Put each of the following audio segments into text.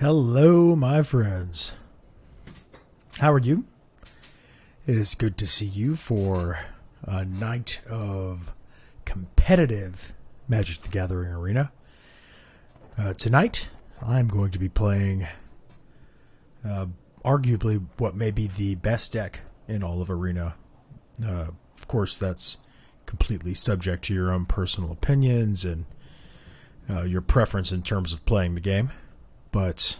Hello, my friends. How are you? It is good to see you for a night of competitive Magic the Gathering Arena. Tonight, I'm going to be playing arguably what may be the best deck in all of Arena. Of course, that's completely subject to your own personal opinions and your preference in terms of playing the game. But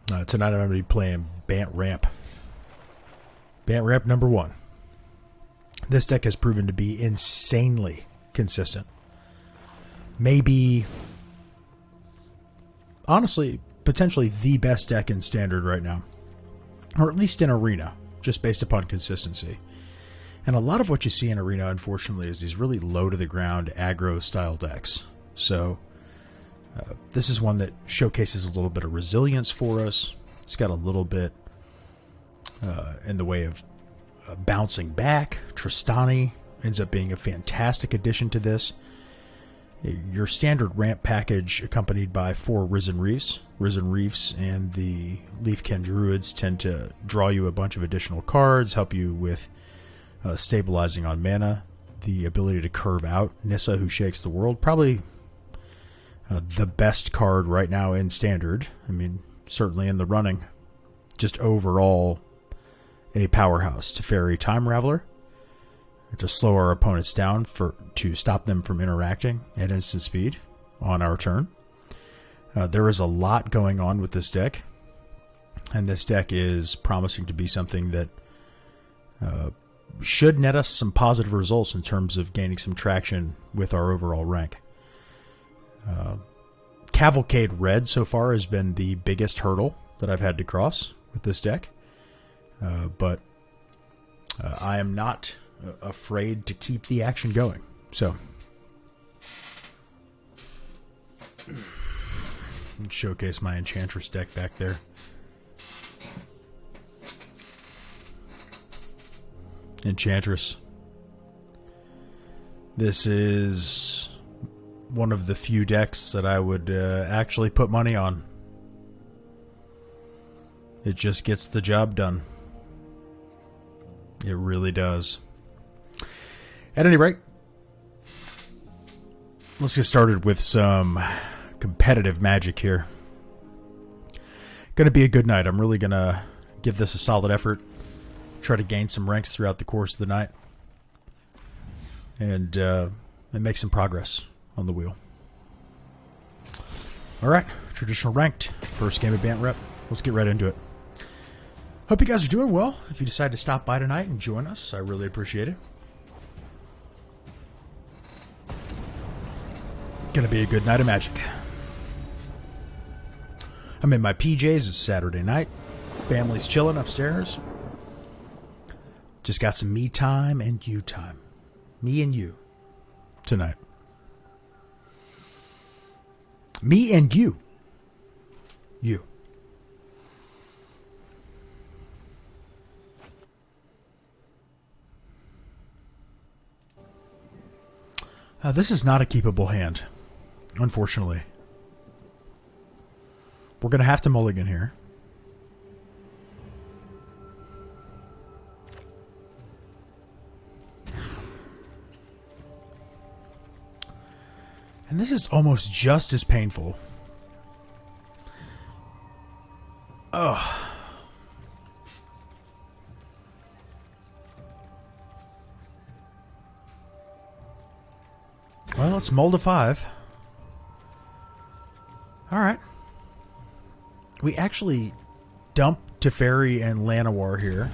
tonight I'm going to be playing Bant Ramp. Bant Ramp number 1. This deck has proven to be insanely consistent. Maybe, honestly, potentially the best deck in Standard right now. Or at least in Arena, just based upon consistency. And a lot of what you see in Arena, unfortunately, is these really low-to-the-ground aggro-style decks. So this is one that showcases a little bit of resilience for us. It's got a little bit in the way of bouncing back. Tristani ends up being a fantastic addition to this. Your standard ramp package accompanied by 4 Risen Reefs. Risen Reefs and the Leafkin Druids tend to draw you a bunch of additional cards, help you with stabilizing on mana, the ability to curve out Nissa, who shakes the world. Probably the best card right now in Standard. I mean, certainly in the running. Just overall a powerhouse. Teferi Time Raveler to slow our opponents down to stop them from interacting at instant speed on our turn. There is a lot going on with this deck, and this deck is promising to be something that should net us some positive results in terms of gaining some traction with our overall rank. Cavalcade Red so far has been the biggest hurdle that I've had to cross with this deck. But I am not afraid to keep the action going. So, showcase my Enchantress deck back there. Enchantress. This is one of the few decks that I would actually put money on. It just gets the job done. It really does. At any rate, let's get started with some competitive Magic here. Going to be a good night. I'm really going to give this a solid effort. Try to gain some ranks throughout the course of the night. And make some progress on the wheel. Alright, traditional ranked. First game of Bant Rep. Let's get right into it. Hope you guys are doing well. If you decide to stop by tonight and join us, I really appreciate it. Gonna be a good night of Magic. I'm in my PJs. It's Saturday night. Family's chilling upstairs. Just got some me time and you time. Me and you. Tonight. Me and you. You. This is not a keepable hand, unfortunately. We're going to have to mulligan here. And this is almost just as painful. Ugh. Well, it's mull to 5. Alright. We actually dump Teferi and Llanowar here.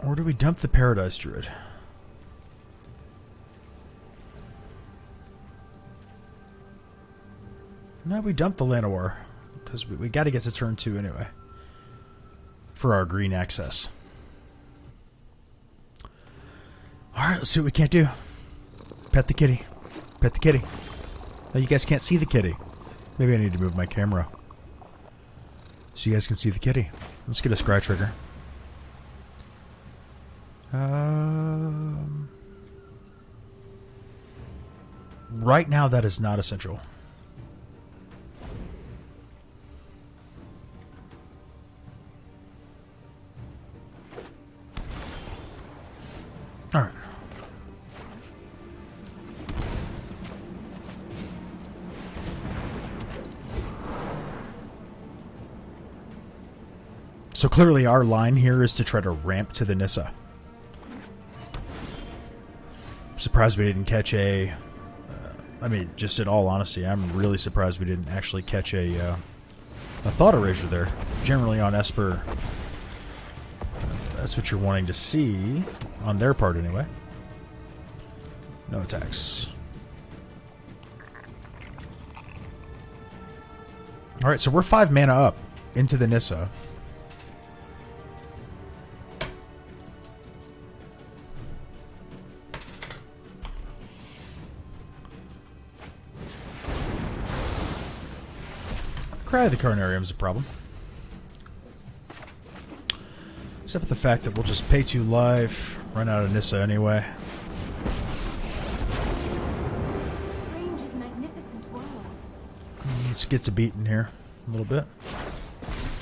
Or do we dump the Paradise Druid? No, we dump the Llanowar. Because we got to get to turn 2 anyway. For our green access. Alright, let's see what we can't do. Pet the kitty. Pet the kitty. Oh, you guys can't see the kitty. Maybe I need to move my camera so you guys can see the kitty. Let's get a scry trigger. Right now, that is not essential. All right. So clearly our line here is to try to ramp to the Nissa. Surprised we didn't catch a... I mean, just in all honesty, I'm really surprised we didn't actually catch a thought erasure there. Generally on Esper, that's what you're wanting to see, on their part anyway. No attacks. Alright, so we're 5 mana up into the Nissa. Cry of the Carnarium's a problem. Except for the fact that we'll just pay 2 life, run out of Nissa anyway. Strange and magnificent world. Let's get to beating here a little bit.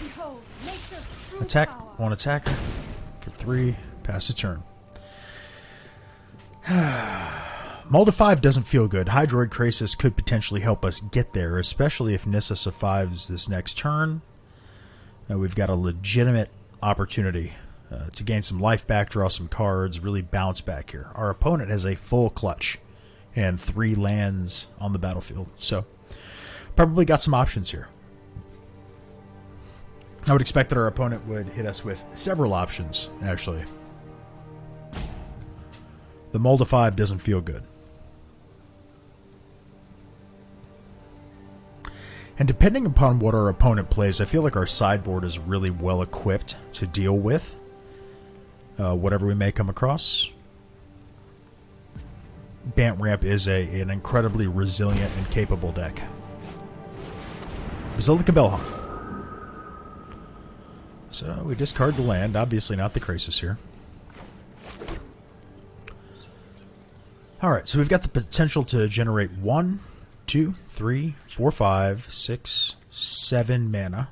Behold, nature's true Attack, power. 1 attacker for 3, pass the turn. Mold of 5 doesn't feel good. Hydroid Krasis could potentially help us get there, especially if Nissa survives this next turn. We've got a legitimate opportunity to gain some life back, draw some cards, really bounce back here. Our opponent has a full clutch and 3 lands on the battlefield, so probably got some options here. I would expect that our opponent would hit us with several options, actually. The Mold of 5 doesn't feel good. And depending upon what our opponent plays, I feel like our sideboard is really well equipped to deal with whatever we may come across. Bant Ramp is an incredibly resilient and capable deck. Basilica Bellhop. So we discard the land, obviously not the Krasis here. Alright, so we've got the potential to generate 1, 2, 3, 4, 5, 6, 7 mana.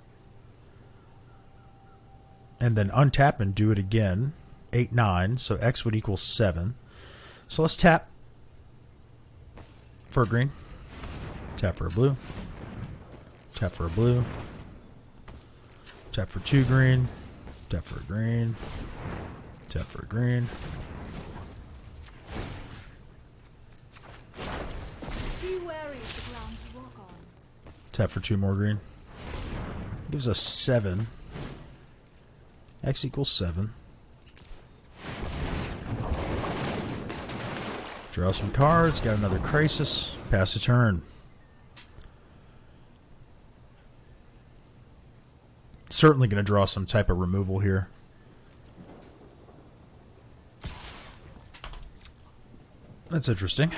And then untap and do it again. 8, 9, so X would equal 7. So let's tap for a green. Tap for a blue. Tap for a blue. Tap for 2 green. Tap for a green. Tap for a green. Tap for 2 more green. Gives us 7. X equals 7. Draw some cards. Got another Krasis. Pass the turn. Certainly going to draw some type of removal here. That's interesting.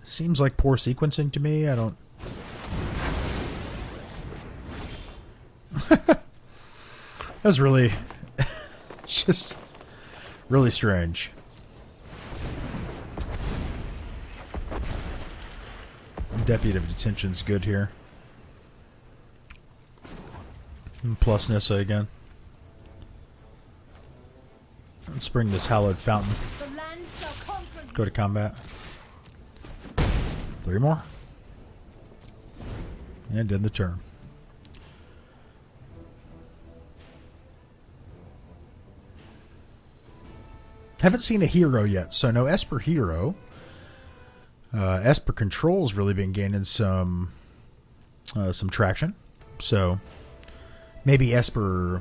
Seems like poor sequencing to me. I don't... That was really... just really strange. Deputy of Detention's good here. Plus Nissa again. Let's bring this Hallowed Fountain. Go to combat. 3 more. And end the turn. Haven't seen a hero yet, so no Esper hero. Esper Control's really been gaining some traction. So maybe Esper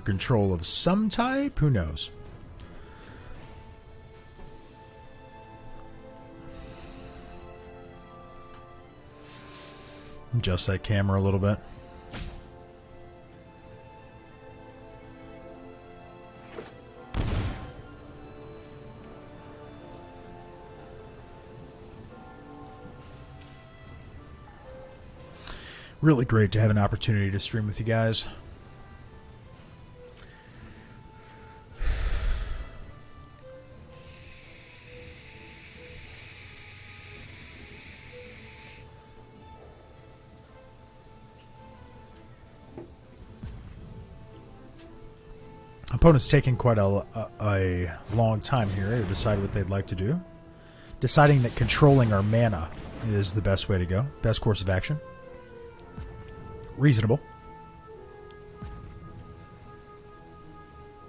Control of some type? Who knows? Adjust that camera a little bit. Really great to have an opportunity to stream with you guys. Opponent's taking quite a long time here to decide what they'd like to do. Deciding that controlling our mana is the best way to go. Best course of action. Reasonable.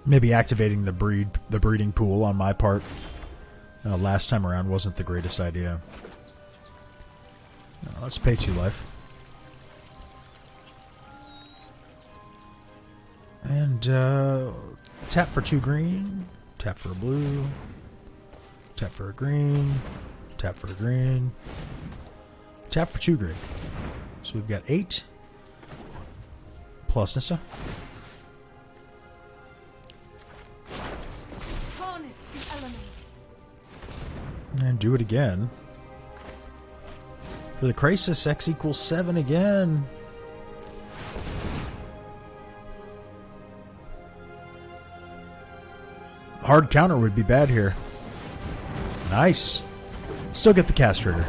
Maybe activating the breeding pool on my part last time around wasn't the greatest idea. Let's pay 2 life. And tap for 2 green, tap for a blue, tap for a green, tap for a green, tap for 2 green. So we've got 8 plus Nissa. Harness the elements. And do it again. For the Crisis, X equals 7 again. Hard counter would be bad here. Nice. Still get the cast trigger.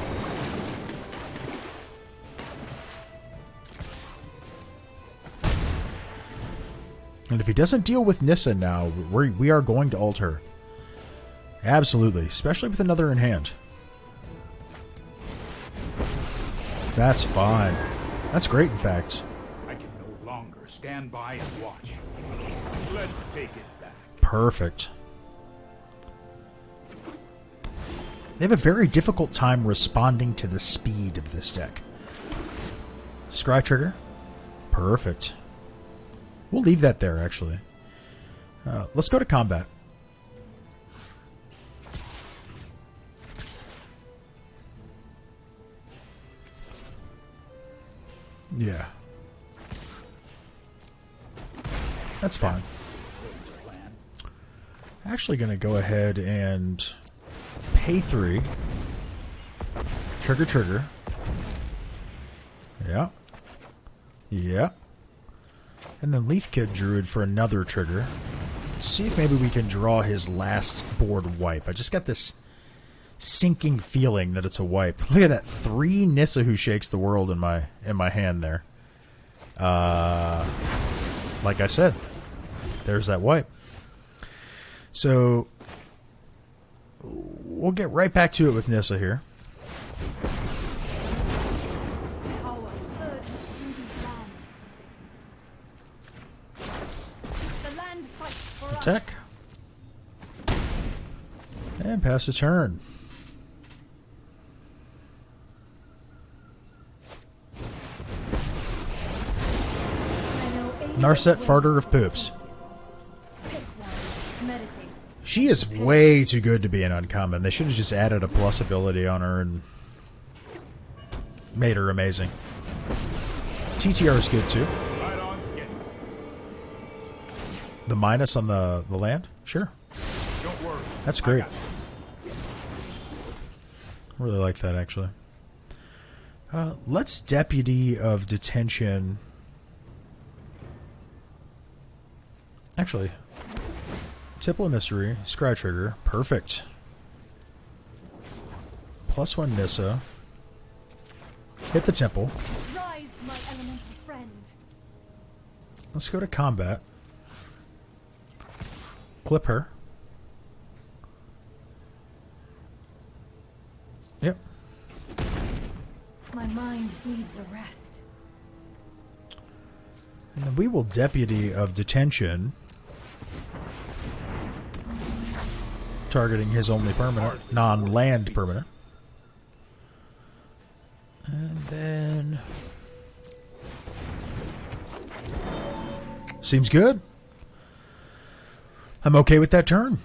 And if he doesn't deal with Nissa now, we are going to ult her. Absolutely. Especially with another in hand. That's fine. That's great, in fact. I can no longer stand by and watch. Let's take it back. Perfect. They have a very difficult time responding to the speed of this deck. Scry trigger. Perfect. We'll leave that there, actually. Let's go to combat. Yeah. That's fine. Actually going to go ahead and pay 3. Trigger. Yeah. Yeah. And then Leaf Kid Druid for another trigger. See if maybe we can draw his last board wipe. I just got this sinking feeling that it's a wipe. Look at that. 3 Nissa Who Shakes the World in my hand there. Like I said, there's that wipe. So we'll get right back to it with Nissa here. Power surges through these lands. The land fights for us. Attack. And pass the turn. Narset Farter of Poops. She is way too good to be an uncommon. They should have just added a plus ability on her and made her amazing. TTR is good too. The minus on the land? Sure. Don't worry. That's great. Really like that, actually. Let's Deputy of Detention. Actually, Tipple of Mystery, Scry Trigger, perfect. +1 Nissa. Hit the temple. Rise, my elemental friend. Let's go to combat. Clip her. Yep. My mind needs a rest. And then we will Deputy of Detention. Targeting his only permanent, non-land permanent. And then... Seems good. I'm okay with that turn.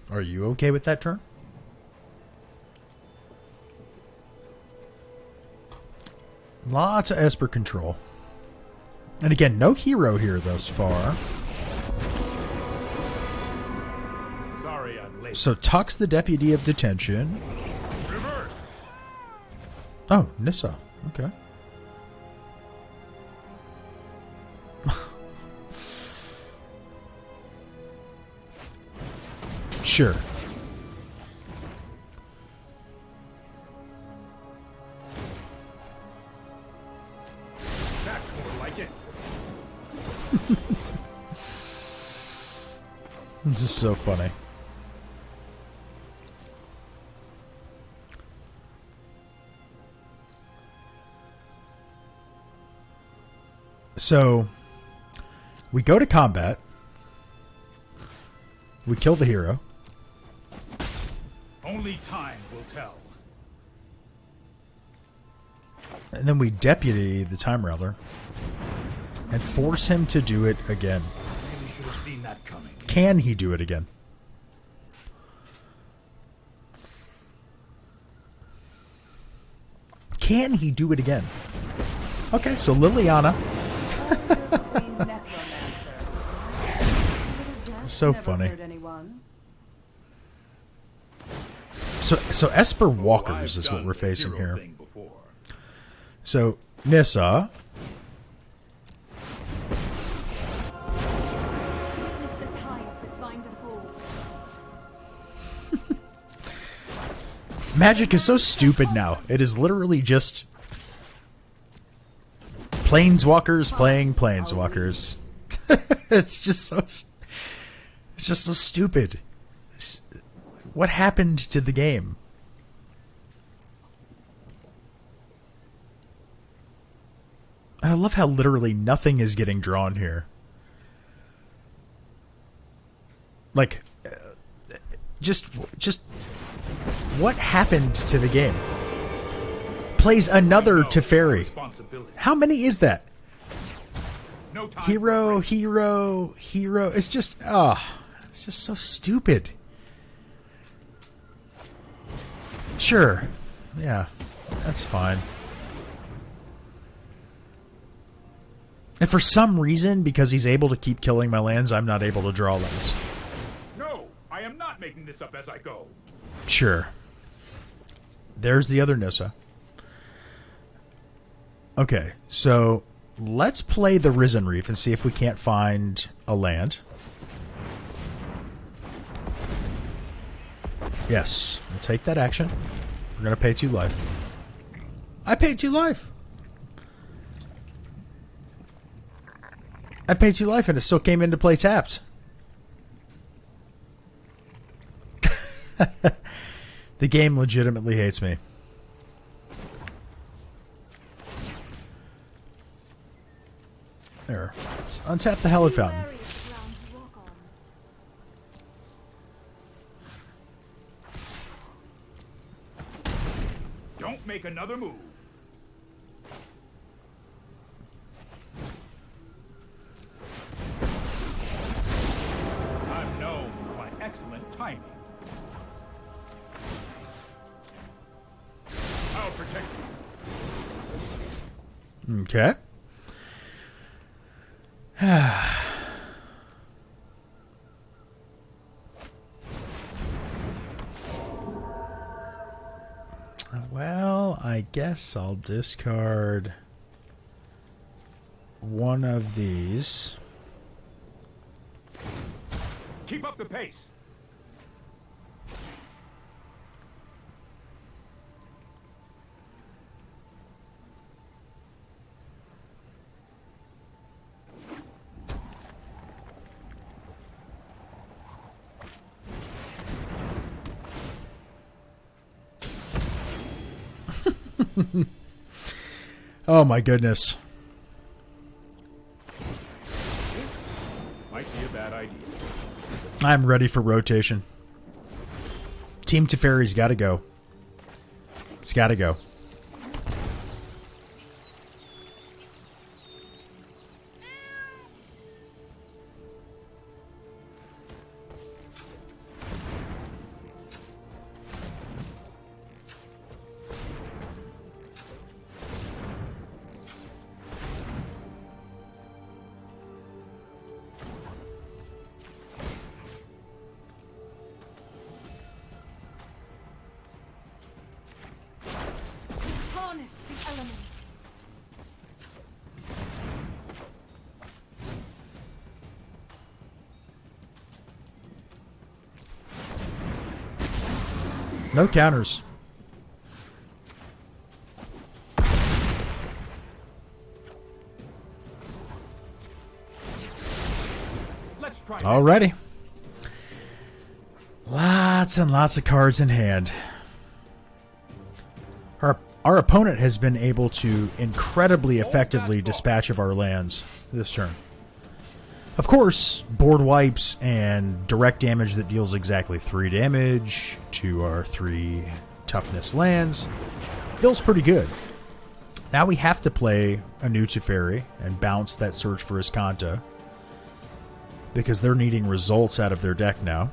Are you okay with that turn? Lots of Esper control. And again, no hero here thus far. Sorry I'm late. So Tux the Deputy of Detention. Reverse. Oh, Nissa. Okay. Sure. That's more like it. This is so funny. So, we go to combat. We kill the hero. Only time will tell. And then we deputy the Time Rattler and force him to do it again. Really should have seen that coming. Can he do it again? Can he do it again? Okay, so Liliana. So funny. So Esper Walkers is what we're facing here. So Nissa. Witness the ties that bind us all. Magic is so stupid now. It is literally just planeswalkers playing planeswalkers. It's just so stupid. What happened to the game? And I love how literally nothing is getting drawn here. Like, just what happened to the game? Plays another Teferi. How many is that? No time Hero. It's just, it's just so stupid. Sure. Yeah, that's fine. And for some reason, because he's able to keep killing my lands, I'm not able to draw lands. No, I am not making this up as I go. Sure. There's the other Nissa. Okay, so let's play the Risen Reef and see if we can't find a land. Yes, we'll take that action. We're going to pay 2 life. I paid 2 life. I paid 2 life and it still came into play tapped. The game legitimately hates me. There. Let's untap the Hallowed Fountain. Glorious ground to walk on. Don't make another move. I'm known for my excellent timing. I'll protect you. Okay. Well, I guess I'll discard one of these. Keep up the pace. Oh my goodness. Might be a bad idea. I'm ready for rotation. Team Teferi's got to go. It's got to go. Harness the elements. No counters. Let's try that. Alrighty. Lots and lots of cards in hand. Our opponent has been able to incredibly effectively dispatch of our lands this turn. Of course, board wipes and direct damage that deals exactly 3 damage to our 3 toughness lands feels pretty good. Now we have to play a new Teferi and bounce that Search for Iskanta because they're needing results out of their deck now.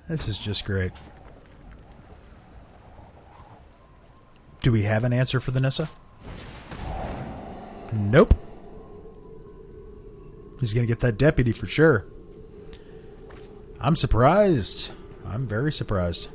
This is just great. Do we have an answer for the Nissa? Nope. He's going to get that deputy for sure. I'm surprised. I'm very surprised.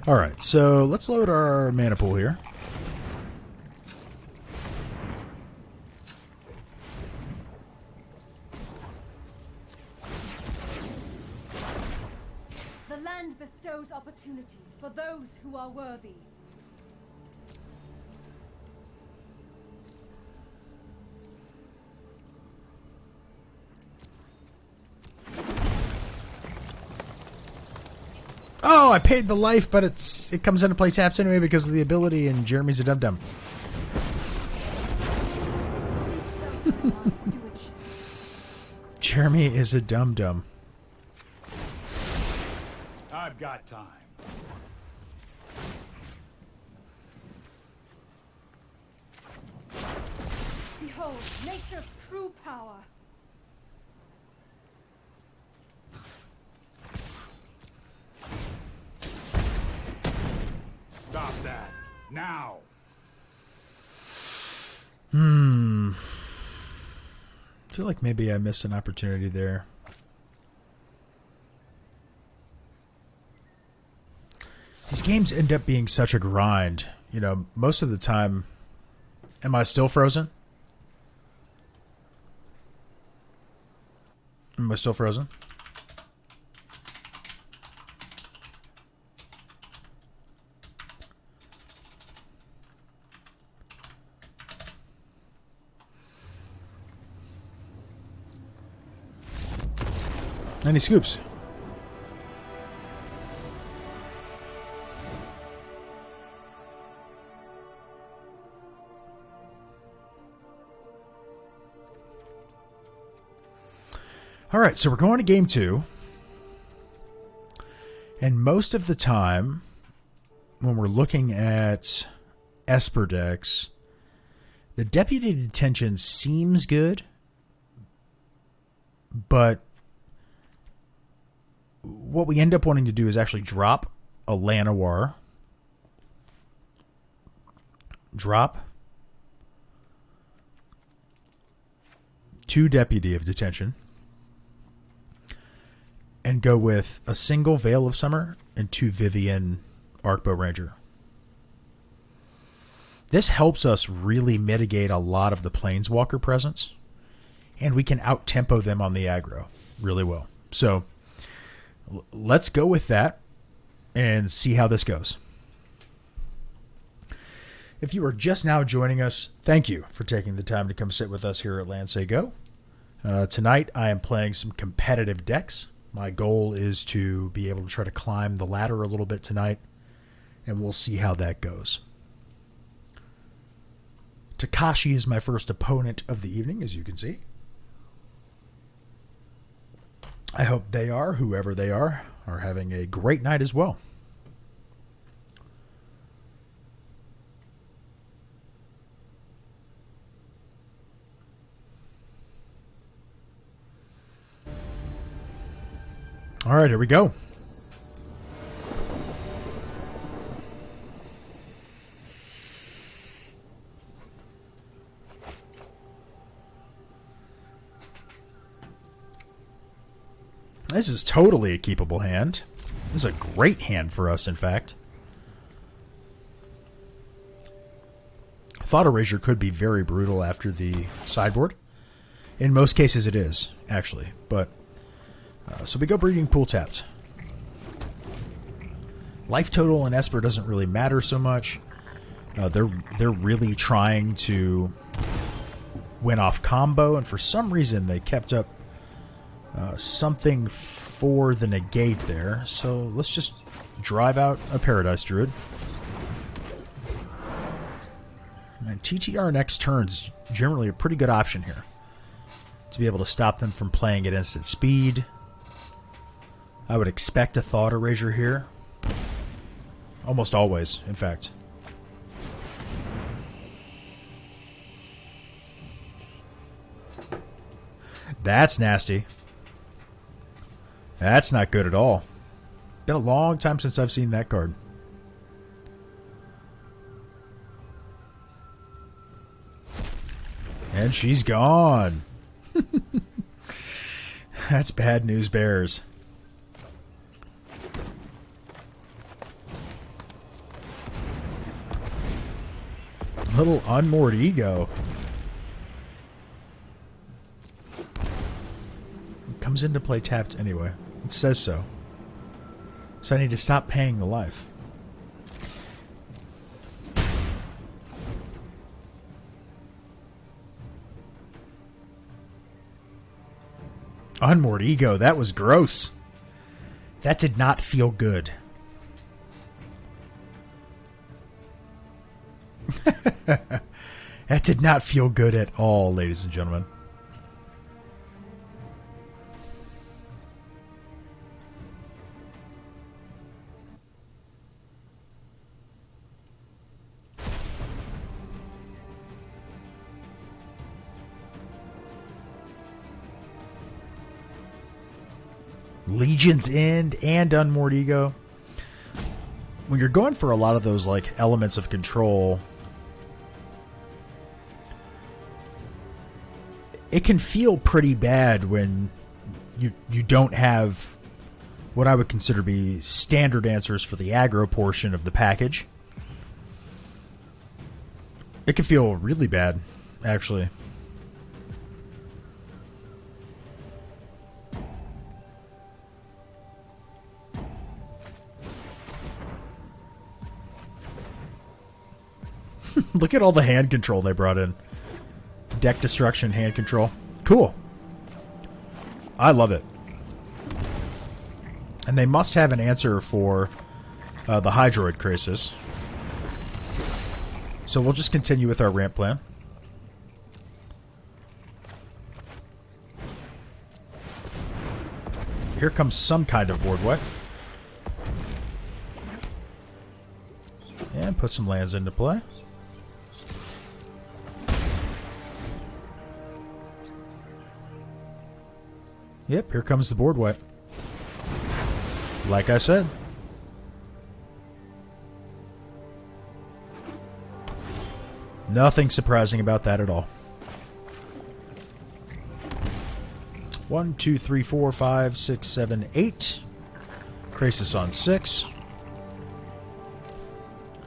Alright, so let's load our mana pool here. The land bestows opportunity for those who are worthy. Oh, I paid the life, but it comes into play taps anyway because of the ability, and Jeremy's a dum-dum. Seek shelter in my stewardship. Jeremy is a dum-dum. I've got time. Behold, nature's true power. Stop that. Now. I feel like maybe I missed an opportunity there. These games end up being such a grind. You know, most of the time... Am I still frozen? Am I still frozen? Any scoops? All right, so we're going to game 2. And most of the time, when we're looking at Esper decks, the Deputy Detention seems good, but what we end up wanting to do is actually drop a Llanowar, drop 2 Deputy of Detention, and go with a single Veil of Summer and 2 Vivian Arcbow Ranger. This helps us really mitigate a lot of the Planeswalker presence, and we can out-tempo them on the aggro really well. So let's go with that and see how this goes. If you are just now joining us, thank you for taking the time to come sit with us here at LandSayGo. Tonight I am playing some competitive decks. My goal is to be able to try to climb the ladder a little bit tonight, and we'll see how that goes. Takashi is my first opponent of the evening, as you can see. I hope they are, whoever they are having a great night as well. All right, here we go. This is totally a keepable hand. This is a great hand for us, in fact. Thought Erasure could be very brutal after the sideboard. In most cases it is, actually. But so we go Breeding Pool tapped. Life total and Esper doesn't really matter so much. They're really trying to win off combo, and for some reason they kept up something for the negate there. So let's just drive out a Paradise Druid. And TTR next turn is generally a pretty good option here, to be able to stop them from playing at instant speed. I would expect a Thought Erasure here. Almost always, in fact. That's nasty. That's not good at all. Been a long time since I've seen that card. And she's gone. That's bad news bears. Little unmoored ego. It comes into play tapped anyway. It says so. So I need to stop paying the life. Unmoored ego. That was gross. That did not feel good. That did not feel good at all, ladies and gentlemen. Legion's End and Unmoored Ego. When you're going for a lot of those like elements of control, it can feel pretty bad when you don't have what I would consider to be standard answers for the aggro portion of the package. It can feel really bad, actually. Look at all the hand control they brought in. Deck destruction, hand control. Cool. I love it. And they must have an answer for the Hydroid Crisis. So we'll just continue with our ramp plan. Here comes some kind of board wipe. And put some lands into play. Yep, here comes the board wipe. Like I said. Nothing surprising about that at all. 1, 2, 3, 4, 5, 6, 7, 8. Crisis on 6.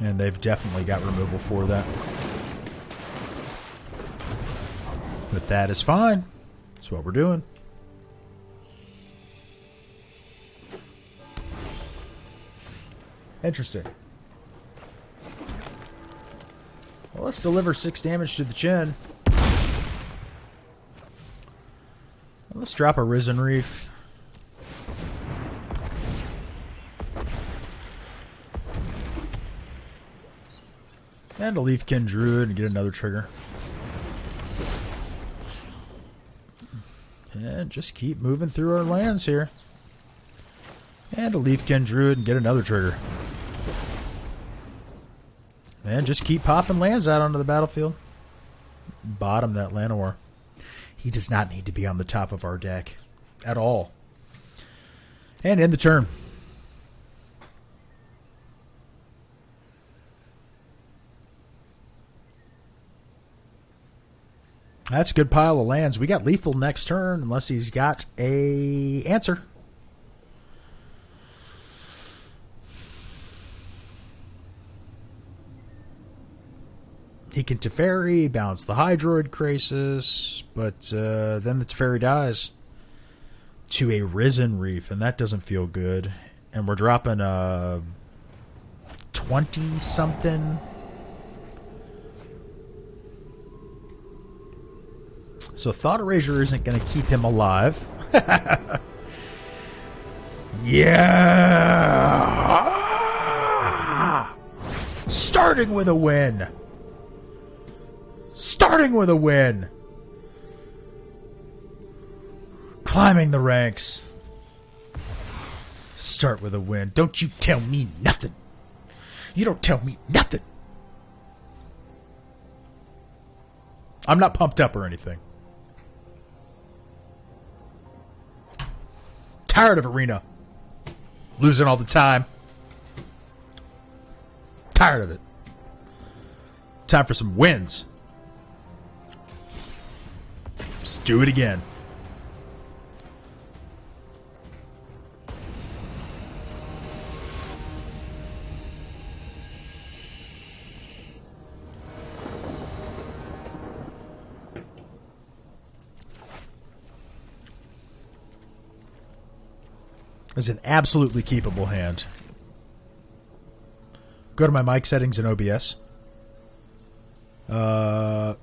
And they've definitely got removal for that. But that is fine. That's what we're doing. Interesting. Well, let's deliver 6 damage to the chin. Let's drop a Risen Reef. And a Leafkin Druid and get another trigger. And just keep moving through our lands here. And a Leafkin Druid and get another trigger. And just keep popping lands out onto the battlefield. Bottom that Llanowar. He does not need to be on the top of our deck at all. And end the turn. That's a good pile of lands. We got lethal next turn unless he's got a answer. He can Teferi, bounce the Hydroid Krasis, but then the Teferi dies to a Risen Reef, and that doesn't feel good. And we're dropping a 20-something. So Thought Erasure isn't going to keep him alive. Yeah! Starting with a win. Starting with a win. Climbing the ranks. Start with a win. Don't you tell me nothing. You don't tell me nothing. I'm not pumped up or anything. Tired of Arena. Losing all the time. Tired of it. Time for some wins. Let's do it again. Is an absolutely keepable hand. Go to my mic settings in OBS.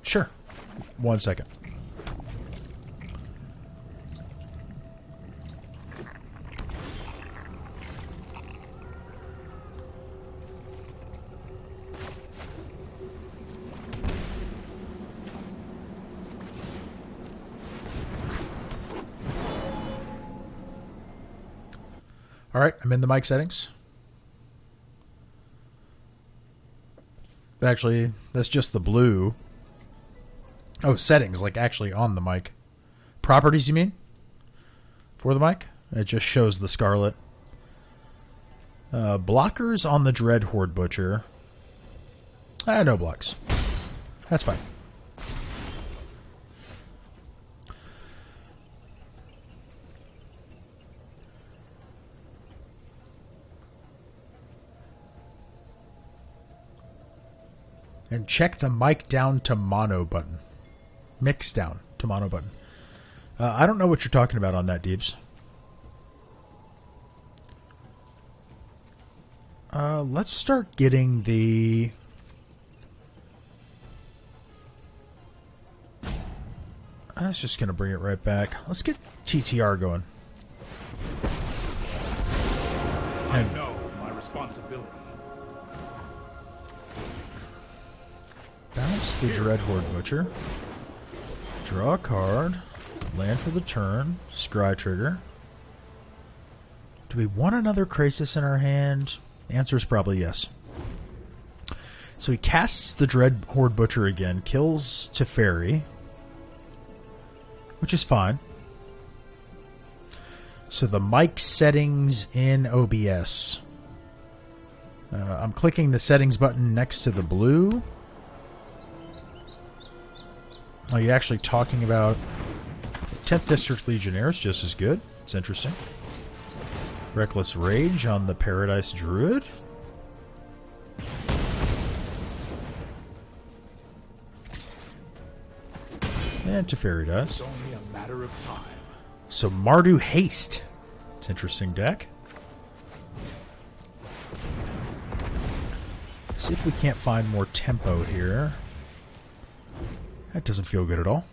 Sure. 1 second. All right, I'm in the mic settings. Actually, that's just the blue. Oh, settings, like actually on the mic. Properties, you mean? For the mic? It just shows the scarlet. Blockers on the Dread Horde Butcher. No blocks. That's fine. And check the mic down to mono button. Mix down to mono button. I don't know what you're talking about on that, Deebs. Let's start getting the... I was just going to bring it right back. Let's get TTR going. I know my responsibility. Bounce the Dread Horde Butcher. Draw a card. Land for the turn. Scry trigger. Do we want another Krasis in our hand? The answer is probably yes. So he casts the Dread Horde Butcher again. Kills Teferi. Which is fine. So the mic settings in OBS. I'm clicking the settings button next to the blue. Are you actually talking about 10th District Legionnaires? Just as good. It's interesting. Reckless Rage on the Paradise Druid. And Teferi does. It's only a matter of time. So Mardu Haste. It's an interesting deck. See if we can't find more tempo here. That doesn't feel good at all.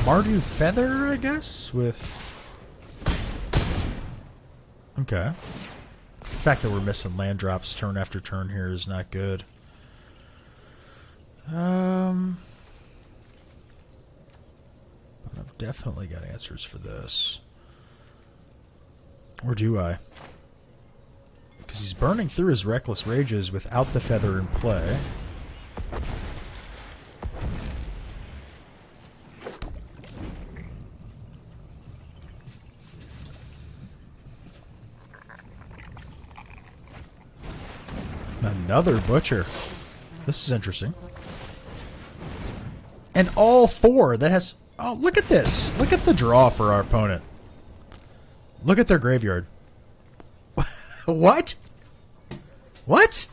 Mardu Feather, I guess, with... Okay. The fact that we're missing land drops turn after turn here is not good. But I've definitely got answers for this. Or do I? Because he's burning through his Reckless Rages without the feather in play. Another Butcher. This is interesting. And all four that has... Oh, look at this. Look at the draw for our opponent. Look at their graveyard. What? What?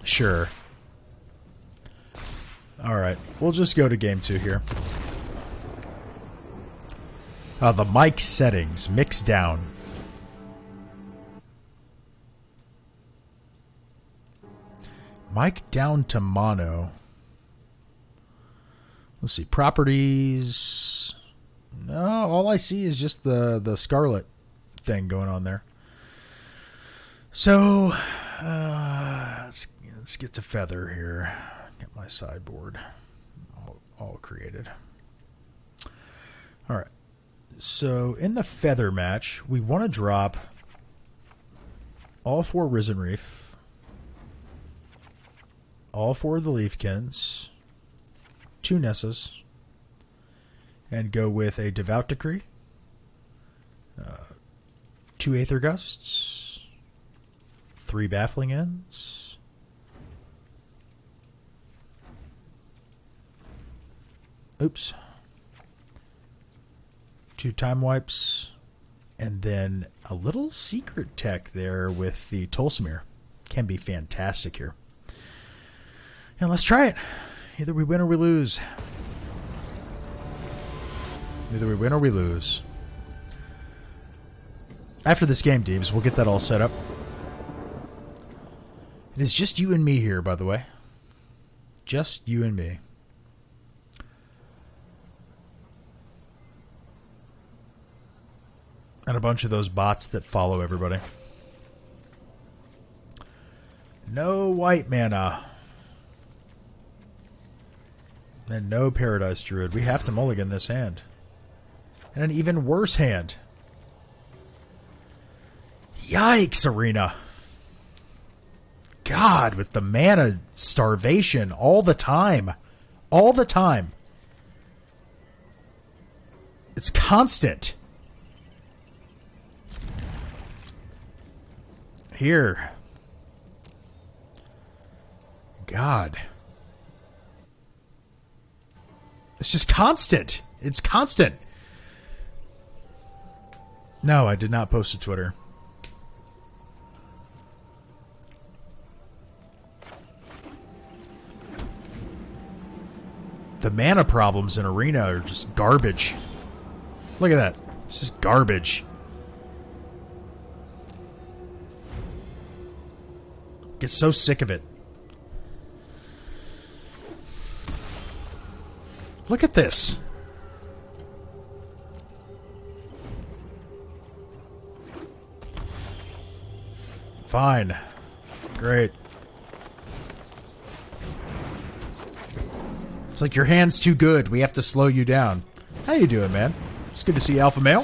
Sure. Alright, we'll just go to game 2 here. The mic settings, mix down. Mic down to mono. Let's see, properties. No, all I see is just the Scarlet thing going on there. So, let's get to Feather here. Get my sideboard all created. All right. So, in the Feather match, we want to drop all 4 Risen Reef, all 4 of the Leafkins, 2 Nessas, and go with a Devout Decree, 2 Aether Gusts, 3 Baffling Ends, oops, 2 Time Wipes, and then a little secret tech there with the Tulsimir. Can be fantastic here. And let's try it. Either we win or we lose. Either we win or we lose. After this game, Deebs, we'll get that all set up. It is just you and me here, by the way. Just you and me. And a bunch of those bots that follow everybody. No white mana. And no Paradise Druid. We have to mulligan this hand. And an even worse hand. Yikes, Arena. God, with the mana starvation all the time. All the time. It's constant. Here. God. It's just constant. It's constant. No, I did not post to Twitter. The mana problems in Arena are just garbage. Look at that. It's just garbage. Get so sick of it. Look at this. Fine. Great. It's like your hand's too good. We have to slow you down. How you doing, man? It's good to see you, Alpha Male.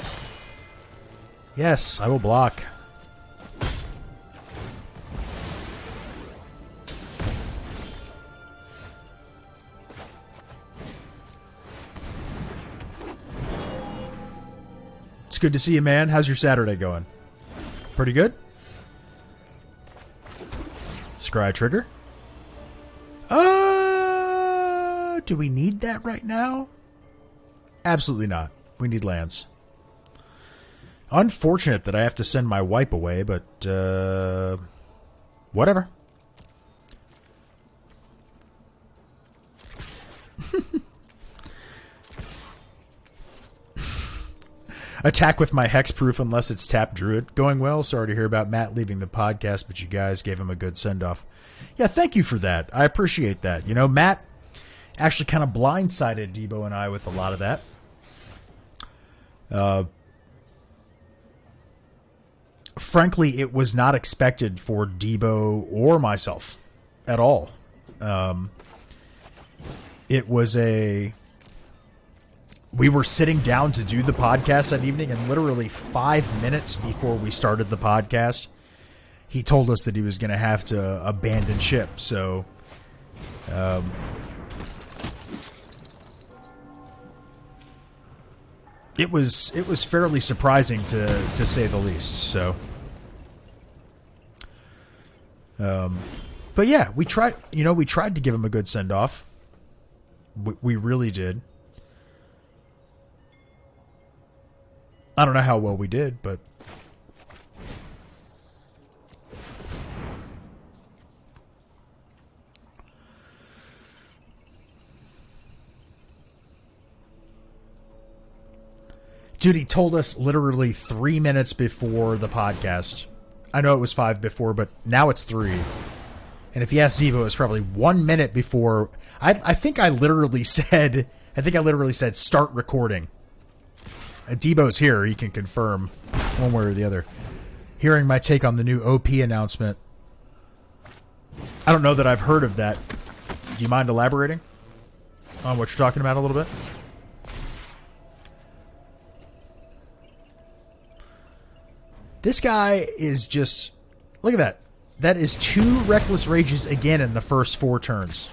Yes, I will block. It's good to see you, man. How's your Saturday going? Pretty good? Scry trigger? Do we need that right now? Absolutely not. We need lands. Unfortunate that I have to send my wipe away, but whatever. Attack with my hexproof unless it's tap druid. Going well. Sorry to hear about Matt leaving the podcast, but you guys gave him a good send-off. Yeah, thank you for that. I appreciate that. You know, Matt actually kind of blindsided Debo and I with a lot of that. Frankly, it was not expected for Debo or myself at all. It was we were sitting down to do the podcast that evening, and literally 5 minutes before we started the podcast, he told us that he was going to have to abandon ship. So, it was fairly surprising to say the least. So, but yeah, we tried to give him a good send off. We really did. I don't know how well we did, but dude, he told us literally 3 minutes before the podcast. I know it was 5 before, but now it's 3. And if you ask Devo, it's probably 1 minute before. I think I literally said start recording. Debo's here. He can confirm one way or the other. Hearing my take on the new OP announcement. I don't know that I've heard of that. Do you mind elaborating on what you're talking about a little bit? This guy is just... Look at that. That is 2 Reckless Rages again in the first 4 turns.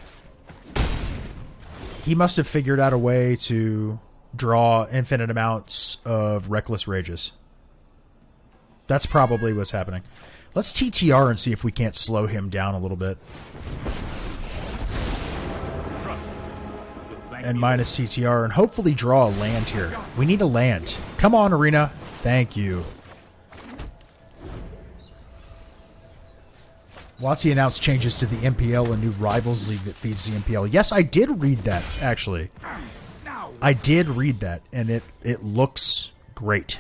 He must have figured out a way to draw infinite amounts of Reckless Rages. That's probably what's happening. Let's TTR and see if we can't slow him down a little bit. And minus TTR, and hopefully draw a land here. We need a land. Come on, Arena. Thank you. WotC announced changes to the MPL, a new Rivals League that feeds the MPL. Yes, I did read that, actually. I did read that, and it looks great.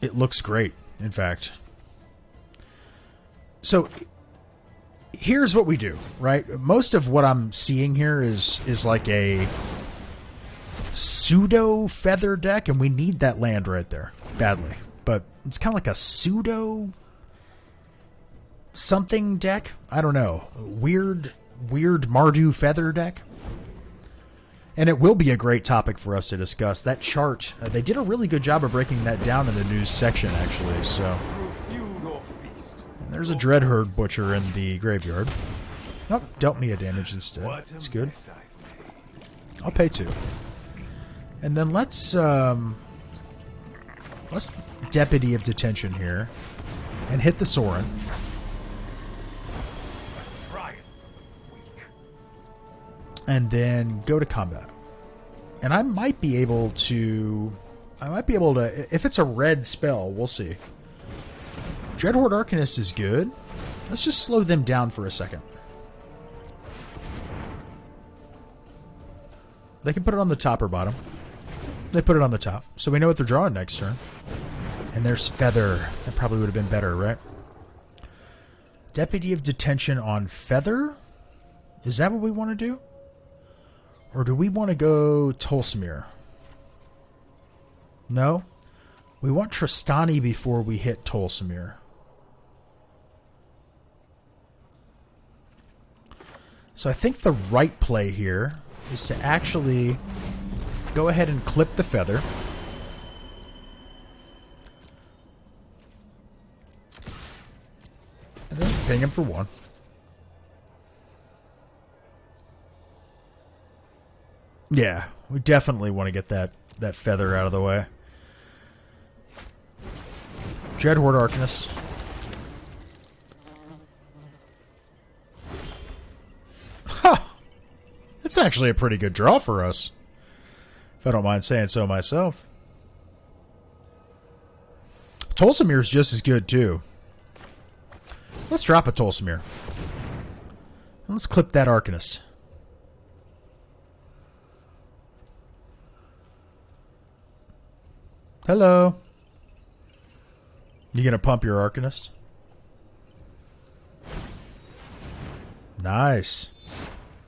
It looks great, in fact. So, here's what we do, right? Most of what I'm seeing here is like a pseudo feather deck, and we need that land right there, badly. But it's kind of like a pseudo something deck. I don't know. Weird Mardu feather deck. And it will be a great topic for us to discuss. That chart, they did a really good job of breaking that down in the news section, actually. So, and there's a Dreadherd Butcher in the graveyard. Oh, dealt me a damage instead. It's good. I'll pay 2. And then let's Deputy of Detention here and hit the Sorin. And then go to combat. And I might be able to, if it's a red spell, we'll see. Dreadhorde Arcanist is good. Let's just slow them down for a second. They can put it on the top or bottom. They put it on the top, so we know what they're drawing next turn. And there's Feather. That probably would have been better, right? Deputy of Detention on Feather? Is that what we want to do? Or do we want to go Tolsimir? No? We want Tristani before we hit Tolsimir. So I think the right play here is to actually go ahead and clip the Feather. And then ping him for 1. Yeah, we definitely want to get that Feather out of the way. Dreadhorde Arcanist. Huh. That's actually a pretty good draw for us, if I don't mind saying so myself. Tolsimir's just as good, too. Let's drop a Tolsimir. And let's clip that Arcanist. Hello. You gonna pump your Arcanist? Nice.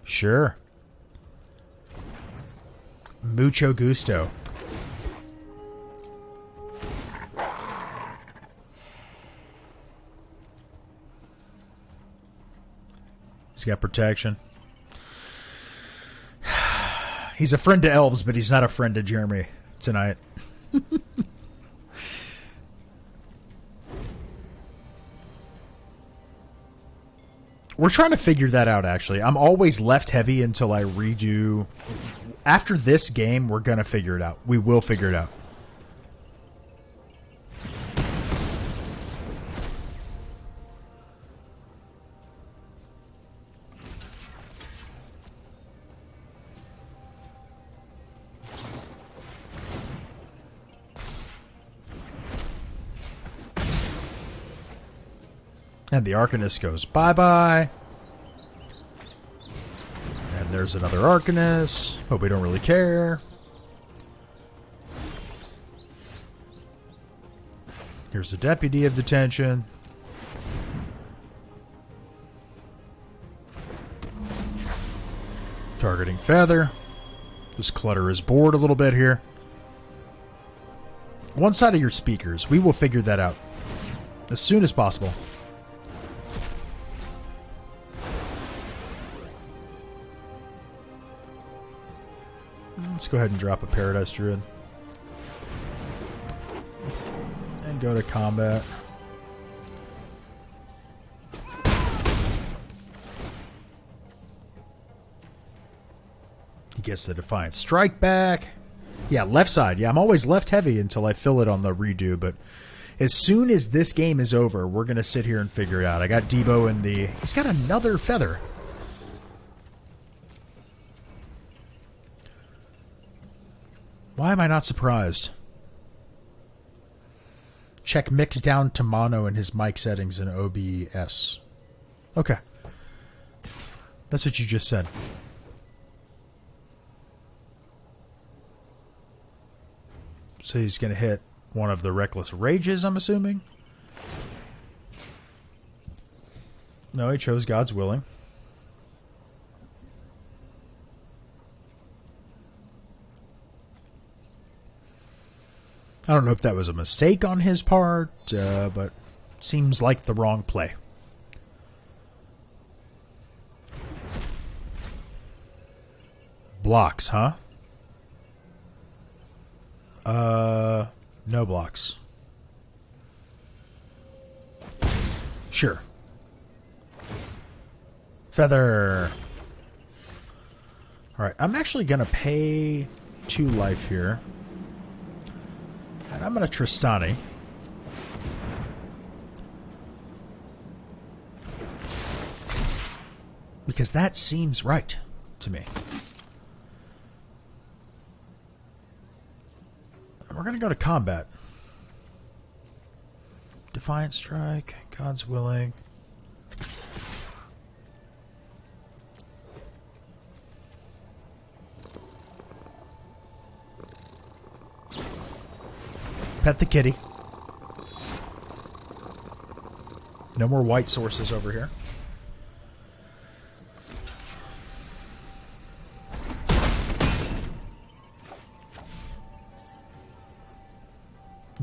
Sure. Mucho gusto. He's got protection. He's a friend to elves, but he's not a friend to Jeremy tonight. We're trying to figure that out, actually. I'm always left heavy until I redo. After this game, we're going to figure it out. We will figure it out. And the Arcanist goes bye-bye. And there's another Arcanist. But we don't really care. Here's the Deputy of Detention. Targeting Feather. Just clutter his board a little bit here. One side of your speakers. We will figure that out as soon as possible. Let's go ahead and drop a Paradise Druid. And go to combat. He gets the Defiant Strike back. Yeah, left side. Yeah, I'm always left heavy until I fill it on the redo, but as soon as this game is over, we're going to sit here and figure it out. I got Debo in the... He's got another Feather. Why am I not surprised? Check mix down to mono in his mic settings in OBS. Okay. That's what you just said. So he's going to hit one of the Reckless Rages, I'm assuming? No, he chose God's Willing. I don't know if that was a mistake on his part, but seems like the wrong play. Blocks, huh? No blocks. Sure. Feather. Alright, I'm actually going to pay 2 life here. And I'm going to Tristani. Because that seems right to me. And we're going to go to combat. Defiant Strike, God's Willing. Pet the kitty. No more white sources over here.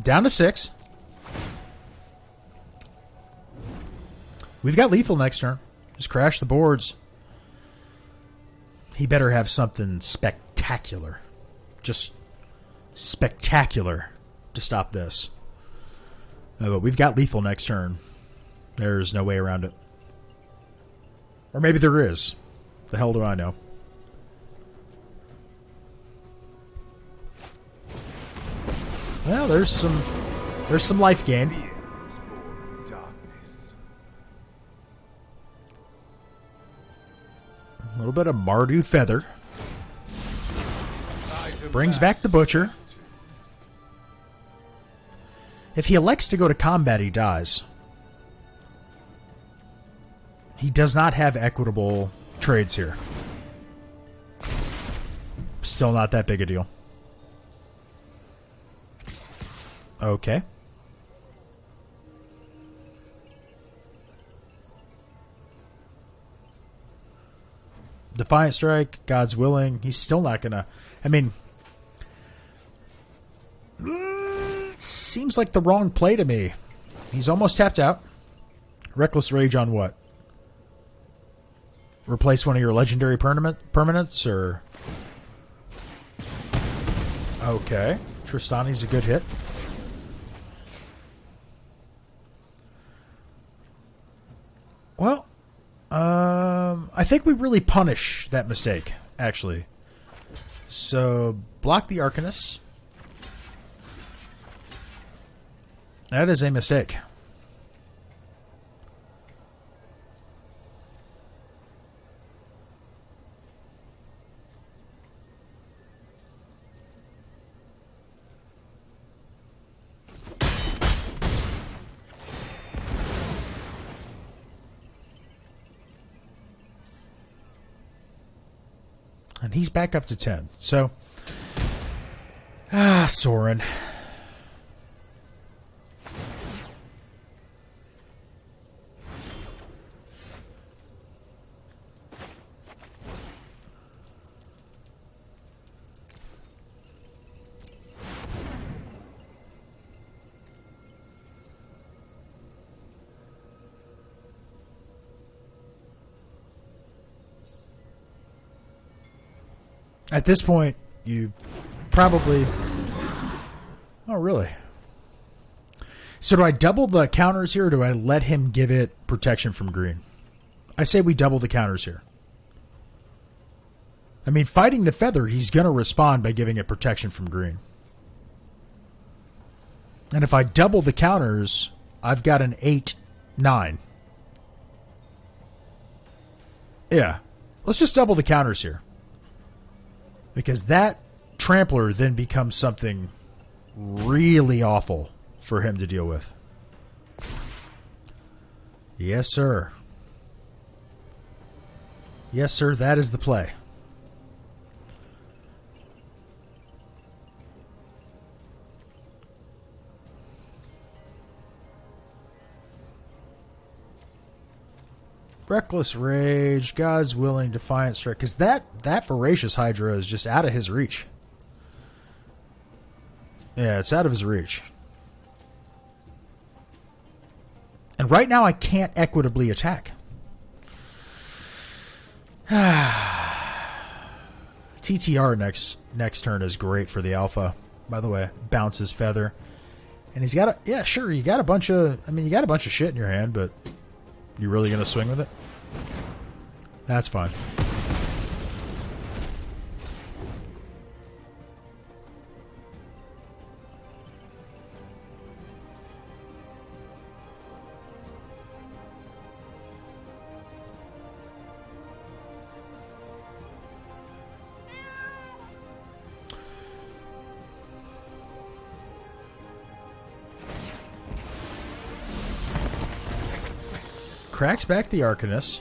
Down to 6. We've got lethal next turn. Just crash the boards. He better have something spectacular. Just spectacular to stop this. But we've got lethal next turn. There's no way around it. Or maybe there is. The hell do I know? Well, there's some life gain. A little bit of Mardu Feather. Brings back the Butcher. If he elects to go to combat, he dies. He does not have equitable trades here. Still not that big a deal. Okay. Defiant Strike, God's Willing. He's still not gonna... I mean... Seems like the wrong play to me. He's almost tapped out. Reckless Rage on what? Replace one of your legendary permanents, or... Okay. Tristani's a good hit. Well, I think we really punish that mistake, actually. So, block the Arcanist. That is a mistake. And he's back up to 10. So, Soren. At this point, you probably... Oh, really? So do I double the counters here, or do I let him give it protection from green? I say we double the counters here. I mean, fighting the feather, he's going to respond by giving it protection from green. And if I double the counters, I've got an 8-9. Yeah. Let's just double the counters here. Because that trampler then becomes something really awful for him to deal with. Yes, sir. Yes, sir, that is the play. Reckless Rage, God's Willing, Defiant Strike. Because that Voracious Hydra is just out of his reach. Yeah, it's out of his reach. And right now I can't equitably attack. TTR next turn is great for the alpha. By the way, bounces feather. And he's got a... Yeah, sure, you got a bunch of... I mean, you got a bunch of shit in your hand, but... You really going to swing with it? That's fine. Cracks back the Arcanist.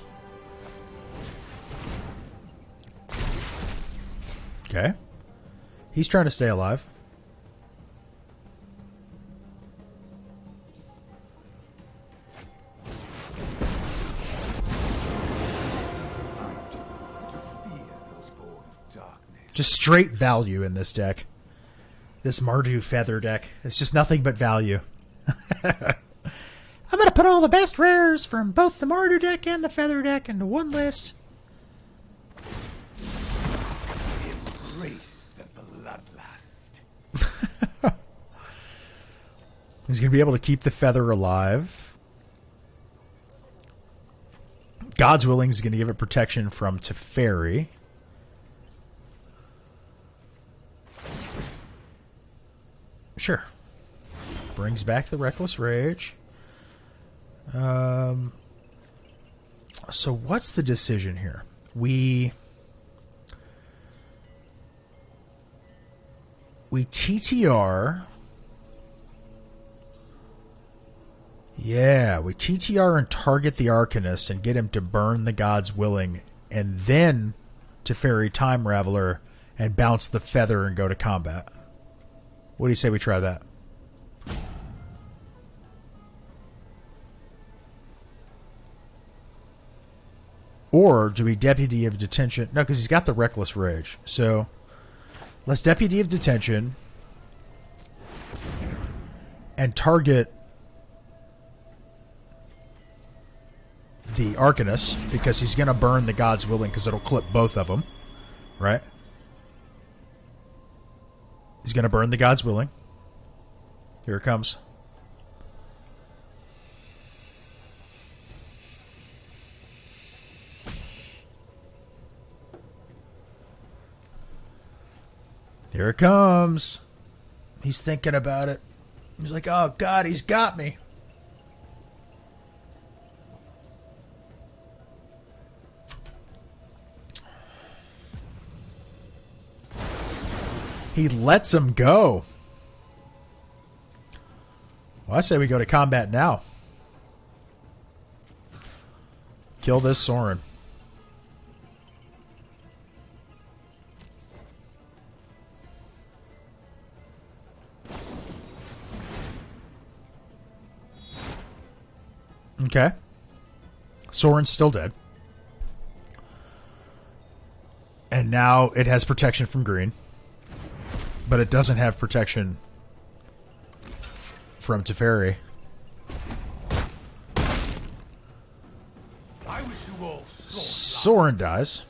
Okay. He's trying to stay alive. Just straight value in this deck. This Mardu Feather deck. It's just nothing but value. I'm going to put all the best rares from both the Mardu deck and the Feather deck into one list. Embrace the bloodlust. He's going to be able to keep the Feather alive. God's Willing is going to give it protection from Teferi. Sure. Brings back the Reckless Rage. So what's the decision here? We TTR. Yeah, we TTR and target the Arcanist and get him to burn the God's Willing, and then Teferi Time Raveler and bounce the Feather and go to combat. What do you say we try that? Or do we Deputy of Detention? No, because he's got the Reckless Rage. So let's Deputy of Detention and target the Arcanist, because he's going to burn the God's Willing, because it'll clip both of them. Right? He's going to burn the God's Willing. Here it comes. Here it comes. He's thinking about it. He's like, oh, God, he's got me. He lets him go. Well, I say we go to combat now. Kill this Soren. Okay. Soren's still dead. And now it has protection from green. But it doesn't have protection from Teferi. I wish you all Soren dies.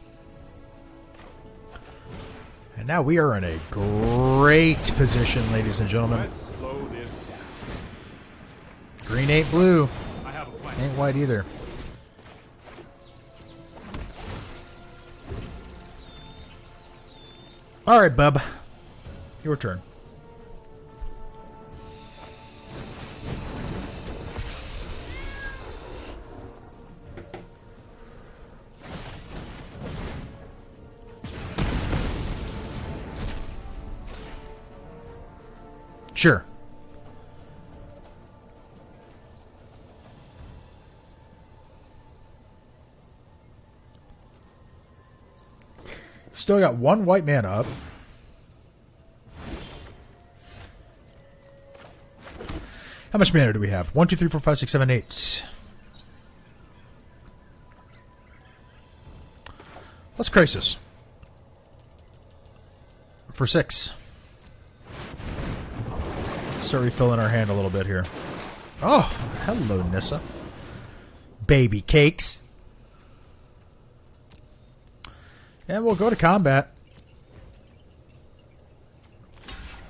And now we are in a great position, ladies and gentlemen. Let's slow this down. Green ain't blue. I have a plan. Ain't white either. Alright, bub. Your turn. Sure. Still got one white man up. How much mana do we have? 1, 2, 3, 4, 5, 6, 7, 8. Let's Crisis. For 6. Start refilling our hand a little bit here. Oh, hello, Nissa. Baby cakes. And we'll go to combat.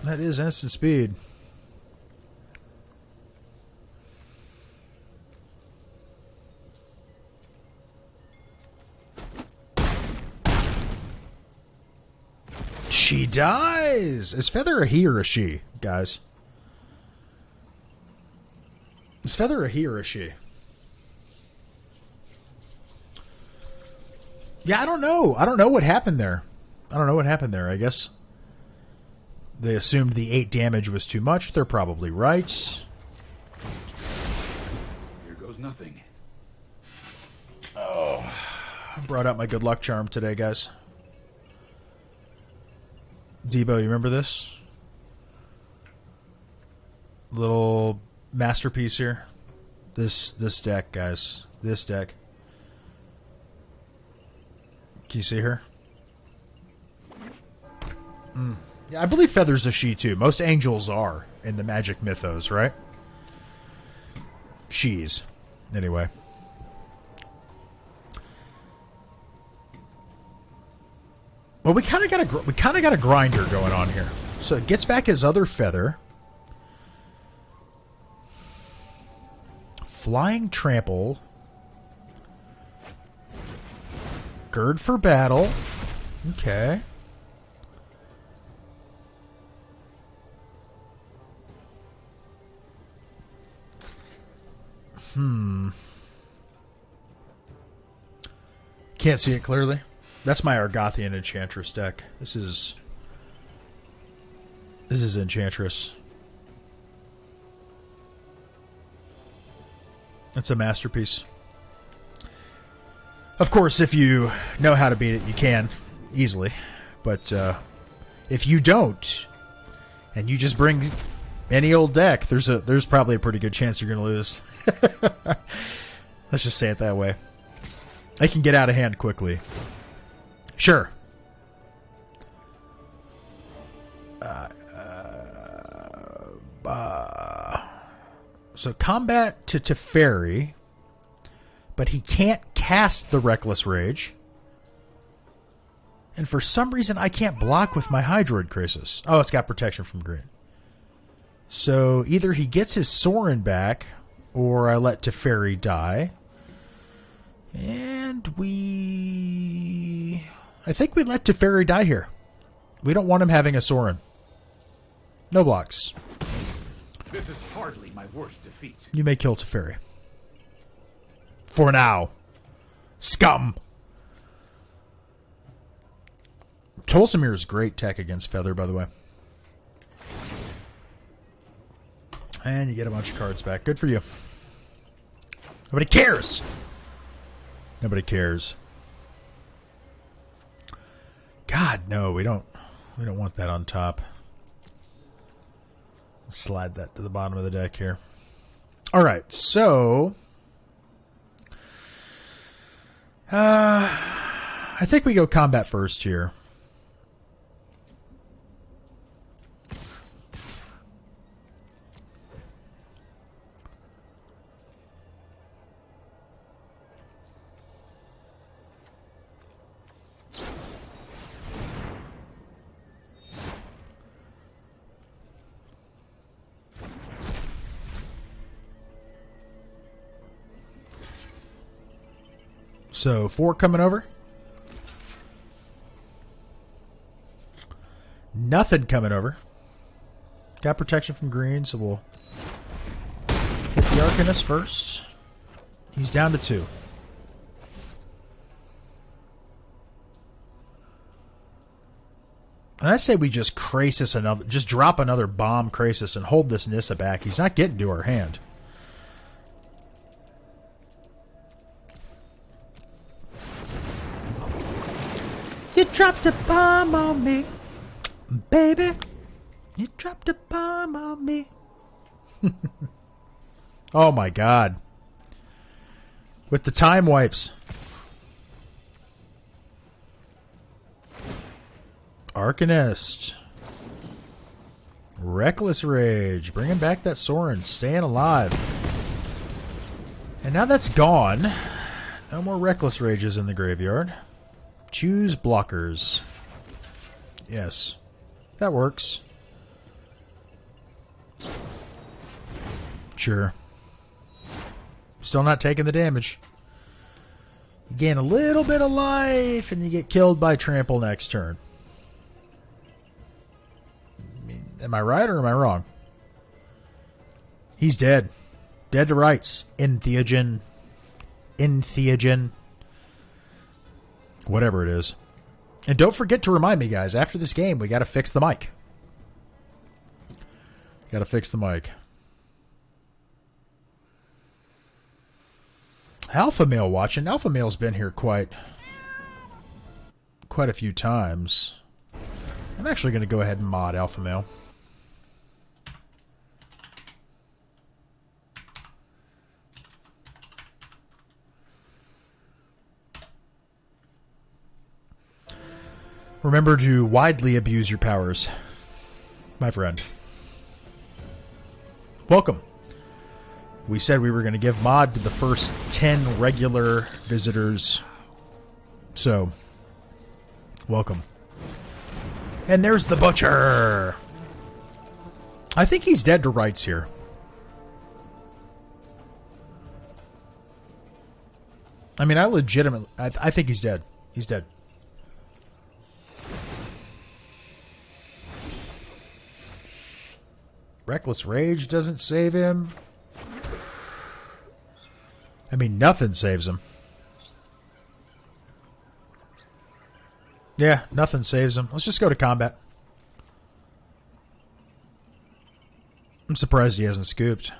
That is instant speed. She dies! Is Feather a he or a she, guys? Is Feather a he or a she? Yeah, I don't know. I don't know what happened there. I guess they assumed the 8 damage was too much. They're probably right. Here goes nothing. Oh, I brought out my good luck charm today, guys. Debo, you remember this? Little masterpiece here. This deck, guys. This deck. Can you see her? Yeah, I believe Feather's a she too. Most angels are in the magic mythos, right? She's. Anyway. Well, we kind of got a grinder going on here. So it gets back his other feather. Flying Trample. Gird for battle. Okay. Can't see it clearly. That's my Argothian Enchantress deck. This is Enchantress. It's a masterpiece. Of course, if you know how to beat it, you can easily. But if you don't, and you just bring any old deck, there's probably a pretty good chance you're going to lose. Let's just say it that way. I can get out of hand quickly. Sure. So combat to Teferi, but he can't cast the Reckless Rage. And for some reason, I can't block with my Hydroid Crisis. Oh, it's got protection from green. So either he gets his Sorin back, or I let Teferi die. And I think we let Teferi die here. We don't want him having a Sorin. No blocks. This is hardly my worst defeat. You may kill Teferi. For now. Scum! Tolsimir is great tech against Feather, by the way. And you get a bunch of cards back. Good for you. Nobody cares! Nobody cares. God, no, we don't want that on top. Slide that to the bottom of the deck here. All right, so I think we go combat first here. So 4 coming over. Nothing coming over. Got protection from green, so we'll hit the Arcanist first. He's down to 2. And I say we just Krasis another, just drop another bomb Krasis and hold this Nissa back. He's not getting to our hand. You dropped a bomb on me, baby. You dropped a bomb on me. Oh my God. With the time wipes. Arcanist. Reckless Rage. Bringing back that Sorin. Staying alive. And now that's gone. No more Reckless Rages in the graveyard. Choose blockers. Yes. That works. Sure. Still not taking the damage. You gain a little bit of life and you get killed by trample next turn. I mean, am I right or am I wrong? He's dead. Dead to rights. Entheogen. Whatever it is. And don't forget to remind me, guys, after this game, we got to fix the mic. Got to fix the mic. Alpha Male watching. Alpha Male's been here quite a few times. I'm actually going to go ahead and mod Alpha Male. Remember to widely abuse your powers, my friend. Welcome. We said we were going to give mod to the first 10 regular visitors. So, welcome. And there's the Butcher. I think he's dead to rights here. I mean, I think he's dead. He's dead. Reckless Rage doesn't save him. I mean, nothing saves him. Yeah, nothing saves him. Let's just go to combat. I'm surprised he hasn't scooped.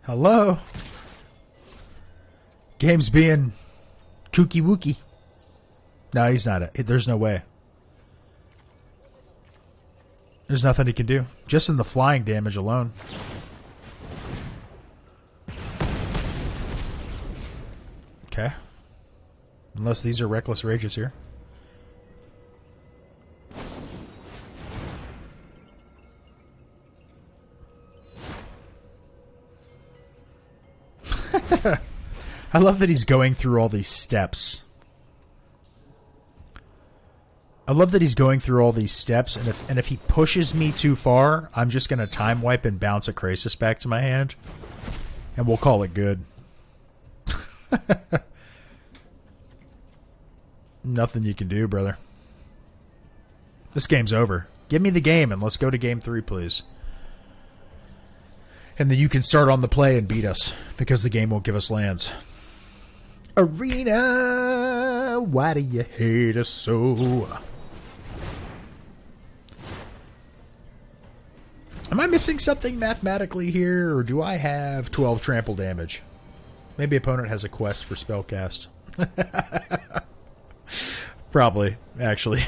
Hello? Game's being kooky wookie. No, he's not. There's no way. There's nothing he can do. Just in the flying damage alone. Okay. Unless these are reckless rages here. I love that he's going through all these steps. I love that he's going through all these steps, and if he pushes me too far, I'm just going to time wipe and bounce a Krasis back to my hand, and we'll call it good. Nothing you can do, brother. This game's over. Give me the game, and let's go to game 3, please. And then you can start on the play and beat us, because the game won't give us lands. Arena, why do you hate us so? Am I missing something mathematically here, or do I have 12 trample damage? Maybe opponent has a quest for spellcast. Probably, actually.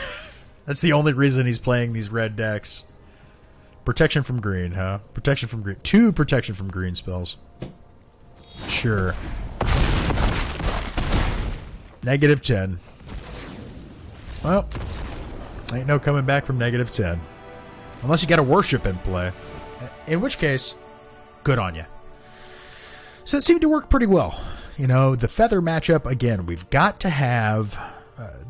That's the only reason he's playing these red decks. Protection from green, huh? Protection from green. 2 protection from green spells. Sure. -10. Well, ain't no coming back from -10. Unless you got a worship in play. In which case, good on you. So it seemed to work pretty well. You know, the feather matchup, again, we've got to have...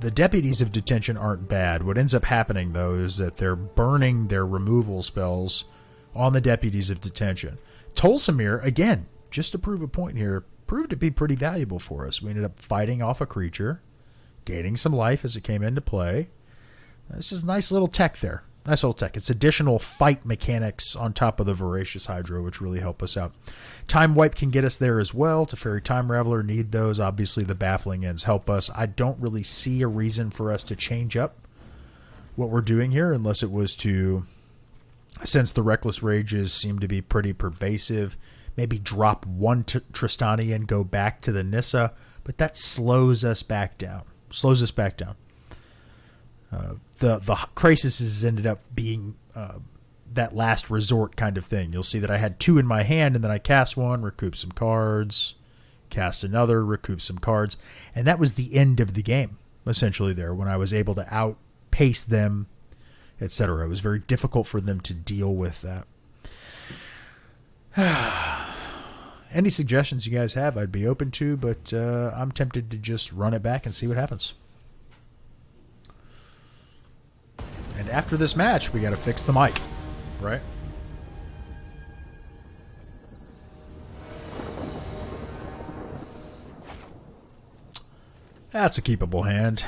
the deputies of detention aren't bad. What ends up happening, though, is that they're burning their removal spells on the deputies of detention. Tolsimir, again, just to prove a point here, proved to be pretty valuable for us. We ended up fighting off a creature, gaining some life as it came into play. It's just a nice little tech there. Nice little tech. It's additional fight mechanics on top of the Voracious Hydro, which really help us out. Time Wipe can get us there as well. Teferi Time Raveler, need those. Obviously, the Baffling Ends help us. I don't really see a reason for us to change up what we're doing here, unless it was to, since the Reckless Rages seem to be pretty pervasive, maybe drop one Tristani and go back to the Nissa, but that slows us back down. Slows us back down. The Krasis has ended up being that last resort kind of thing. You'll see that I had 2 in my hand, and then I cast one, recoup some cards, cast another, recoup some cards, and that was the end of the game, essentially there, when I was able to outpace them, etc. It was very difficult for them to deal with that. Any suggestions you guys have, I'd be open to, but I'm tempted to just run it back and see what happens. And after this match, we got to fix the mic, right? That's a keepable hand.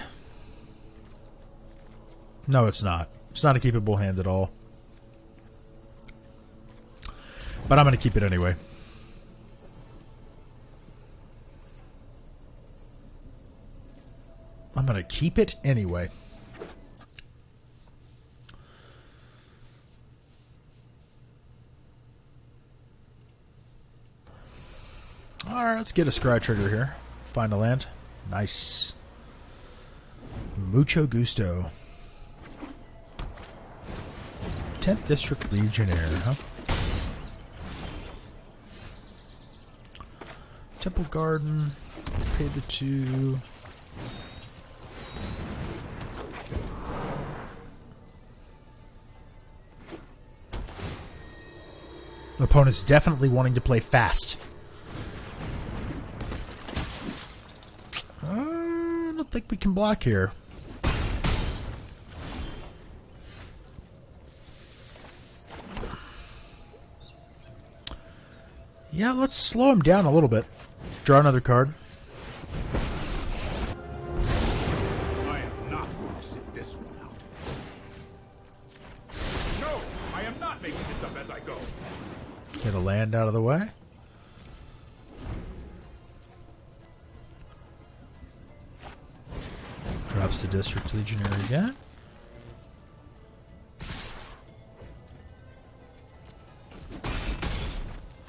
No, it's not. It's not a keepable hand at all. But I'm going to keep it anyway. I'm going to keep it anyway. Alright, let's get a Scry Trigger here. Find a land. Nice. Mucho gusto. 10th District Legionnaire, huh? Temple Garden. Pay the 2. Opponent's definitely wanting to play fast. I don't think we can block here. Yeah, let's slow him down a little bit. Draw another card. I am not going to sit this one out. No, I am not making this up as I go. Get a land out of the way. Drops the District Legionnaire again.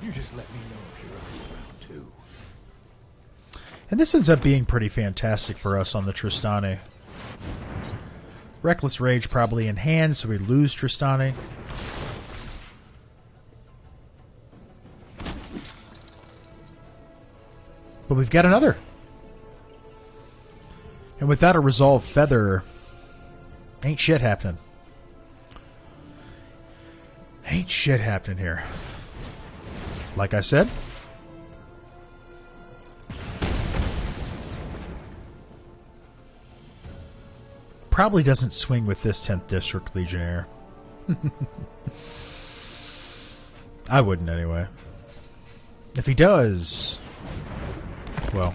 You just let me know if you're around too. And this ends up being pretty fantastic for us on the Tristani. Reckless Rage probably in hand, so we lose Tristani. But we've got another. And without a Resolve Feather, ain't shit happening. Ain't shit happening here. Like I said. Probably doesn't swing with this 10th District Legionnaire. I wouldn't anyway. If he does, well,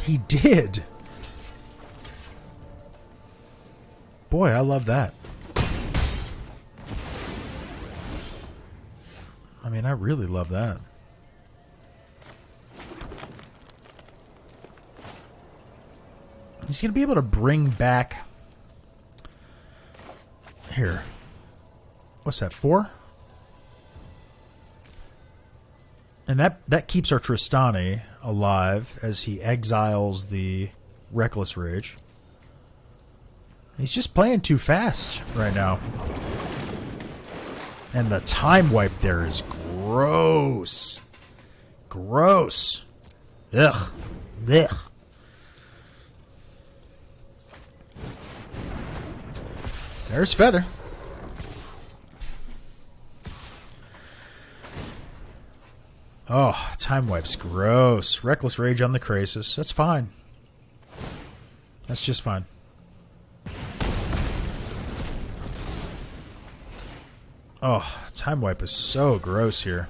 he did. Boy, I love that. I mean, I really love that. He's going to be able to bring back... Here. What's that, 4? And that keeps our Tristani alive as he exiles the Reckless Rage. He's just playing too fast right now. And the time wipe there is gross. Gross. Ugh. Ugh. There's Feather. Oh, time wipe's gross. Reckless Rage on the Krasis. That's fine. That's just fine. Oh, time wipe is so gross here.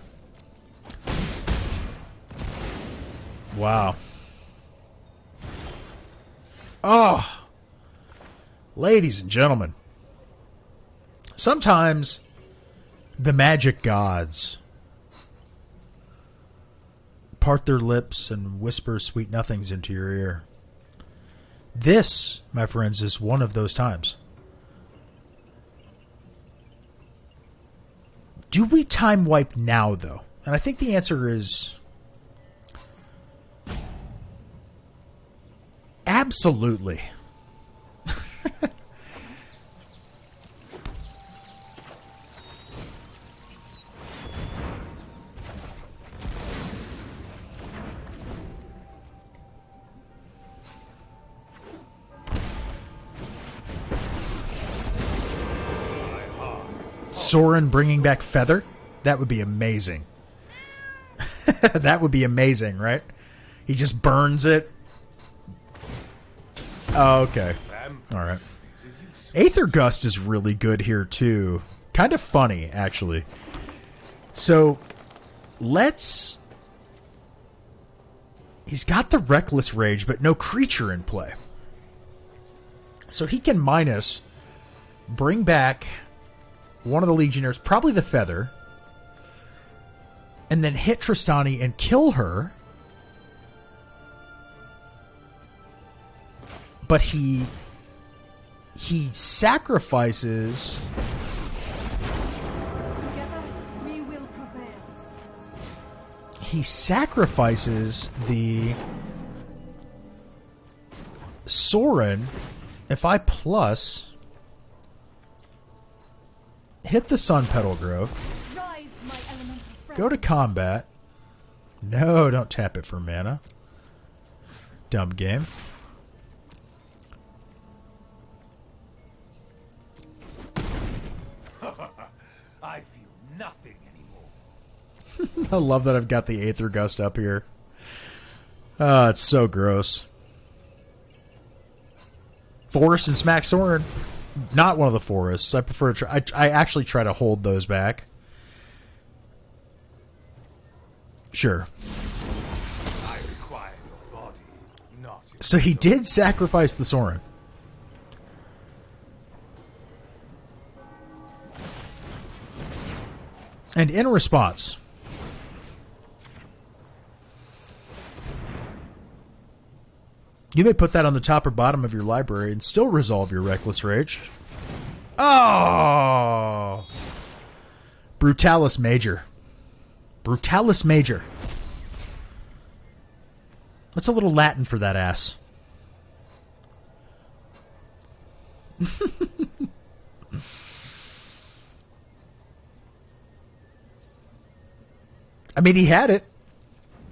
Wow. Oh. Ladies and gentlemen. Sometimes the magic gods part their lips and whisper sweet nothings into your ear. This, my friends, is one of those times. Do we time wipe now, though? And I think the answer is absolutely. Soren bringing back Feather? That would be amazing. That would be amazing, right? He just burns it. Oh, okay. Alright. Aether Gust is really good here, too. Kind of funny, actually. So, let's... He's got the Reckless Rage, but no creature in play. So he can minus, bring back one of the Legionnaires, probably the Feather, and then hit Tristani and kill her. But he sacrifices... Together we will prevail. He sacrifices the Soren. If I plus... hit the Sun Petal Grove. Rise, my elemental friend. Go to combat. No, don't tap it for mana. Dumb game. I feel nothing anymore. I love that I've got the Aether Gust up here. Oh, it's so gross. Forest and Smack Soren. Not one of the forests. I prefer to try. I actually try to hold those back. Sure. I require your body, not your So he did sacrifice the Soren. And in response, you may put that on the top or bottom of your library and still resolve your Reckless Rage. Oh! Brutalis Major. Brutalis Major. What's a little Latin for that ass? I mean, he had it.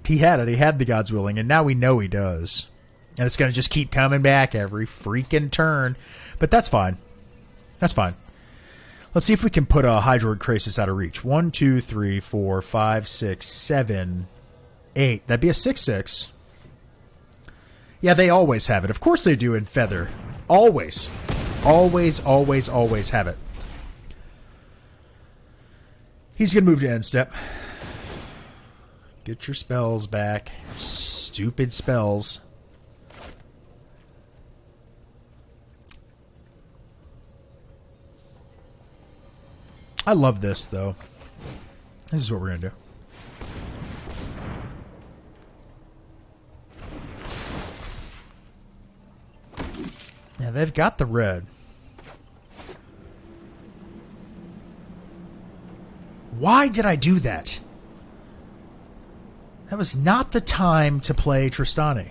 He had it. He had the God's Willing, and now we know he does. And it's going to just keep coming back every freaking turn. But that's fine. That's fine. Let's see if we can put a Hydroid Krasis out of reach. 1, 2, 3, 4, 5, 6, 7, 8. That'd be a 6/6. Yeah, they always have it. Of course they do in Feather. Always. Always, always, always have it. He's going to move to end step. Get your spells back. Stupid spells. I love this, though. This is what we're going to do. Yeah, they've got the red. Why did I do that? That was not the time to play Tristani.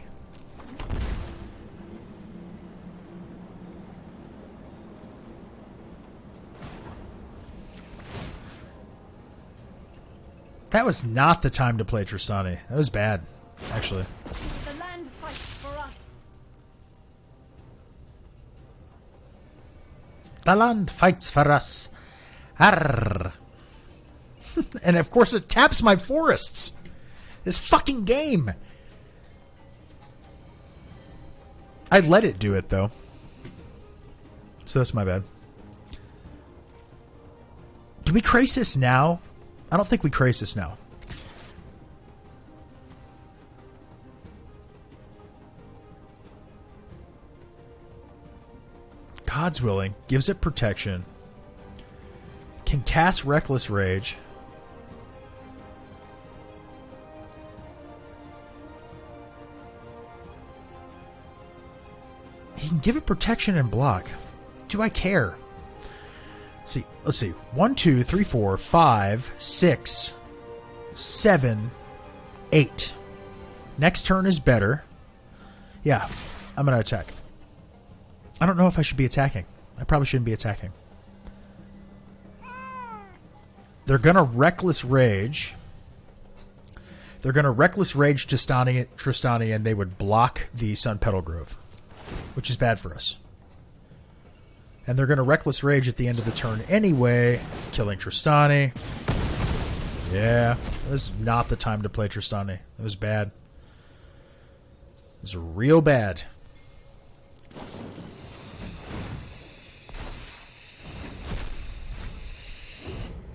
That was not the time to play Tristani. That was bad, actually. The land fights for us. The land fights for us. Arr. And of course it taps my forests. This fucking game. I let it do it, though. So that's my bad. Do we Krasis now? I don't think we Krasis now. God's Willing. Gives it protection. Can cast Reckless Rage. He can give it protection and block. Do I care? Let's see. 1, 2, 3, 4, 5, 6, 7, 8. Next turn is better. Yeah, I'm going to attack. I don't know if I should be attacking. I probably shouldn't be attacking. They're going to Reckless Rage. They're going to Reckless Rage Tristani, and they would block the Sun Petal Grove, which is bad for us. And they're going to Reckless Rage at the end of the turn anyway, killing Tristani. Yeah, it was not the time to play Tristani. It was bad. It was real bad.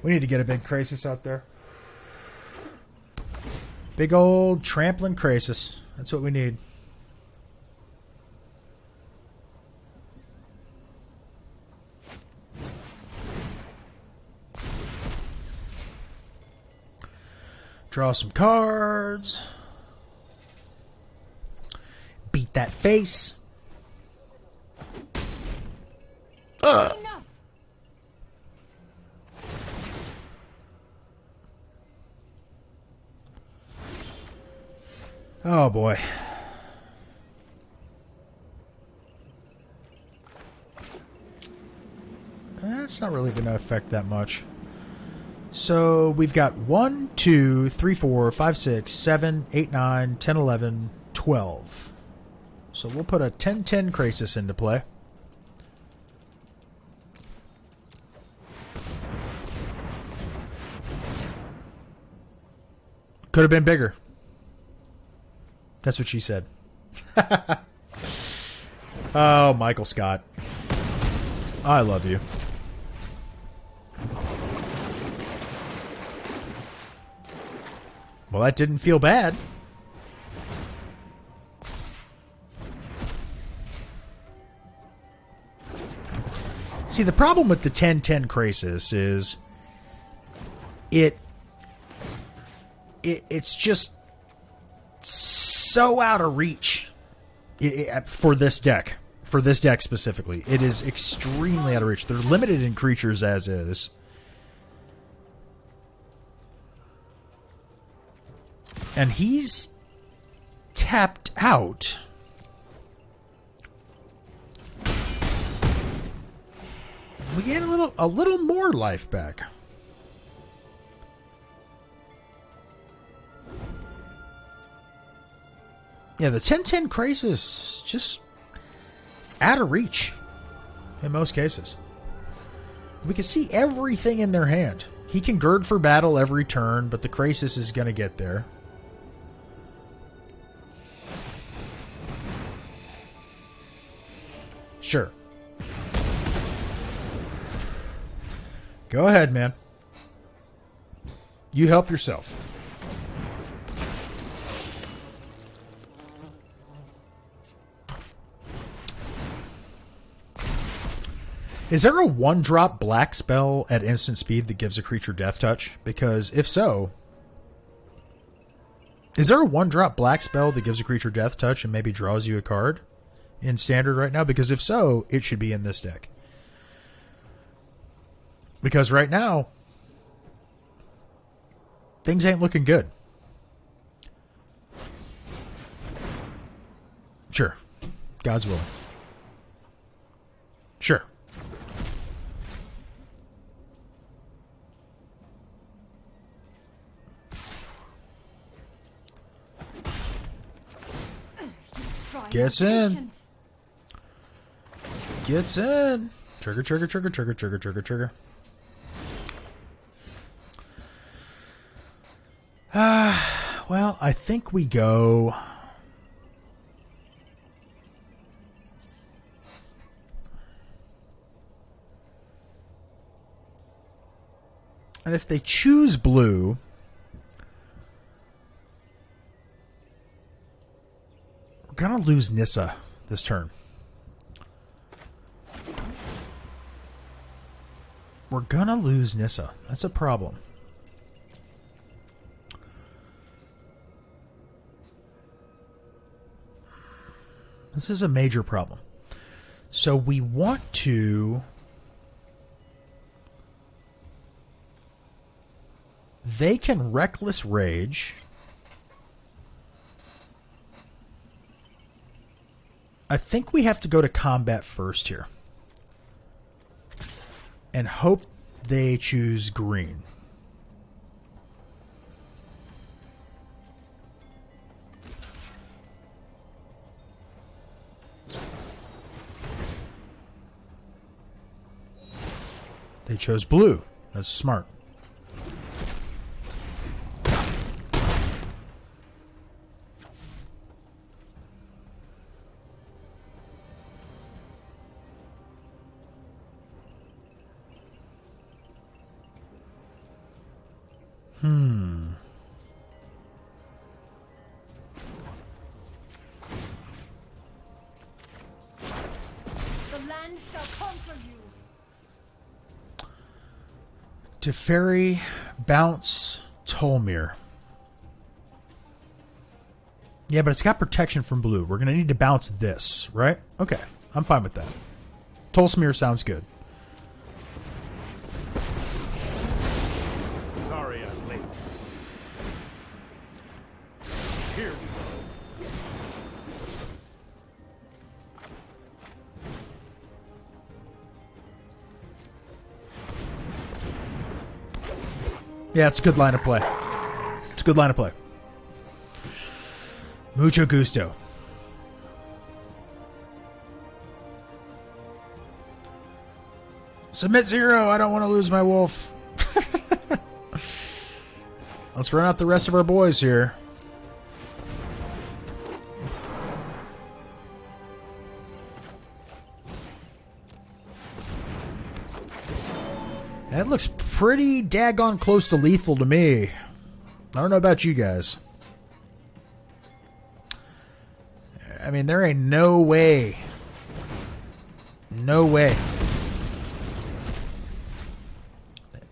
We need to get a big Krasis out there. Big old trampling Krasis. That's what we need. Draw some cards. Beat that face. Ugh. Enough. Oh boy. That's not really going to affect that much. So we've got 1, 2, 3, 4, 5, 6, 7, 8, 9, 10, 11, 12. So we'll put a 10-10 Krasis into play. Could have been bigger. That's what she said. Oh, Michael Scott. I love you. Well, that didn't feel bad. See, the problem with the 10-10 Krasis is it's just so out of reach for this deck. For this deck specifically. It is extremely out of reach. They're limited in creatures as is. And he's tapped out. we gain a little more life back. Yeah, the 10-10 Crisis just out of reach in most cases. We can see everything in their hand. He can gird for battle every turn, but the Crisis is going to get there. Sure. Go ahead, man. You help yourself. Is there a 1-drop black spell at instant speed that gives a creature death touch? Because if so... Is there a 1-drop black spell that gives a creature death touch and maybe draws you a card in standard right now? Because if so, it should be in this deck. Because right now, things ain't looking good. Sure. God's willing. Sure. Gets in. Gets in. Trigger, trigger, trigger, trigger, trigger, trigger, trigger. Well, I think we go... And if they choose blue... We're going to lose Nissa this turn. We're going to lose Nissa. That's a problem. This is a major problem. So we want to... They can Reckless Rage. I think we have to go to combat first here. And hope they choose green. They chose blue. That's smart. Teferi, Bounce, Tolmir. Yeah, but it's got protection from blue. We're going to need to bounce this, right? Okay, I'm fine with that. Tolsmir sounds good. Sorry I'm late. Here we go. Yeah, it's a good line of play. It's a good line of play. Mucho gusto. Submit 0. I don't want to lose my wolf. Let's run out the rest of our boys here. That looks pretty daggone close to lethal to me. I don't know about you guys. I mean, there ain't no way. No way.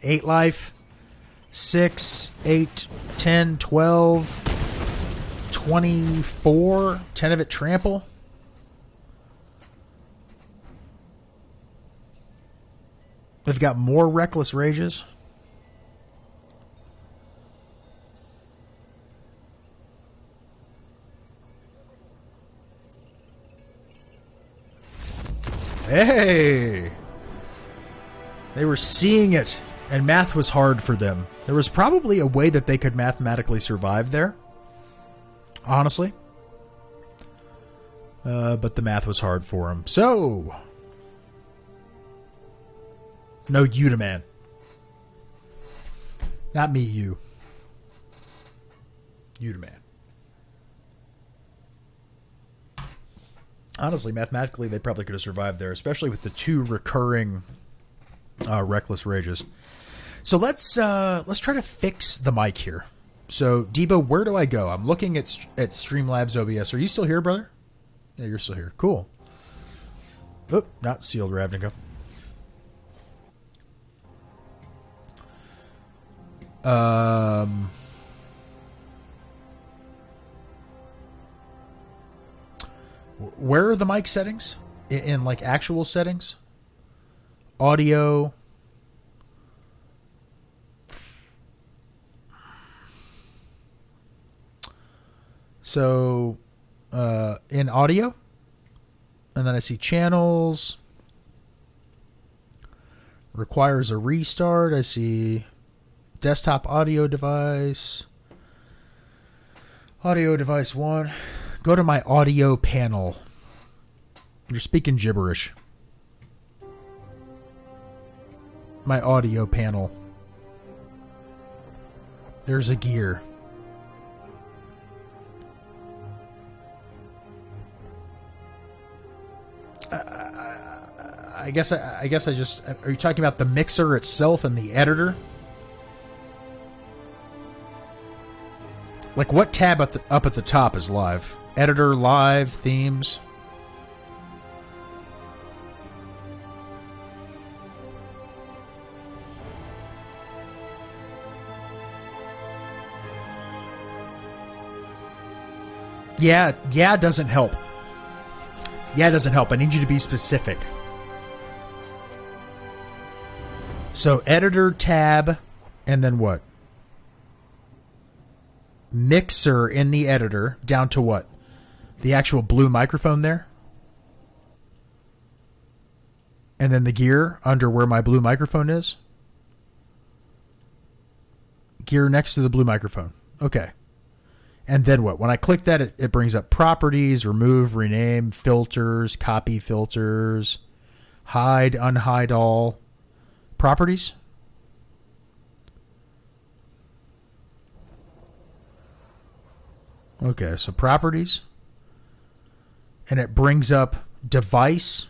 8 life. 6, 8, 10, 12, 24. 10 of it trample. They've got more Reckless Rages. Hey! They were seeing it, and math was hard for them. There was probably a way that they could mathematically survive there, honestly. But the math was hard for them. So, no, you, man. Not me, you. You, man. Honestly, mathematically, they probably could have survived there, especially with the 2 recurring reckless rages. So let's try to fix the mic here. So, Debo, where do I go? I'm looking at Streamlabs OBS. Are you still here, brother? Yeah, you're still here. Cool. Oop, not sealed Ravnica. Where are the mic settings? In like actual settings? Audio. So, in audio, and then I see channels, requires a restart. I see desktop audio device 1. Go to my audio panel. You're speaking gibberish. My audio panel. There's a gear. I guess I just... Are you talking about the mixer itself and the editor? Like, what tab up at the top is live? Editor, live, themes... Yeah, doesn't help. Yeah, doesn't help. I need you to be specific. So, editor tab, and then what? Mixer in the editor, down to what? The actual blue microphone there? And then the gear under where my blue microphone is? Gear next to the blue microphone. Okay. And then what? When I click that, it brings up properties, remove, rename, filters, copy filters, hide, unhide all. Properties? Okay, so properties. And it brings up device.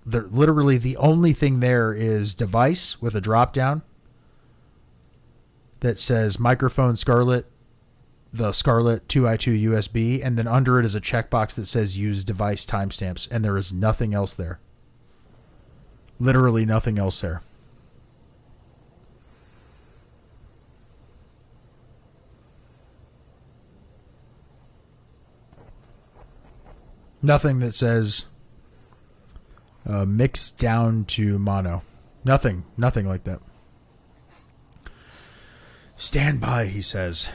Literally the only thing there is device with a drop down that says microphone Scarlett, the Scarlett 2i2 USB, and then under it is a checkbox that says use device timestamps, and there is nothing else there. Literally nothing else there. Nothing that says mix down to mono. Nothing like that. Stand by, he says.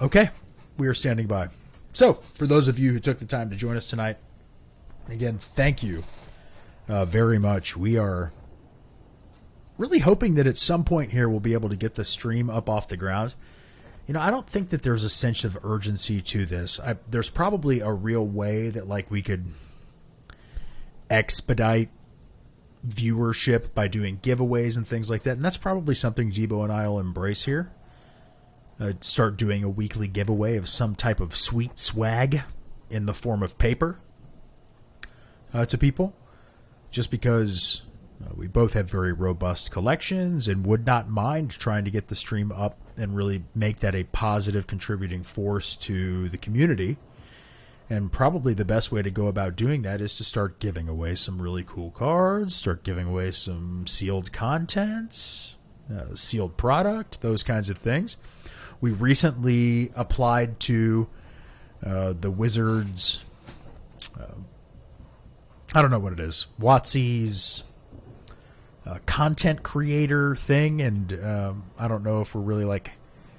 Okay, we are standing by. So, for those of you who took the time to join us tonight, again, thank you very much. We are really hoping that at some point here we'll be able to get the stream up off the ground. You know, I don't think that there's a sense of urgency to this. There's probably a real way that, like, we could expedite viewership by doing giveaways and things like that, and that's probably something Jibo and I will embrace here. Start doing a weekly giveaway of some type of sweet swag in the form of paper to people, just because we both have very robust collections and would not mind trying to get the stream up and really make that a positive contributing force to the community. And probably the best way to go about doing that is to start giving away some really cool cards, start giving away some sealed content, sealed product, those kinds of things. We recently applied to the Wizards, I don't know what it is, WotC's content creator thing, and I don't know if we're really like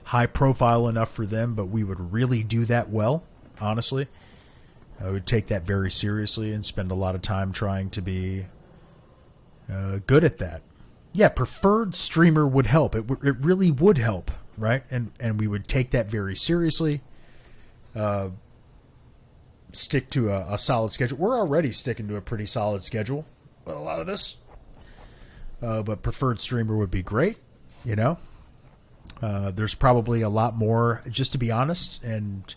high profile enough for them, but we would really do that well, honestly. I would take that very seriously and spend a lot of time trying to be good at that. yeah, preferred streamer would help. It really would help, right? And we would take that very seriously. Stick to a solid schedule. We're already sticking to a pretty solid schedule with a lot of this. But preferred streamer would be great, you know. There's probably a lot more, just to be honest, and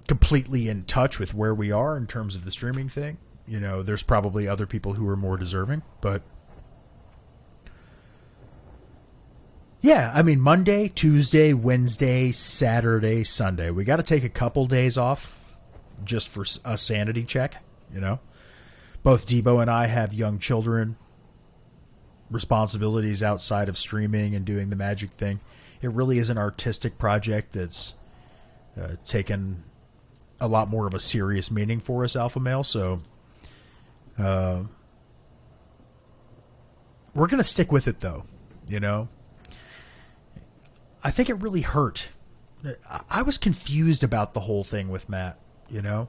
completely in touch with where we are in terms of the streaming thing. You know, there's probably other people who are more deserving, but yeah, I mean, Monday, Tuesday, Wednesday, Saturday, Sunday. We got to take a couple days off just for a sanity check, you know. Both Debo and I have young children, responsibilities outside of streaming and doing the Magic thing. It really is an artistic project that's taken a lot more of a serious meaning for us, Alpha Male. So we're going to stick with it, though, you know. I think it really hurt. I was confused about the whole thing with Matt, you know.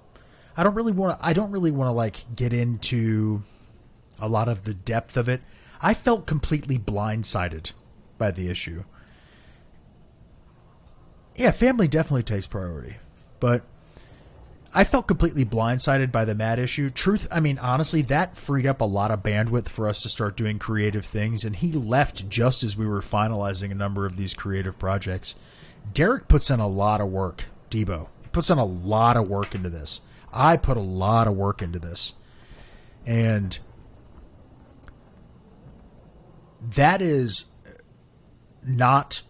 I don't really want to like get into a lot of the depth of it. I felt completely blindsided by the issue. Yeah, family definitely takes priority, but I felt completely blindsided by the Matt issue. Honestly, that freed up a lot of bandwidth for us to start doing creative things, and he left just as we were finalizing a number of these creative projects. Derek puts in a lot of work, Debo. He puts in a lot of work into this. I put a lot of work into this. And that is not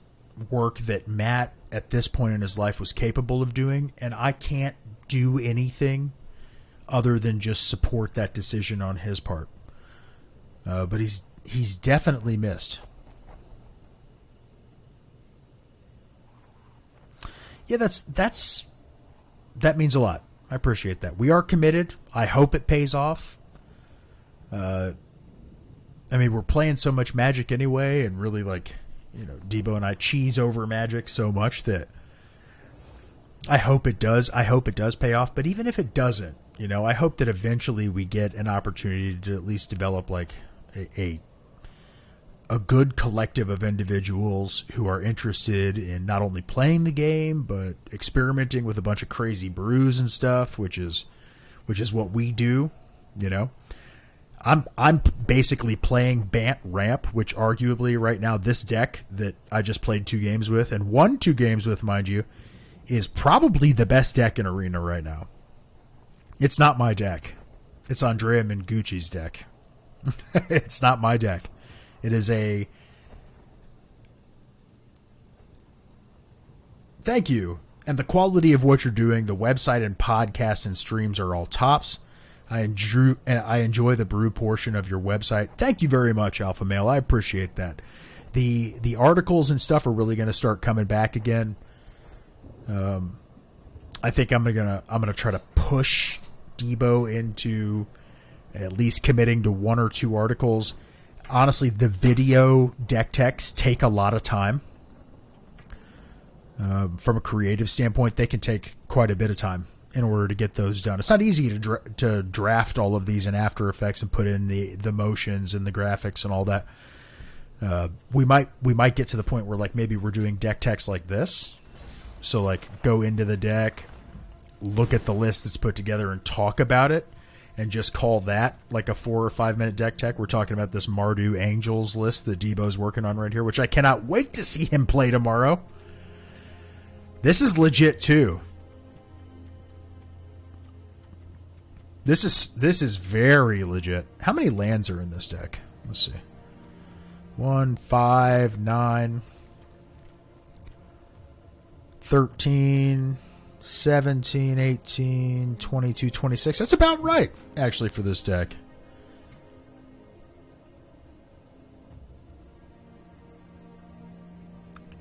work that Matt at this point in his life was capable of doing, and I can't do anything other than just support that decision on his part. But he's definitely missed. Yeah, that means a lot. I appreciate that. We are committed. I hope it pays off. We're playing so much Magic anyway, and really, like, you know, Debo and I cheese over Magic so much that I hope it does. I hope it does pay off. But even if it doesn't, you know, I hope that eventually we get an opportunity to at least develop like a good collective of individuals who are interested in not only playing the game but experimenting with a bunch of crazy brews and stuff, which is what we do, you know. I'm basically playing Bant Ramp, which arguably right now this deck that I just played 2 games with and won 2 games with, mind you, is probably the best deck in Arena right now. It's not my deck. It's Andrea Mengucci's deck. It's not my deck. It is a... Thank you. And the quality of what you're doing, the website and podcasts and streams are all tops. I enjoy the brew portion of your website. Thank you very much, Alpha Male. I appreciate that. The articles and stuff are really going to start coming back again. I think I'm gonna try to push Debo into at least committing to 1 or 2 articles. Honestly, the video deck techs take a lot of time. From a creative standpoint, they can take quite a bit of time in order to get those done. It's not easy to draft all of these in After Effects and put in the motions and the graphics and all that. We might get to the point where, like, maybe we're doing deck techs like this. So, like, go into the deck, look at the list that's put together and talk about it, and just call that like a 4 or 5 minute deck tech. We're talking about this Mardu Angels list that Debo's working on right here, which I cannot wait to see him play tomorrow. This is legit too. This is very legit. How many lands are in this deck? Let's see. 1, 5, 9, 13, 17, 18, 22, 26. That's about right, actually, for this deck.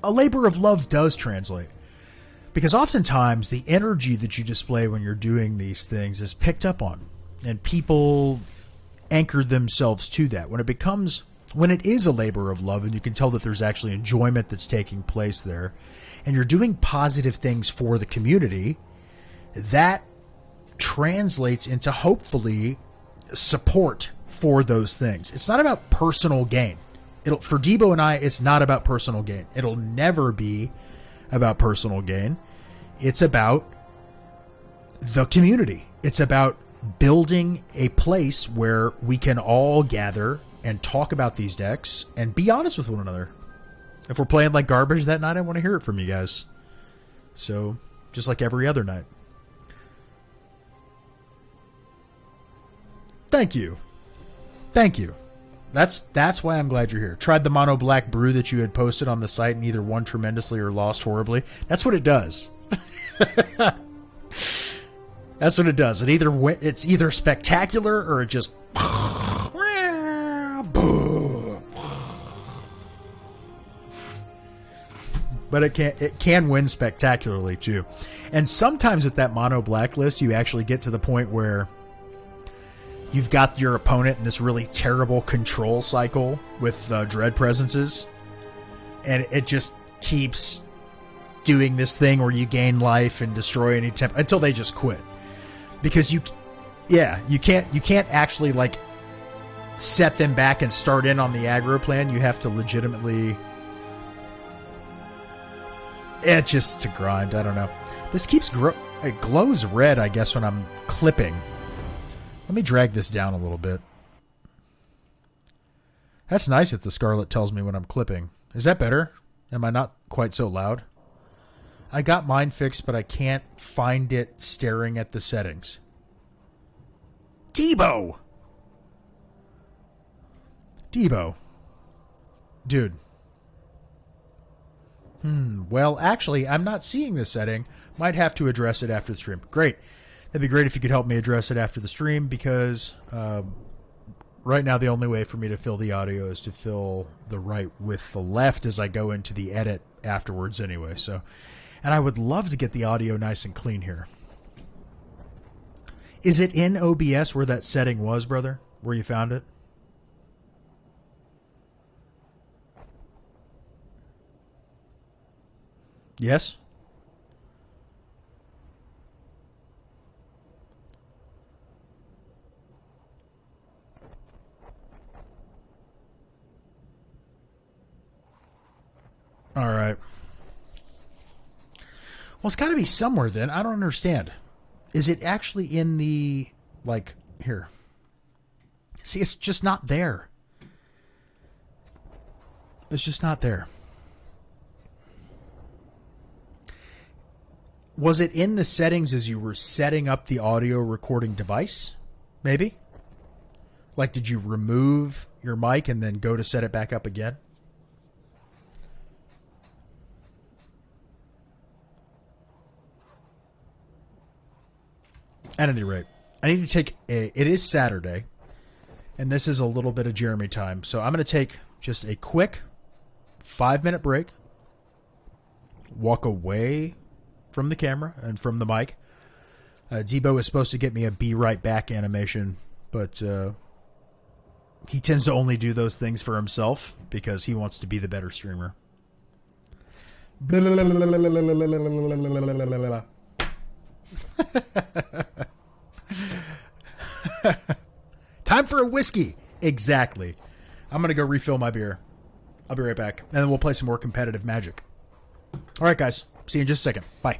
A labor of love does translate. Because oftentimes the energy that you display when you're doing these things is picked up on. And people anchor themselves to that. When it is a labor of love and you can tell that there's actually enjoyment that's taking place there, and you're doing positive things for the community, that translates into hopefully support for those things. It's not about personal gain. For Debo and I, it's not about personal gain. It'll never be about personal gain. It's about the community. It's about building a place where we can all gather and talk about these decks and be honest with one another. If we're playing like garbage that night, I want to hear it from you guys. So, just like every other night. Thank you. Thank you. That's why I'm glad you're here. Tried the mono black brew that you had posted on the site and either won tremendously or lost horribly. That's what it does. That's what it does. It's either spectacular or it just but it can win spectacularly too. And sometimes with that mono black list, you actually get to the point where you've got your opponent in this really terrible control cycle with Dread Presences, and it just keeps doing this thing where you gain life and destroy any temp until they just quit. Because you can't actually like set them back and start in on the aggro plan. You have to legitimately. It's just a grind. I don't know. This it glows red, I guess, when I'm clipping. Let me drag this down a little bit. That's nice that the Scarlet tells me when I'm clipping. Is that better? Am I not quite so loud? I got mine fixed, but I can't find it staring at the settings. Debo! Dude. Well, actually, I'm not seeing the setting. Might have to address it after the stream. Great. That'd be great if you could help me address it after the stream, because right now the only way for me to fill the audio is to fill the right with the left as I go into the edit afterwards anyway. So, and I would love to get the audio nice and clean here. Is it in OBS where that setting was, brother? Where you found it? Yes? All right. Well, it's got to be somewhere then. I don't understand. Is it actually in the, like, here? See, it's just not there. It's just not there. Was it in the settings as you were setting up the audio recording device? Maybe? Like, did you remove your mic and then go to set it back up again? At any rate, I need to take it is Saturday, and this is a little bit of Jeremy time. So I'm going to take just a quick 5-minute break, walk away from the camera and from the mic. Debo is supposed to get me a be right back animation, but he tends to only do those things for himself because he wants to be the better streamer. Time for a whiskey. Exactly. I'm going to go refill my beer. I'll be right back. And then we'll play some more competitive Magic. All right, guys. See you in just a second. Bye.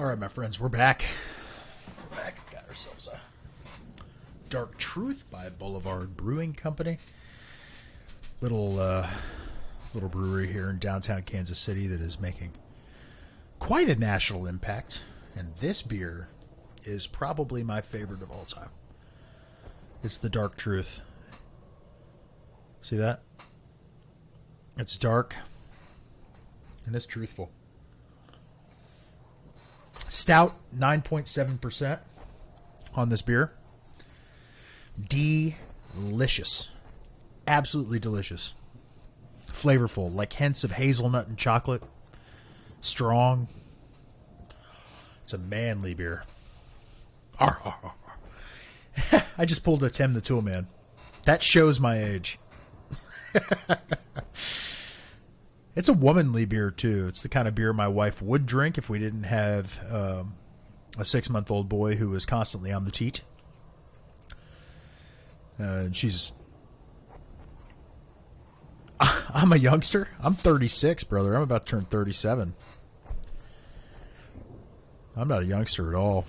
All right, my friends, we're back. We're back. Got ourselves a Dark Truth by Boulevard Brewing Company. Little brewery here in downtown Kansas City that is making quite a national impact. And this beer is probably my favorite of all time. It's the Dark Truth. See that? It's dark and it's truthful. Stout, 9.7% on this beer. Delicious. Absolutely delicious. Flavorful, like hints of hazelnut and chocolate. Strong. It's a manly beer. I just pulled a Tim the Tool Man. That shows my age. It's a womanly beer, too. It's the kind of beer my wife would drink if we didn't have a 6-month-old boy who was constantly on the teat. She's... I'm a youngster. I'm 36, brother. I'm about to turn 37. I'm not a youngster at all.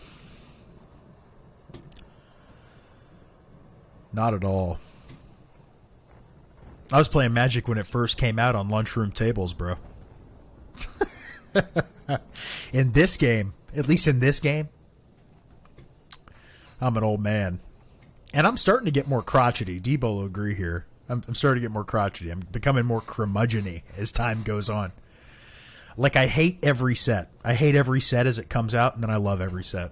Not at all. I was playing Magic when it first came out on lunchroom tables, bro. In this game, at least in this game, I'm an old man. And I'm starting to get more crotchety. Debo will agree here. I'm starting to get more crotchety. I'm becoming more curmudgeon-y as time goes on. Like, I hate every set. I hate every set as it comes out, and then I love every set.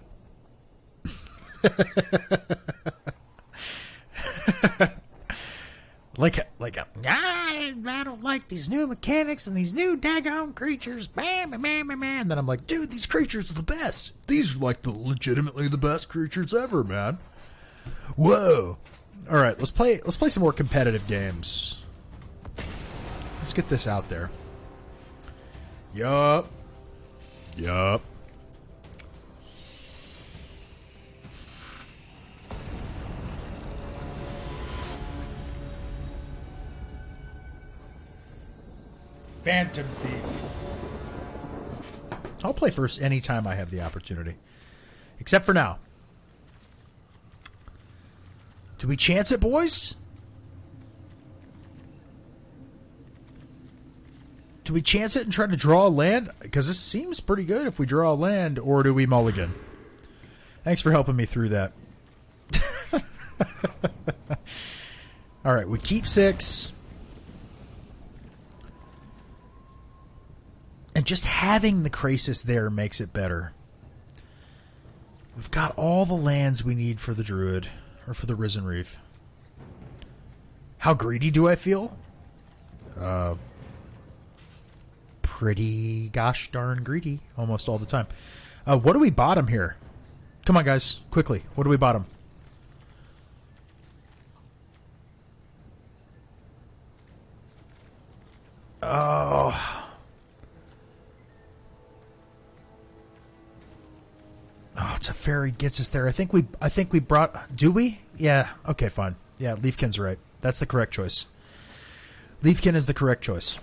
I don't like these new mechanics and these new daggone creatures. Bam, bam, bam, bam, bam. And then I'm like, dude, these creatures are the best. These are like legitimately the best creatures ever, man. Whoa. All right, let's play some more competitive games. Let's get this out there. Yup. Phantom Thief. I'll play first anytime I have the opportunity. Except for now. Do we chance it, boys? Do we chance it and try to draw a land? Because this seems pretty good if we draw a land, or do we mulligan? Thanks for helping me through that. All right, we keep 6. And just having the Krasis there makes it better. We've got all the lands we need for the Druid, or for the Risen Reef. How greedy do I feel? Pretty gosh darn greedy almost all the time. What do we bottom here? Come on, guys, quickly. What do we bottom? Oh, it's a fairy gets us there. I think we brought. Do we? Yeah. Okay, fine. Yeah, Leafkin's right. That's the correct choice. Leafkin is the correct choice.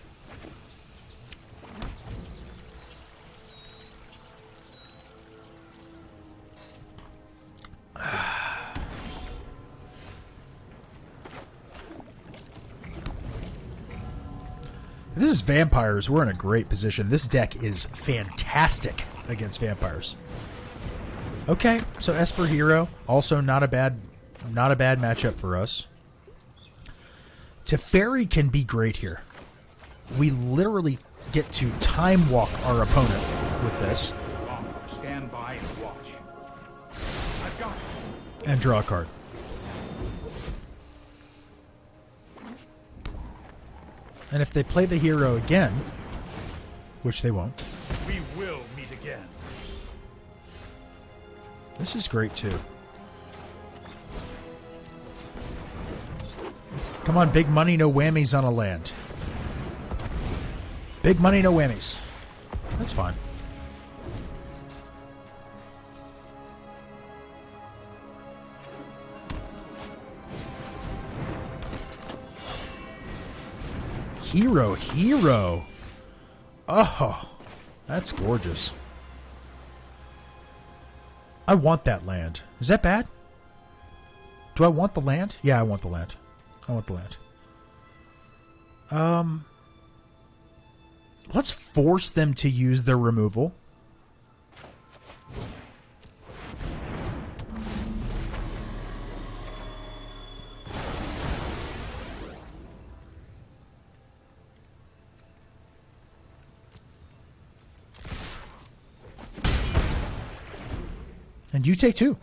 This is vampires. We're in a great position. This deck is fantastic against vampires. Okay, so Esper Hero, also not a bad matchup for us. Teferi can be great here. We literally get to time walk our opponent with this. Stand by and watch. I've got it. And draw a card. And if they play the hero again, which they won't. We will meet again. This is great too. Come on, big money, no whammies on a land. Big money, no whammies. That's fine. Hero. Oh, that's gorgeous. I want that land. Is that bad? Do I want the land? Yeah, I want the land. I want the land. Let's force them to use their removal. And you take 2.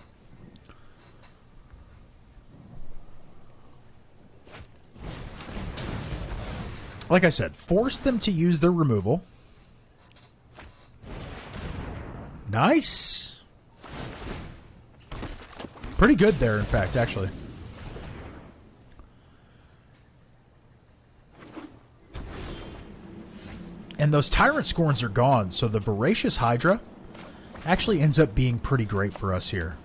Like I said, force them to use their removal. Nice. Pretty good there, in fact, actually. And those Tyrant Scorns are gone, so the Voracious Hydra actually ends up being pretty great for us here.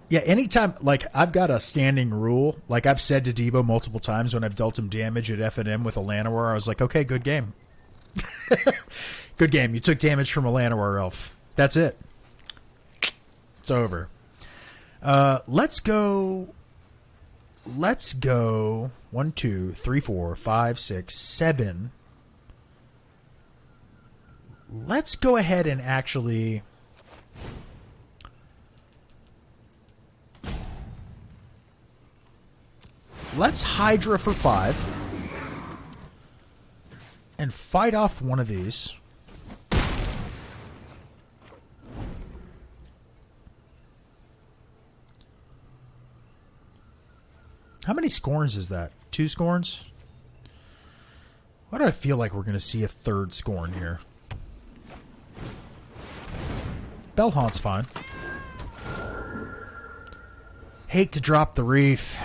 Yeah, anytime, like, I've got a standing rule. Like, I've said to Debo multiple times when I've dealt him damage at F&M with a Llanowar, I was like, okay, good game. Good game. You took damage from a Llanowar elf. That's it. It's over. Let's go. 1, 2, 3, 4, 5, 6, 7. Let's go ahead and actually... Let's Hydra for 5. And fight off one of these. How many Scorns is that? 2 Scorns? Why do I feel like we're going to see a 3rd Scorn here? Bellhaunt's fine. Hate to drop the reef,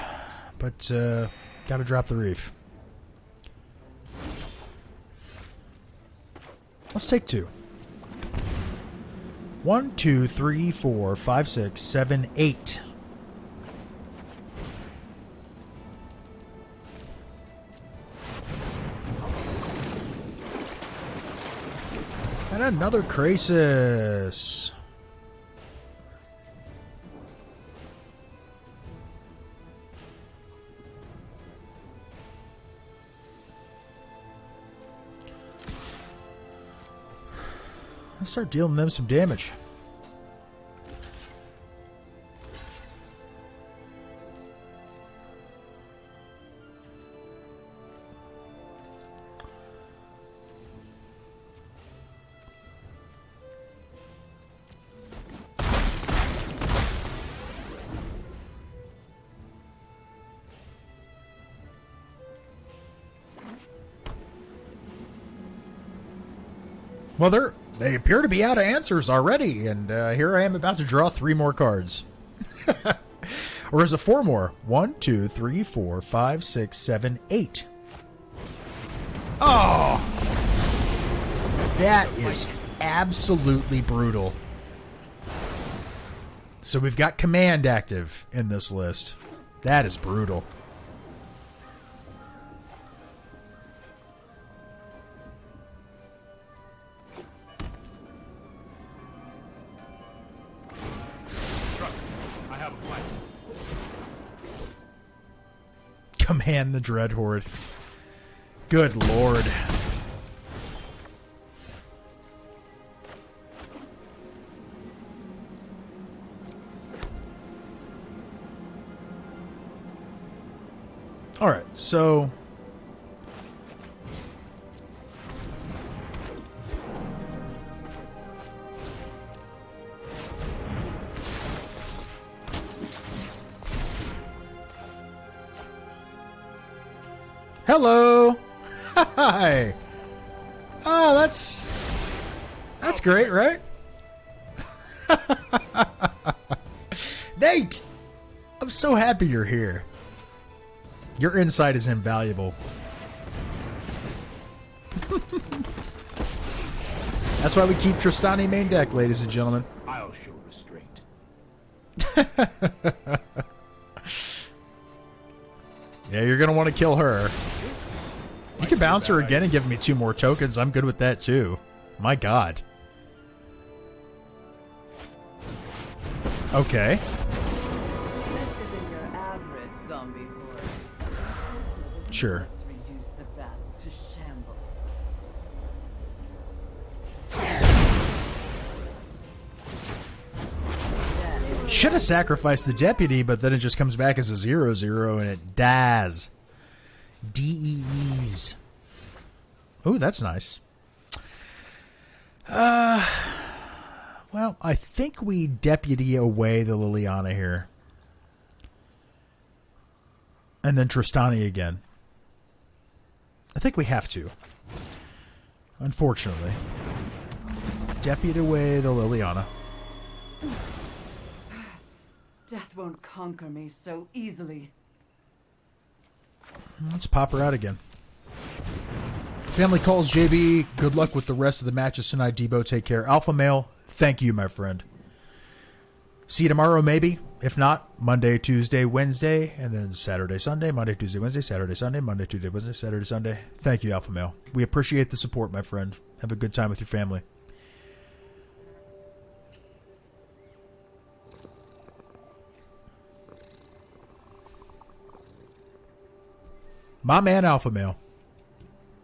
but gotta drop the reef. Let's take 2. 1, 2, 3, 4, 5, 6, 7, 8. And another Krasis. Let's start dealing them some damage. Well, they appear to be out of answers already, and here I am about to draw 3 more cards. Or is it 4 more? 1, 2, 3, 4, 5, 6, 7, 8. Oh! That is absolutely brutal. So we've got Command active in this list. That is brutal. Command the Dread Horde. Good lord. Alright, so... Hello! Hi! Oh, that's great, right? Nate! I'm so happy you're here. Your insight is invaluable. That's why we keep Tristani main deck, ladies and gentlemen. I'll show restraint. Yeah, you're going to want to kill her. You can bounce her again and give me 2 more tokens. I'm good with that, too. My god. Okay. This isn't your average zombie horde. Sure. Let's reduce the battle to shambles. Should have sacrificed the deputy, but then it just comes back as a 0-0 and it dies. DEEs. Oh, that's nice. Well, I think we deputy away the Liliana here. And then Tristani again. I think we have to. Unfortunately. Deputy away the Liliana. Death won't conquer me so easily. Let's pop her out again. Family calls JB. Good luck with the rest of the matches tonight. Debo, take care. Alpha male, thank you, my friend. See you tomorrow, maybe. If not, Monday, Tuesday, Wednesday, and then Saturday, Sunday. Monday, Tuesday, Wednesday, Saturday, Sunday. Monday, Tuesday, Wednesday, Saturday, Sunday. Thank you, Alpha male. We appreciate the support, my friend. Have a good time with your family. My man, Alpha male.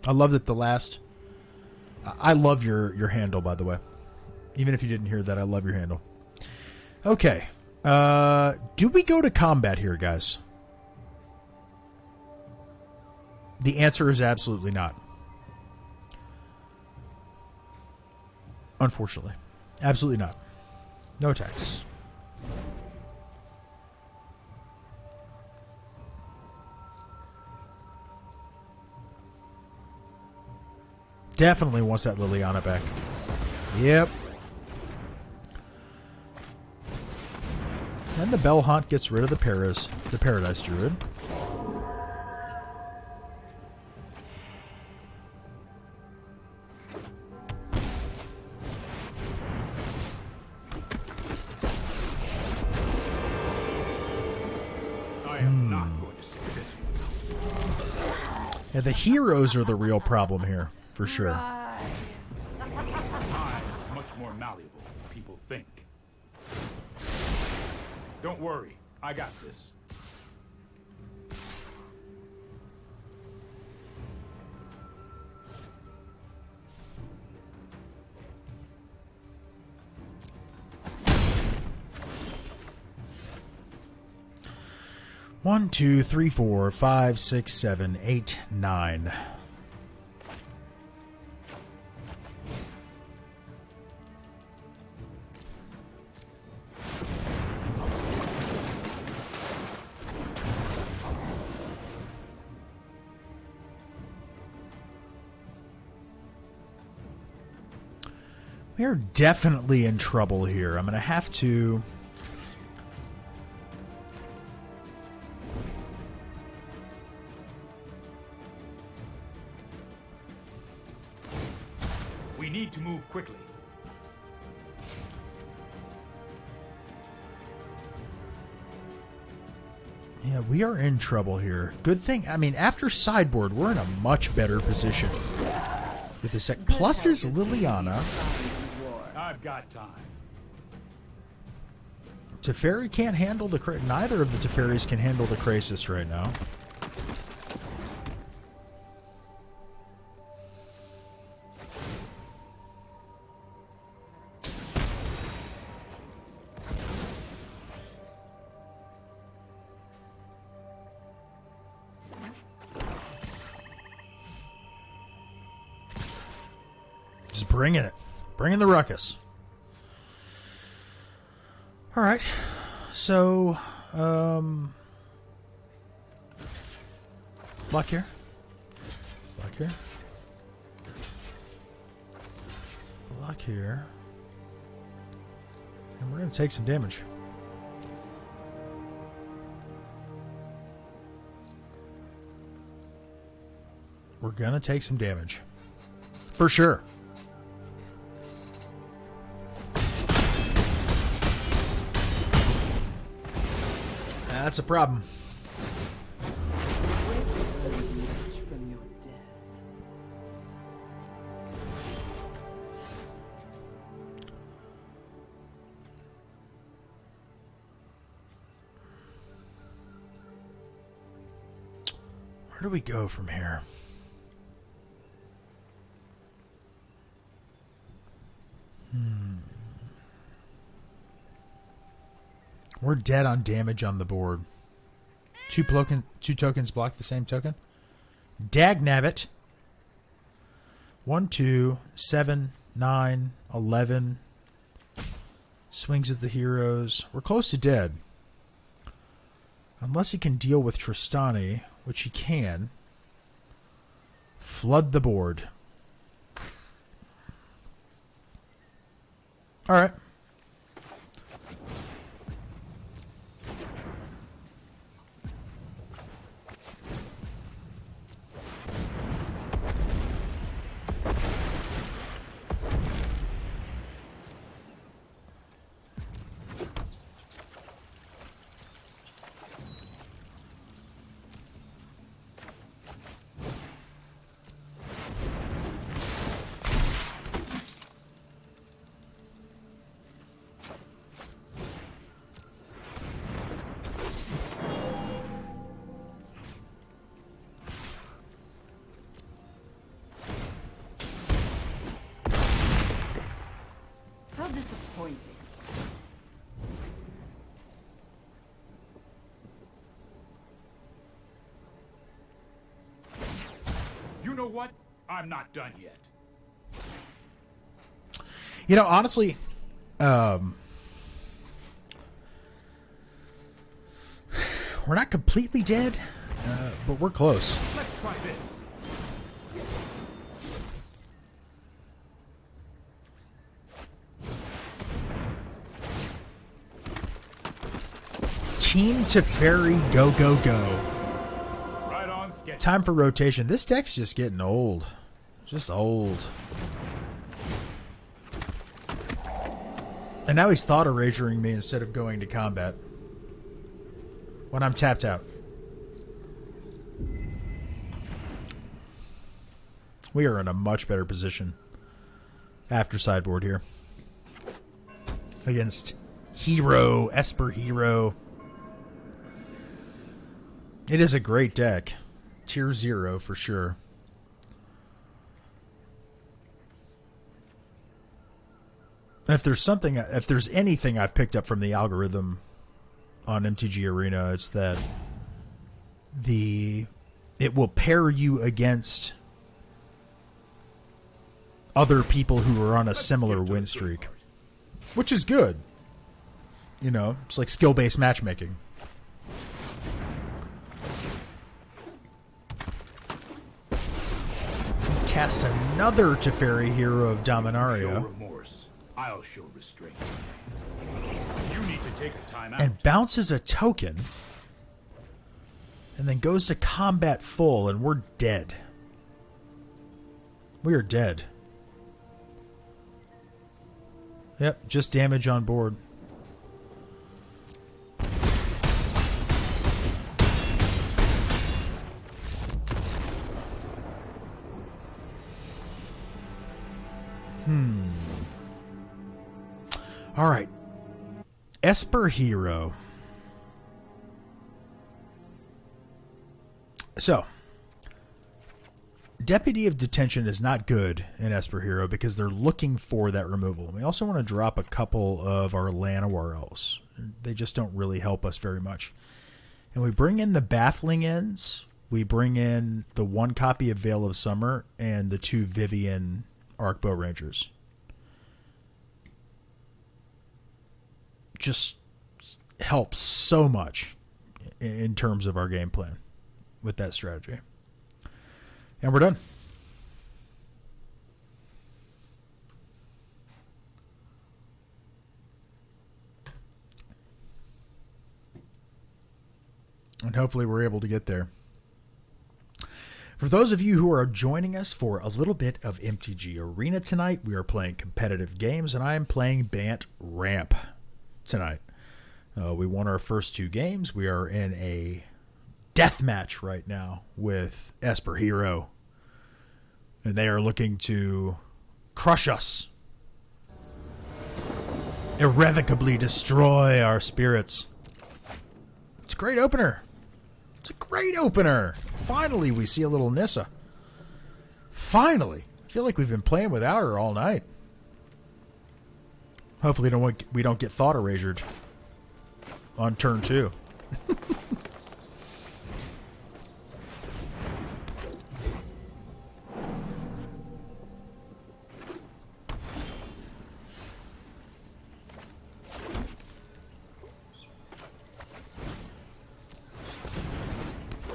I love that the last... I love your handle, by the way. Even if you didn't hear that, I love your handle. Okay. Do we go to combat here, guys? The answer is absolutely not. Unfortunately. Absolutely not. No attacks. Definitely wants that Liliana back. Yep. And the Bell Hunt gets rid of the Paradise Druid. I am not going to sit this one. Yeah, the heroes are the real problem here, for sure. Time is much more malleable than people think. Don't worry, I got this. One, two, three, 4, 5, 6, 7, 8, 9. We are definitely in trouble here. I'm going to have to... We need to move quickly. Yeah, we are in trouble here. Good thing, I mean, after sideboard, we're in a much better position. With the sec plus is Liliana. I've got time. Teferi can't handle the... Neither of the Teferis can handle the Crisis right now. Just bringing it. Bringing the ruckus. All right. So, block here. Block here. Block here. And we're going to take some damage. We're going to take some damage. For sure. That's a problem. From your death. Where do we go from here? We're dead on damage on the board. Two tokens block the same token. Dagnabbit. 1, 2, 7, 9, 11. Swings at the heroes. We're close to dead. Unless he can deal with Tristani, which he can. Flood the board. Alright. How disappointing. You know what? I'm not done yet. You know, honestly, we're not completely dead, but we're close. Let's try this. Team Teferi, go, go, go. Right on schedule. Time for rotation. This deck's just getting old. Just old. And now he's thought erasuring me instead of going to combat. When I'm tapped out. We are in a much better position after sideboard here. Against Hero, Esper Hero. It is a great deck. Tier 0 for sure. If there's anything I've picked up from the algorithm on MTG Arena, it's that it will pair you against other people who are on a similar win streak, which is good. You know, it's like skill-based matchmaking. Cast another Teferi, Hero of Show Dominaria, remorse. I'll show restraint. You need to take a time out. and bounces a token, and then goes to combat full, and we're dead. We are dead. Yep, just damage on board. All right. Esper Hero. So, Deputy of Detention is not good in Esper Hero because they're looking for that removal. We also want to drop a couple of our Llanowar Elves. They just don't really help us very much. And we bring in the Baffling Ends. We bring in the 1 copy of Veil of Summer and the 2 Vivian Arcbow Rangers. Just helps so much in terms of our game plan with that strategy. And we're done. And hopefully we're able to get there. For those of you who are joining us for a little bit of MTG Arena tonight, we are playing competitive games, and I am playing Bant Ramp tonight. We won our first 2 games. We are in a death match right now with Esper Hero, and they are looking to crush us, irrevocably destroy our spirits. It's a great opener. It's a great opener. Finally, we see a little Nissa. Finally. I feel like we've been playing without her all night. Hopefully we don't get thought erasured on turn 2.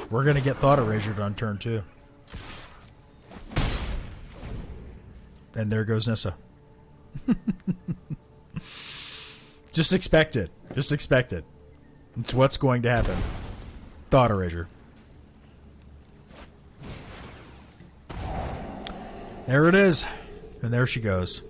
We're going to get thought erasured on turn 2. And there goes Nissa. Just expect it. Just expect it. It's what's going to happen. Thought erasure. There it is. And there she goes.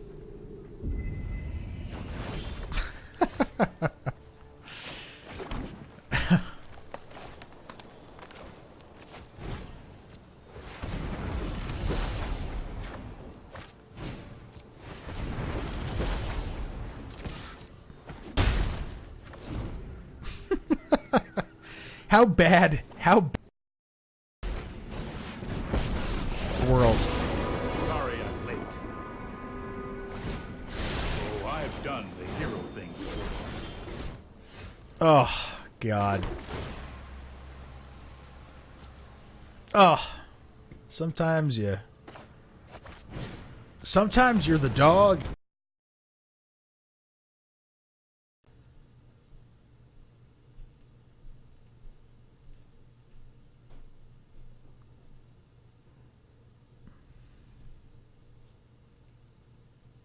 How bad? World. Sorry I'm late. Oh, I've done the hero thing before. Oh, God. Oh. Sometimes you're the dog.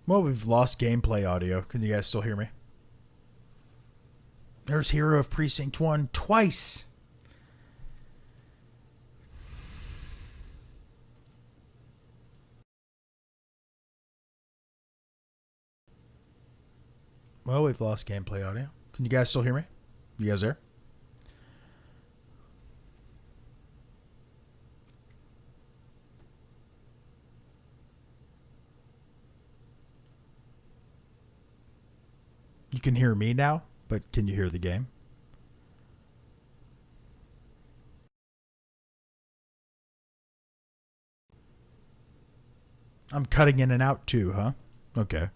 Well, we've lost gameplay audio. Can you guys still hear me? There's Hero of Precinct 1 twice. Well, we've lost gameplay audio. Can you guys still hear me? You guys there? You can hear me now, but can you hear the game? I'm cutting in and out too, huh? Okay.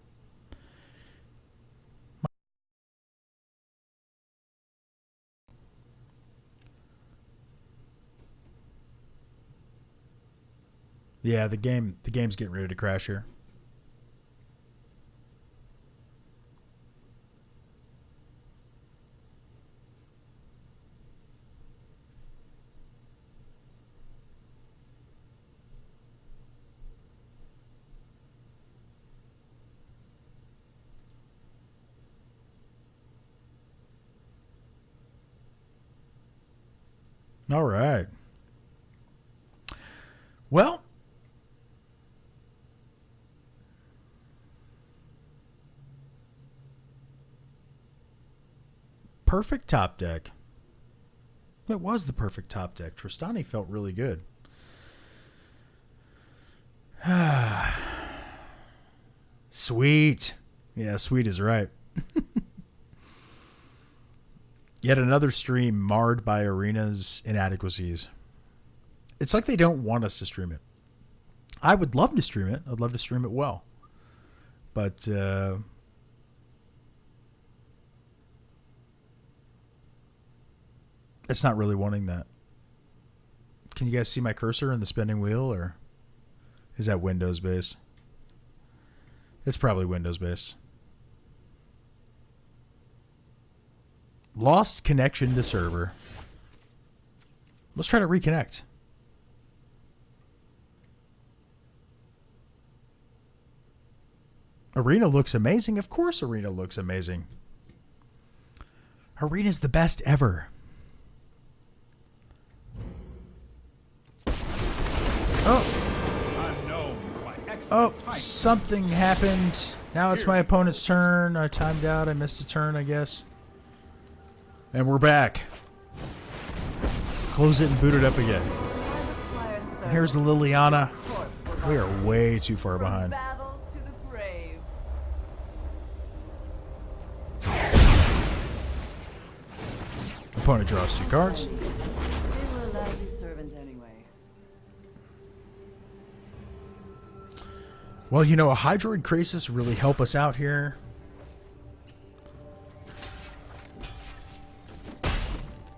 Yeah, the game's getting ready to crash here. All right. Well, perfect top deck. It was the perfect top deck. Tristani felt really good. Sweet. Yeah, sweet is right. Yet another stream marred by Arena's inadequacies. It's like they don't want us to stream it. I would love to stream it. I'd love to stream it well. But it's not really wanting that. Can you guys see my cursor in the spinning wheel, or is that Windows based? It's probably Windows based. Lost connection to server. Let's try to reconnect. Arena looks amazing. Of course Arena looks amazing. Arena's the best ever. Oh, something happened. Now it's my opponent's turn. I timed out. I missed a turn, I guess. And we're back. Close it and boot it up again. And here's the Liliana. We are way too far behind. Opponent draws 2 cards. They were a lousy servant anyway. Well, you know, a Hydroid Crisis really help us out here.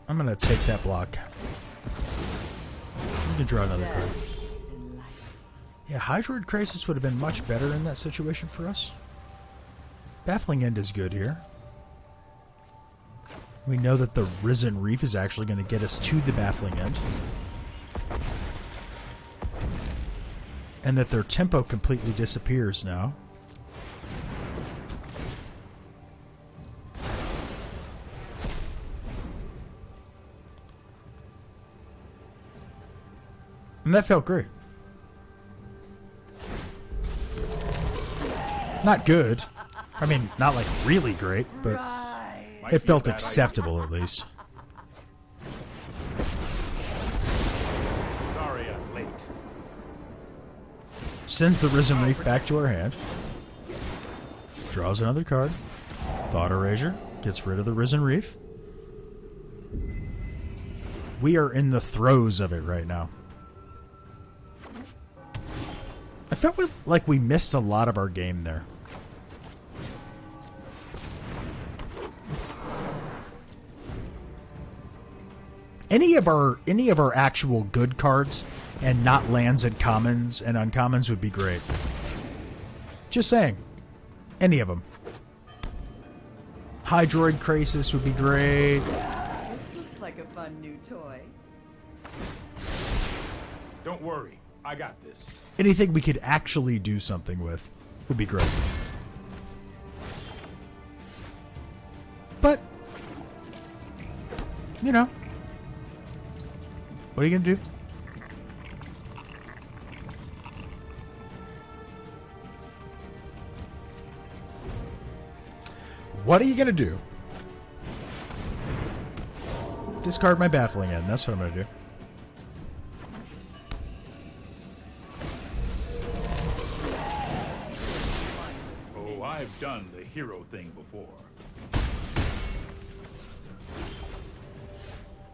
I'm going to take that block. You can draw another card. Yeah, Hydroid Crisis would have been much better in that situation for us. Baffling End is good here. We know that the Risen Reef is actually going to get us to the Baffling End. And that their tempo completely disappears now. And that felt great. Not good. I mean, not like really great, but it felt acceptable at least. Sorry I'm late. Sends the Risen Reef back to our hand. Draws another card. Thought Erasure. Gets rid of the Risen Reef. We are in the throes of it right now. I felt like we missed a lot of our game there. Any of our actual good cards and not lands and commons and uncommons would be great. Just saying. Any of them. Hydroid Crisis would be great. This looks like a fun new toy. Don't worry, I got this. Anything we could actually do something with would be great. But, you know, what are you going to do? What are you going to do? Discard my Baffling End. That's what I'm going to do. Oh, I've done the hero thing before.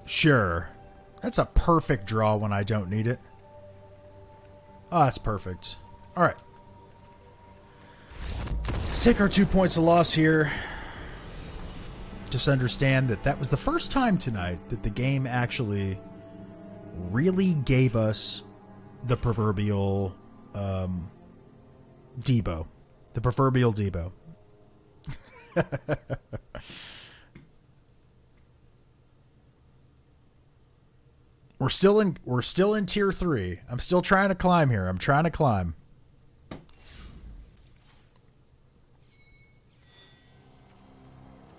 Sure. That's a perfect draw when I don't need it. Oh, that's perfect. Alright. Let's take our 2 points of loss here. Just understand that that was the first time tonight that the game actually really gave us the proverbial Debo. The proverbial Debo. We're still in tier 3. I'm still trying to climb here. I'm trying to climb.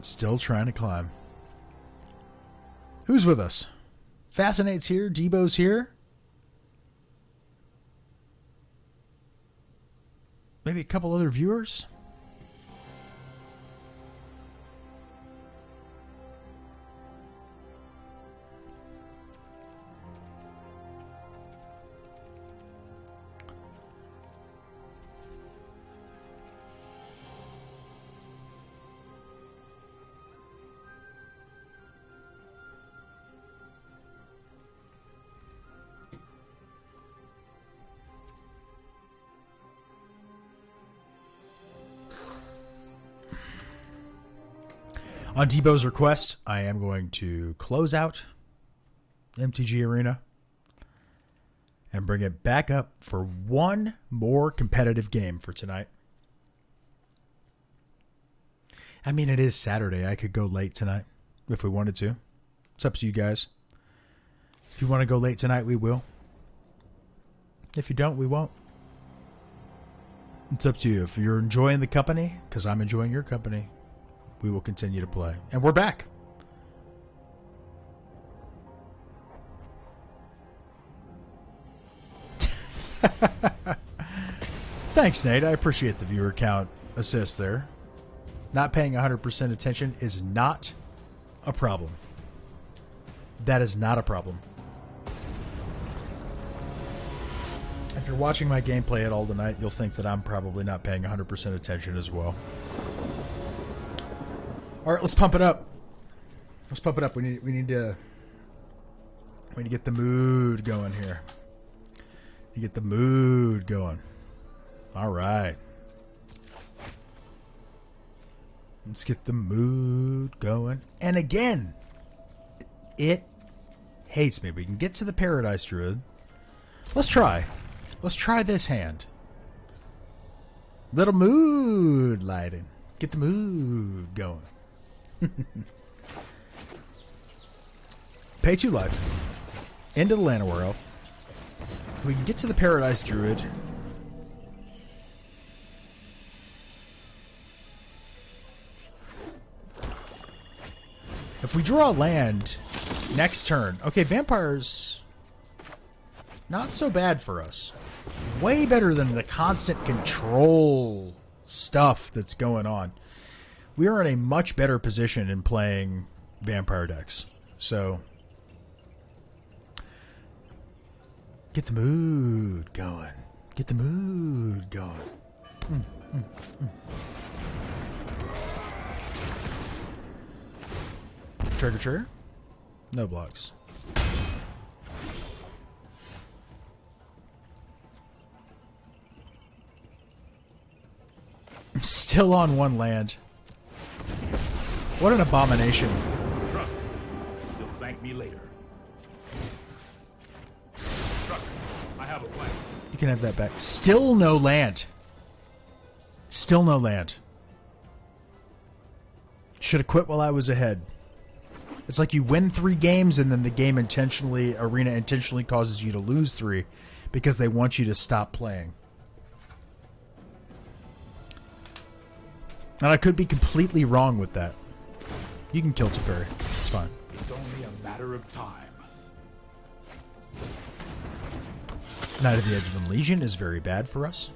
Still trying to climb. Who's with us? Fascinate's here. Debo's here. Maybe a couple other viewers. On Debo's request, I am going to close out MTG Arena and bring it back up for one more competitive game for tonight. I mean, it is Saturday. I could go late tonight if we wanted to. It's up to you guys. If you want to go late tonight, we will. If you don't, we won't. It's up to you. If you're enjoying the company, because I'm enjoying your company, we will continue to play. And we're back. Thanks, Nate. I appreciate the viewer count assist there. Not paying 100% attention is not a problem. That is not a problem. If you're watching my gameplay at all tonight, you'll think that I'm probably not paying 100% attention as well. All right, let's pump it up. Let's pump it up. We need to get the mood going here. You get the mood going. All right. Let's get the mood going. And again, it hates me. We can get to the Paradise Druid. Let's try. Let's try this hand. Little mood lighting. Get the mood going. Pay 2 life. Into the Llanowar Elf. We can get to the Paradise Druid. If we draw a land next turn... Okay, vampires... Not so bad for us. Way better than the constant control stuff that's going on. We are in a much better position in playing vampire decks. So... Get the mood going. Get the mood going. Trigger. No blocks. Still on 1 land. What an abomination. Trust me. You'll thank me later. Trust me. I have a plan. You can have that back. Still no land. Still no land. Should have quit while I was ahead. It's like you win 3 games and then the game arena intentionally causes you to lose 3 because they want you to stop playing. And I could be completely wrong with that. You can kill Teferi. It's fine. It's only a matter of time. Knight of the Edgeman Legion is very bad for us.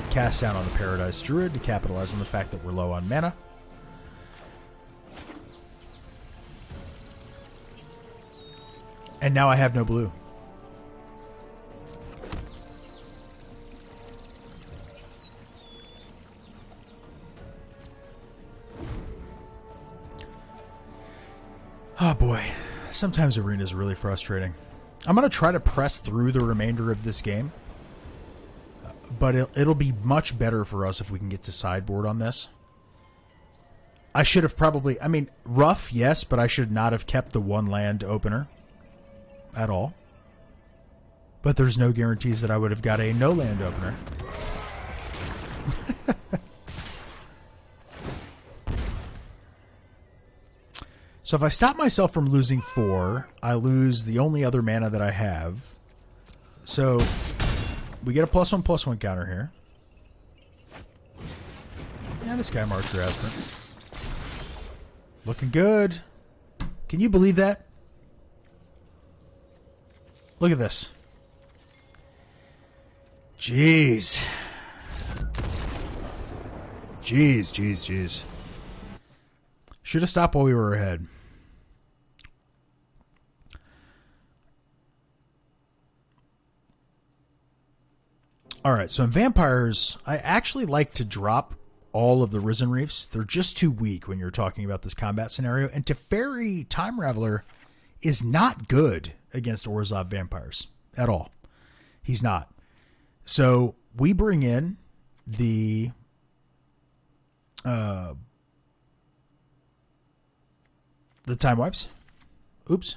Cast down on the Paradise Druid to capitalize on the fact that we're low on mana. And now I have no blue. Oh boy. Sometimes Arena is really frustrating. I'm going to try to press through the remainder of this game. But it'll be much better for us if we can get to sideboard on this. I should have probably... I mean, rough, yes, but I should not have kept the 1 land opener. At all. But there's no guarantees that I would have got a no land opener. So if I stop myself from losing 4, I lose the only other mana that I have. So we get a +1/+1 counter here. And a Sky Marcher Aspirant. Looking good. Can you believe that? Look at this. Jeez. Jeez. Should have stopped while we were ahead. Alright, so in Vampires, I actually like to drop all of the Risen Reefs. They're just too weak when you're talking about this combat scenario. And Teferi Time Raveler is not good against Orzhov Vampires at all. He's not. So we bring in the Time Wipes. Oops.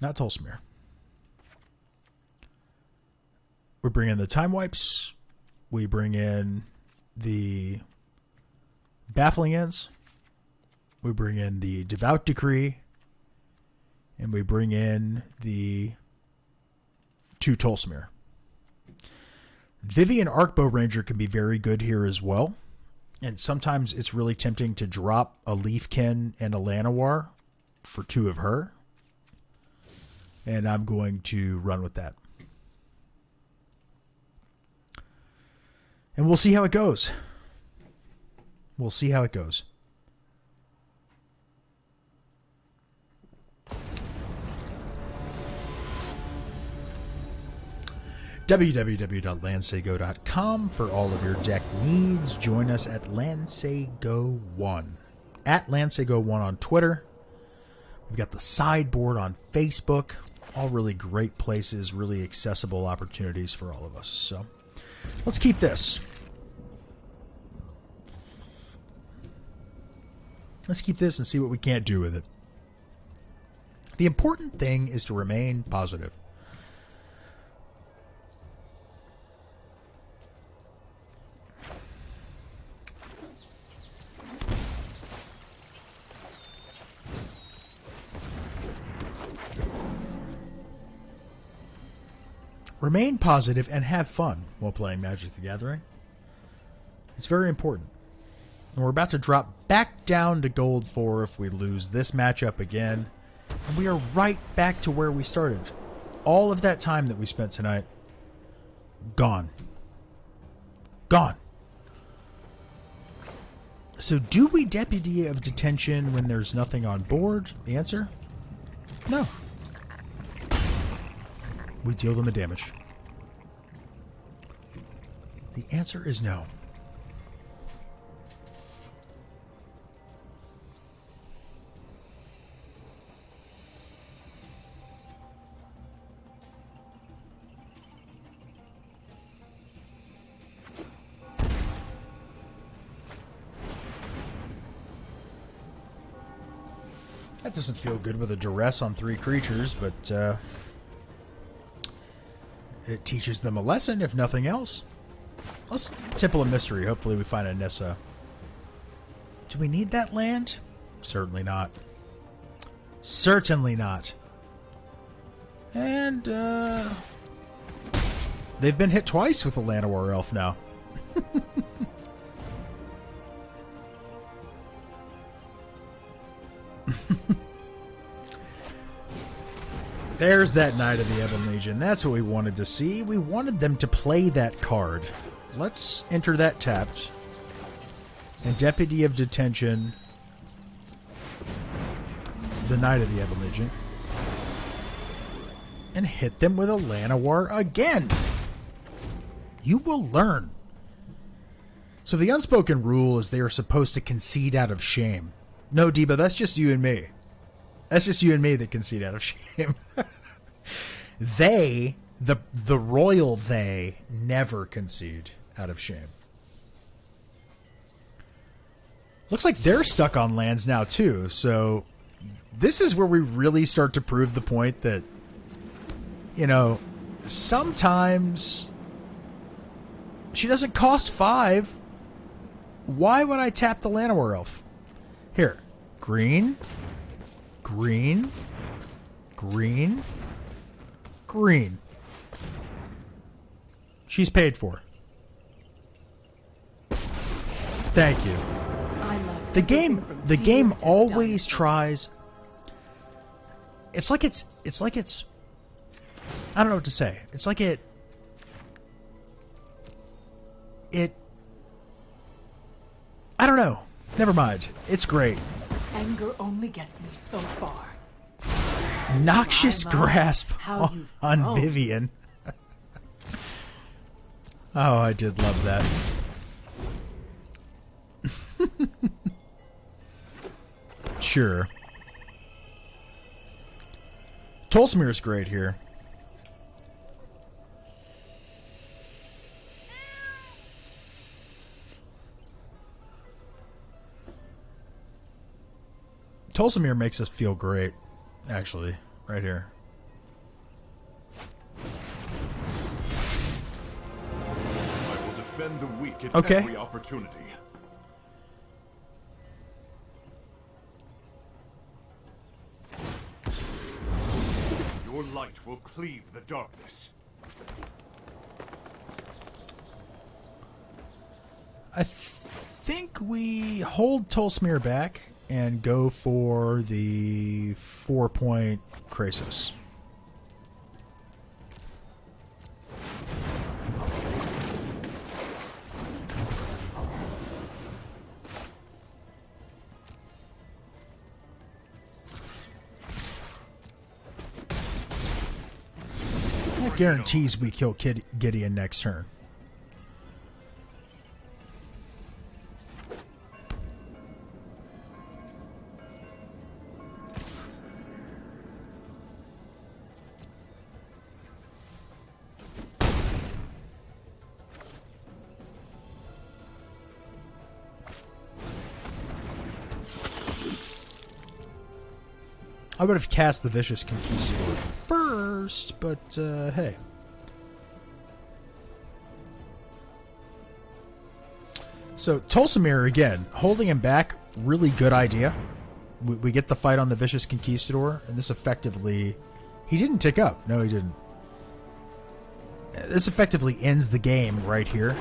Not Tolsimir. We bring in the Time Wipes. We bring in the Baffling Ends. We bring in the Devout Decree. And we bring in the 2 Tolsimir. Vivian Arcbow Ranger can be very good here as well. And sometimes it's really tempting to drop a Leafkin and a Llanowar for 2 of her. And I'm going to run with that. And we'll see how it goes. We'll see how it goes. www.LandSayGo.com for all of your deck needs. Join us at LandSayGo1. At LandSayGo1 on Twitter. We've got the sideboard on Facebook. All really great places, really accessible opportunities for all of us. So let's keep this. Let's keep this and see what we can't do with it. The important thing is to remain positive. Remain positive and have fun while playing Magic the Gathering. It's very important. And we're about to drop back down to gold 4 if we lose this matchup again. And we are right back to where we started. All of that time that we spent tonight, gone. Gone. So do we Deputy of Detention when there's nothing on board? The answer? No. We deal them a damage. The answer is no. That doesn't feel good with a duress on 3 creatures, but it teaches them a lesson, if nothing else. Let's Temple of Mystery. Hopefully we find a Nissa. Do we need that land? Certainly not. Certainly not. And, they've been hit twice with a Llanowar Elf now. There's that Knight of the Ebon Legion. That's what we wanted to see. We wanted them to play that card. Let's enter that tapped. And Deputy of Detention. The Knight of the Ebon Legion. And hit them with a Llanowar again. You will learn. So the unspoken rule is they are supposed to concede out of shame. No, Debo, that's just you and me. That's just you and me that concede out of shame. They, the royal they, never concede out of shame. Looks like they're stuck on lands now, too. So this is where we really start to prove the point that, you know, sometimes she doesn't cost 5. Why would I tap the Llanowar Elf? Here. Green. Green. Green. Green. She's paid for. Thank you. The game always tries. It's like it's I don't know what to say. It's like it I don't know. Never mind. It's great. Anger only gets me so far. Noxious grasp on Vivian. Oh, I did love that. Sure. Tolsmir's great here. Tolsimir makes us feel great, actually, right here. I will defend the weak at Okay. every opportunity. Your light will cleave the darkness. I think we hold Tolsimir back and go for the 4-point Krasis. That guarantees we kill Gideon next turn. I would have cast the Vicious Conquistador first, but hey. So Tulsamir, again, holding him back, really good idea. We get the fight on the Vicious Conquistador, and this effectively... He didn't tick up. No, he didn't. This effectively ends the game right here.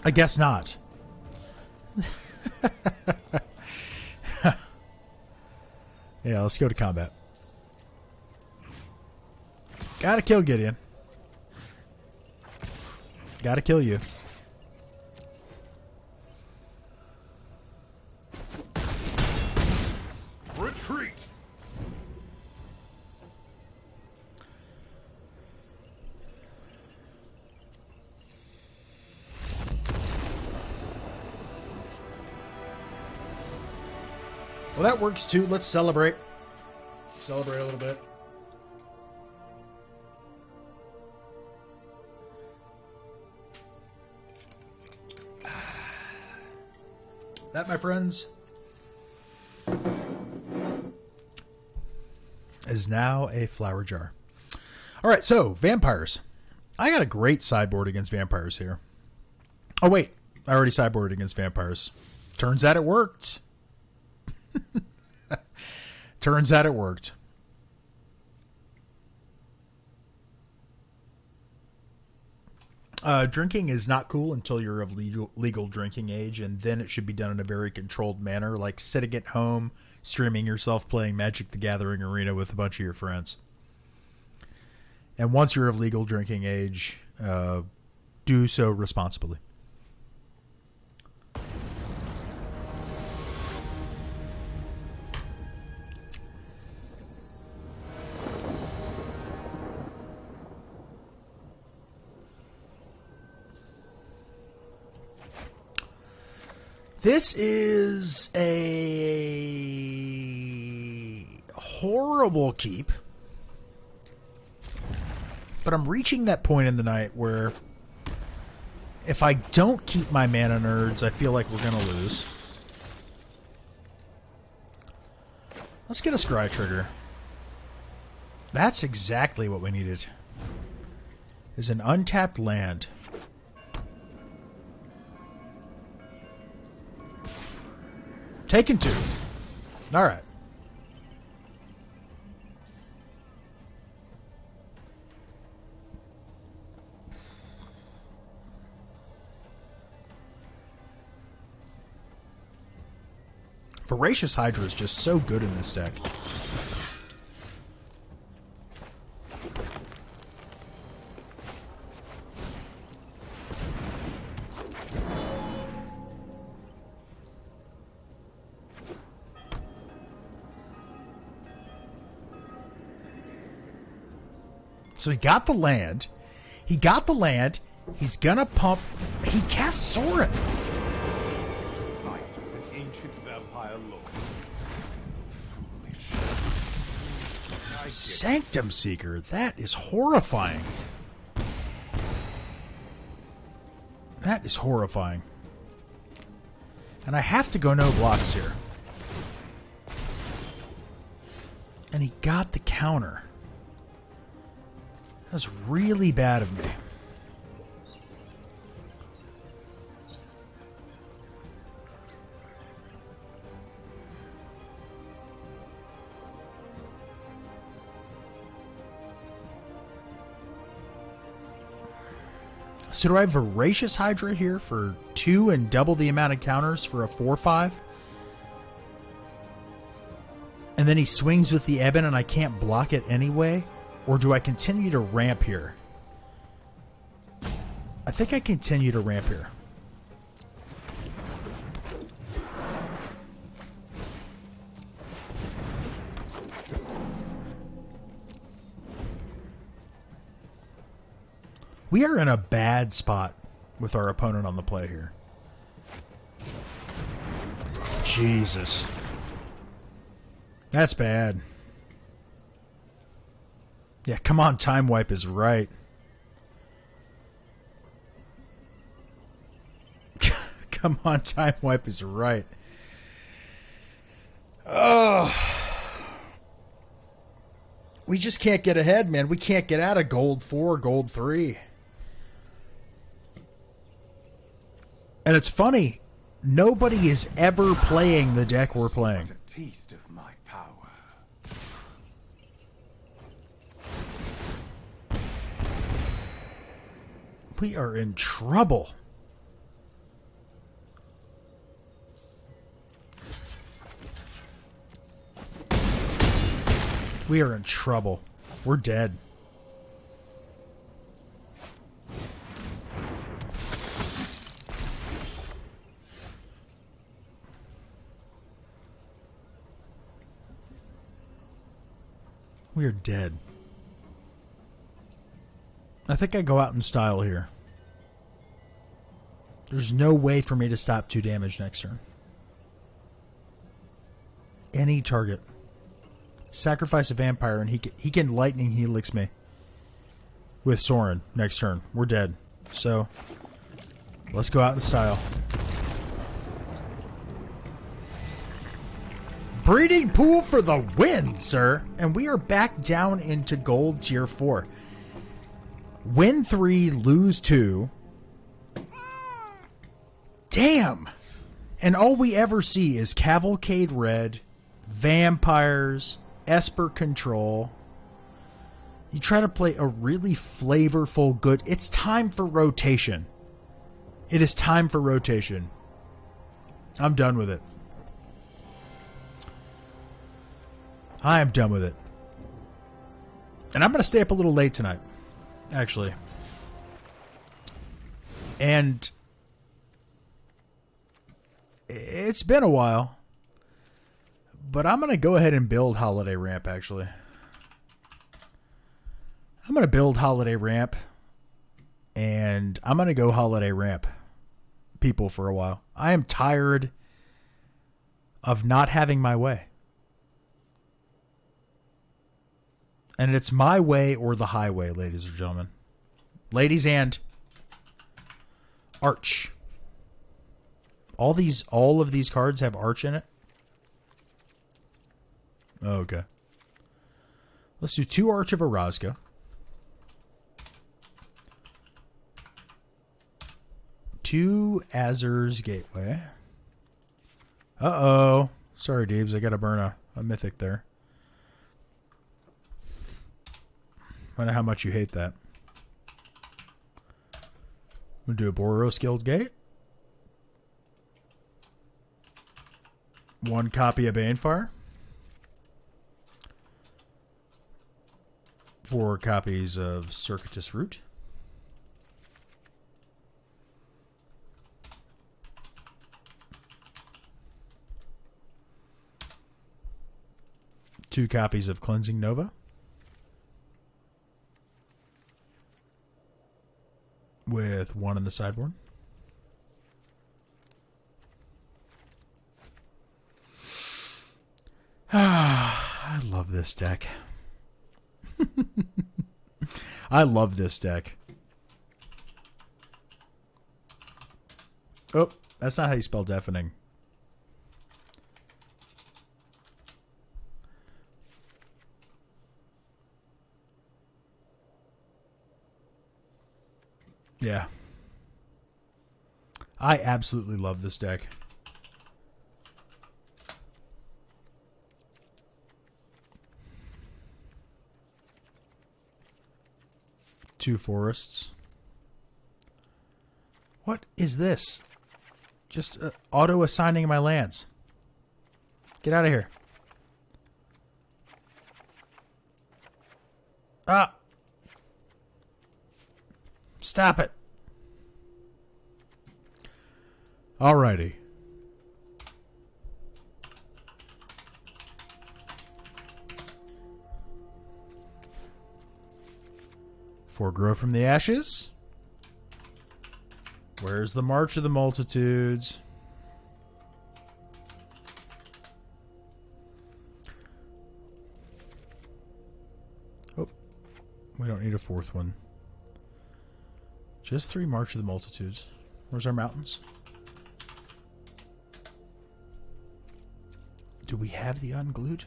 I guess not. Yeah, let's go to combat. Gotta kill Gideon. Gotta kill you. Retreat! Well, that works too. Let's celebrate. Celebrate a little bit. That, my friends, is now a flower jar. All right, so vampires. I got a great sideboard against vampires here. Oh, wait. I already sideboarded against vampires. Turns out it worked. Turns out it worked. Drinking is not cool until you're of legal drinking age, and then it should be done in a very controlled manner, like sitting at home, streaming yourself playing Magic the Gathering Arena with a bunch of your friends. And once you're of legal drinking age, do so responsibly. This is a horrible keep. But I'm reaching that point in the night where if I don't keep my mana nerds, I feel like we're going to lose. Let's get a Scry trigger. That's exactly what we needed. Is an untapped land. Taken two. All right. Voracious Hydra is just so good in this deck. So he got the land. He got the land. He's gonna pump. He casts Sorin. Fight with an ancient vampire lord. Foolish. Sanctum Seeker. That is horrifying. That is horrifying. And I have to go no blocks here. And he got the counter. That's really bad of me. So do I have Voracious Hydra here for 2 and double the amount of counters for a 4/5? And then he swings with the Ebon and I can't block it anyway? Or do I continue to ramp here? I think I continue to ramp here. We are in a bad spot with our opponent on the play here. Jesus. That's bad. Yeah, come on, Time Wipe is right. Come on, time wipe is right. Oh. We just can't get ahead, man. We can't get out of gold 4, gold 3. And it's funny. Nobody is ever playing the deck we're playing. A taste of my power. We are in trouble. We are in trouble. We're dead. We are dead. I think I go out in style here. There's no way for me to stop 2 damage next turn. Any target. Sacrifice a vampire and he can lightning helix me. With Sorin next turn. We're dead. So, let's go out in style. Breeding pool for the win, sir. And we are back down into gold tier 4. Win 3, lose 2. Damn. And all we ever see is Cavalcade Red, Vampires, Esper Control. You try to play a really flavorful, good... It's time for rotation. It is time for rotation. I'm done with it. I am done with it. And I'm going to stay up a little late tonight, actually. And it's been a while, but I'm going to go ahead and build Holiday Ramp, actually. I'm going to build Holiday Ramp, and I'm going to go Holiday Ramp people for a while. I am tired of not having my way. And it's my way or the highway, ladies and gentlemen. Ladies and Arch. All of these cards have Arch in it. Oh, okay. Let's do 2 Arch of Orazca. 2 Azur's Gateway. Uh-oh. Sorry, Deebs. I got to burn a mythic there. I know how much you hate that. We'll do a Boros Guild Gate. 1 copy of Banefire. 4 copies of Circuitous Root. Two copies of Cleansing Nova. With 1 in the sideboard. I love this deck. I love this deck. Oh, that's not how you spell deafening. Yeah. I absolutely love this deck. Two forests. What is this? Just auto-assigning my lands. Get out of here. Ah! Stop it. Alrighty. Grow from the Ashes. Where's the March of the Multitudes? Oh, we don't need a 4th one. Just 3 March of the Multitudes. Where's our mountains? Do we have the unglued?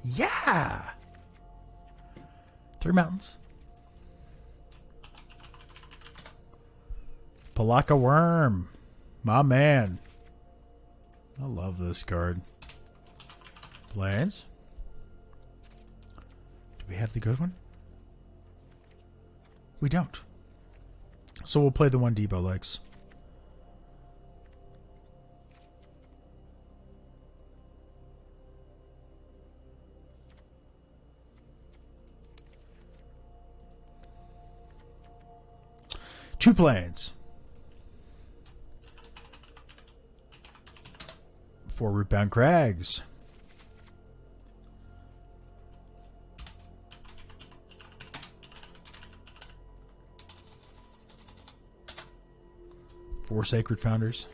Yeah! 3 mountains. Palaka Worm. My man. I love this card. Plains. Do we have the good one? We don't. So we'll play the one Debo likes. Two plains. 4 rootbound crags. Four sacred founders.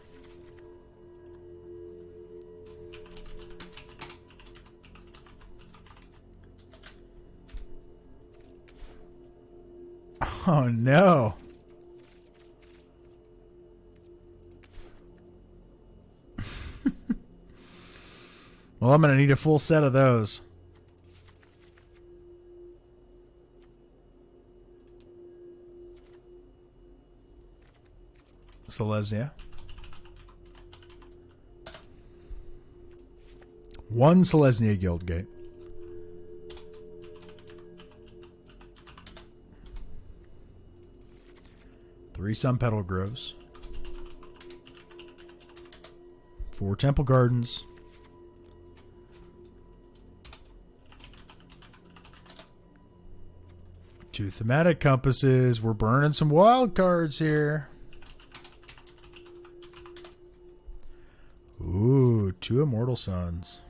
Oh no. Well, I'm going to need a full set of those. Selesnya. 1 Selesnya Guildgate. Three Sun Petal Groves. 4 Temple Gardens. 2 Thematic Compasses. We're burning some wild cards here. Ooh, 2 Immortal Suns.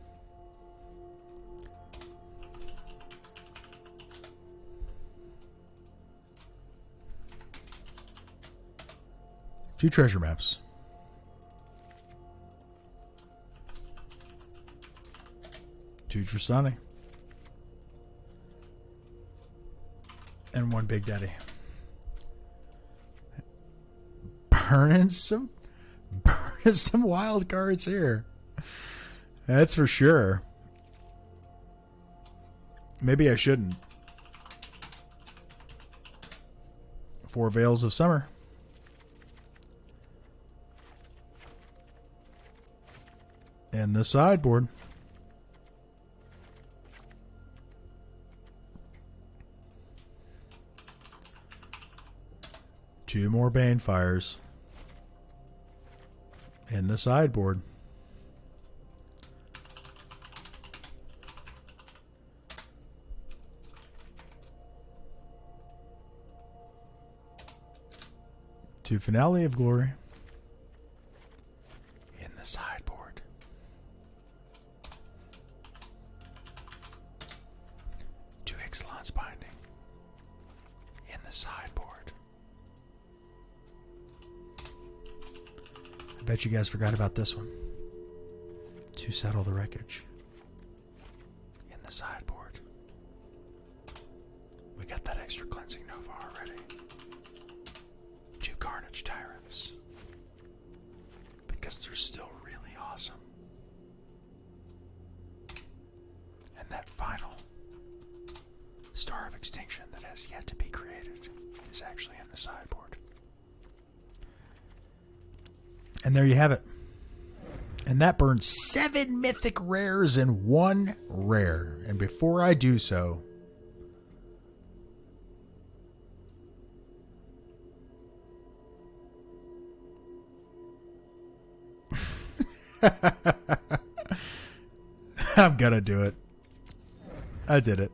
Two treasure maps. Two Tristani. And 1 Big Daddy. Burning some wild cards here. That's for sure. Maybe I shouldn't. 4 Veils of Summer. And the sideboard. Two more Banefires. And the sideboard. Two Finale of Glory. In the sideboard. Two Ixalan's Binding. In the sideboard. I bet you guys forgot about this one. To Settle the Wreckage. In the sideboard. We got that extra Cleansing Nova already. 2 Carnage Tyrants. Because they're still really awesome. And that final Star of Extinction that has yet to be created is actually in the sideboard. And there you have it. And that burns 7 mythic rares and 1 rare. And before I do so, I'm gonna do it. I did it.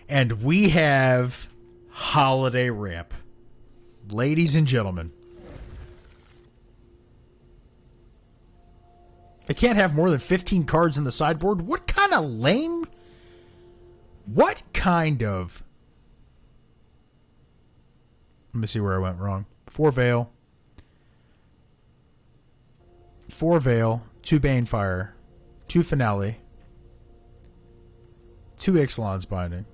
And we have Holiday Ramp. Ladies and gentlemen. I can't have more than 15 cards in the sideboard. What kind of lame? What kind of... Let me see where I went wrong. 4 Veil. 4 Veil. 2 Banefire. 2 Finale. 2 Ixalan's Binding.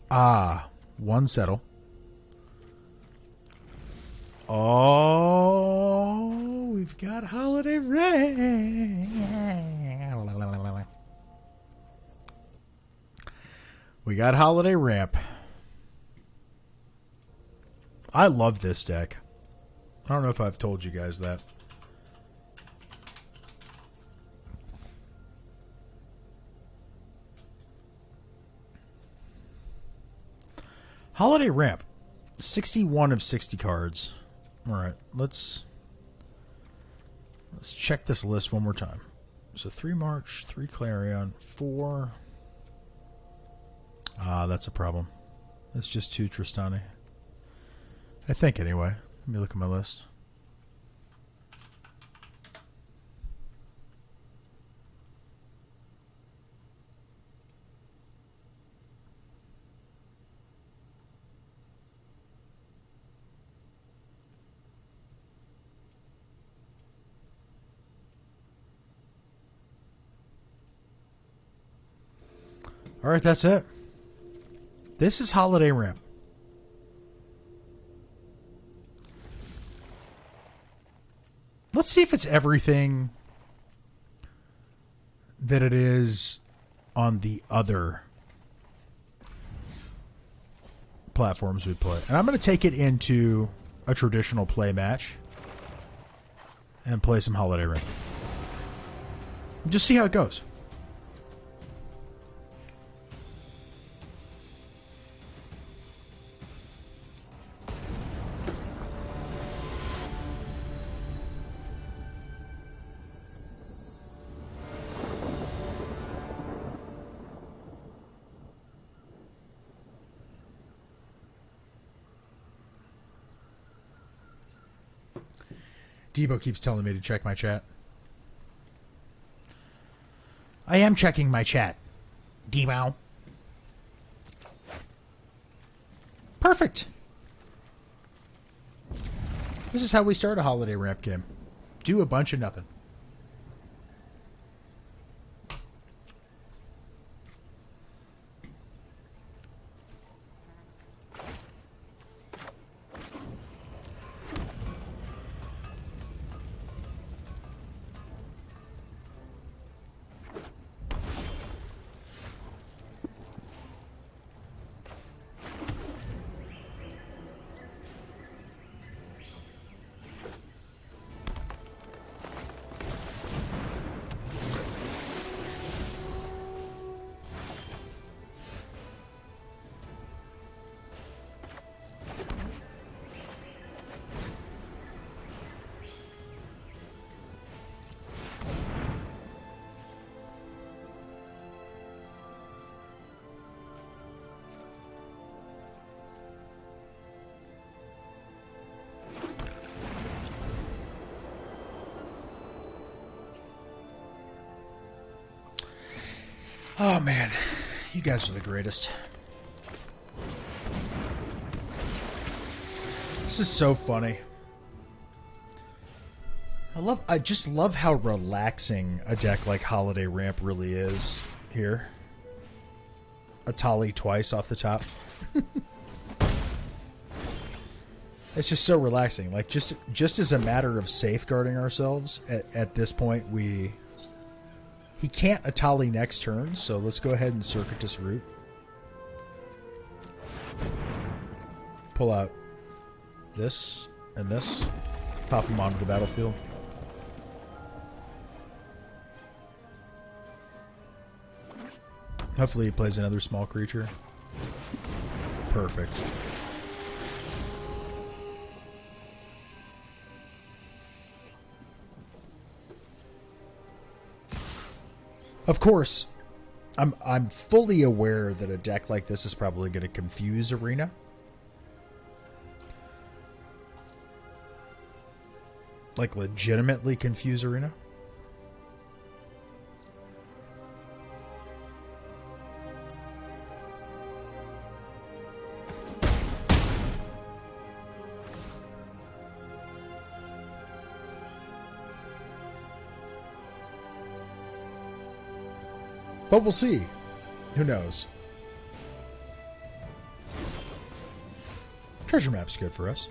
1 Settle. Oh, we've got holiday ramp. We got holiday ramp. I love this deck. I don't know if I've told you guys that. Holiday ramp. 61 of 60 cards. All right, let's check this list one more time. So 3 March, 3 Clarion, 4. That's a problem. That's just 2 Tristani. I think anyway. Let me look at my list. All right, that's it. This is Holiday Ramp. Let's see if it's everything that it is on the other platforms we play. And I'm going to take it into a traditional play match and play some Holiday Ramp. Just see how it goes. Debo keeps telling me to check my chat. I am checking my chat, Debo. Perfect. This is how we start a Holiday Ramp game. Do a bunch of nothing. Oh man, you guys are the greatest. This is so funny. I just love how relaxing a deck like Holiday Ramp really is here. Atali twice off the top. It's just so relaxing. Like just as a matter of safeguarding ourselves at this point, he can't Atali next turn, so let's go ahead and Circuitous Root. Pull out this and this. Pop him onto the battlefield. Hopefully he plays another small creature. Perfect. Of course, I'm fully aware that a deck like this is probably going to confuse Arena. Like, legitimately confuse Arena. But we'll see. Who knows? Treasure map's good for us.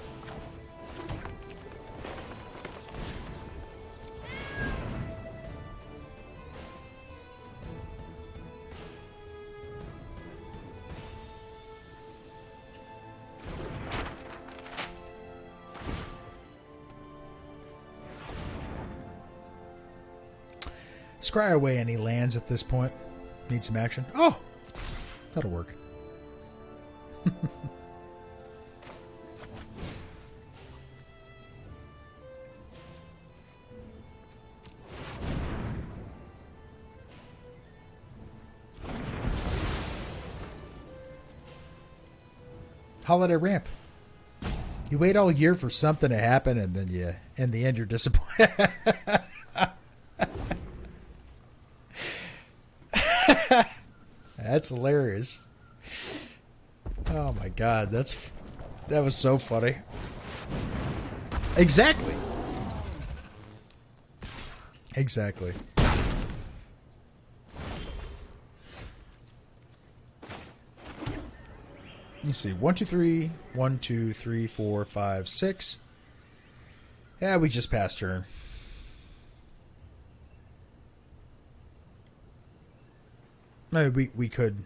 scry away any lands at this point. Need some action. Oh! That'll work. Holiday ramp. You wait all year for something to happen, and then in the end, you're disappointed. That's hilarious. Oh my god, that was so funny. Exactly. Exactly. You see, 1, 2, 3, 1, 2, 3, 4, 5, 6. Yeah, we just passed turn. Maybe we could.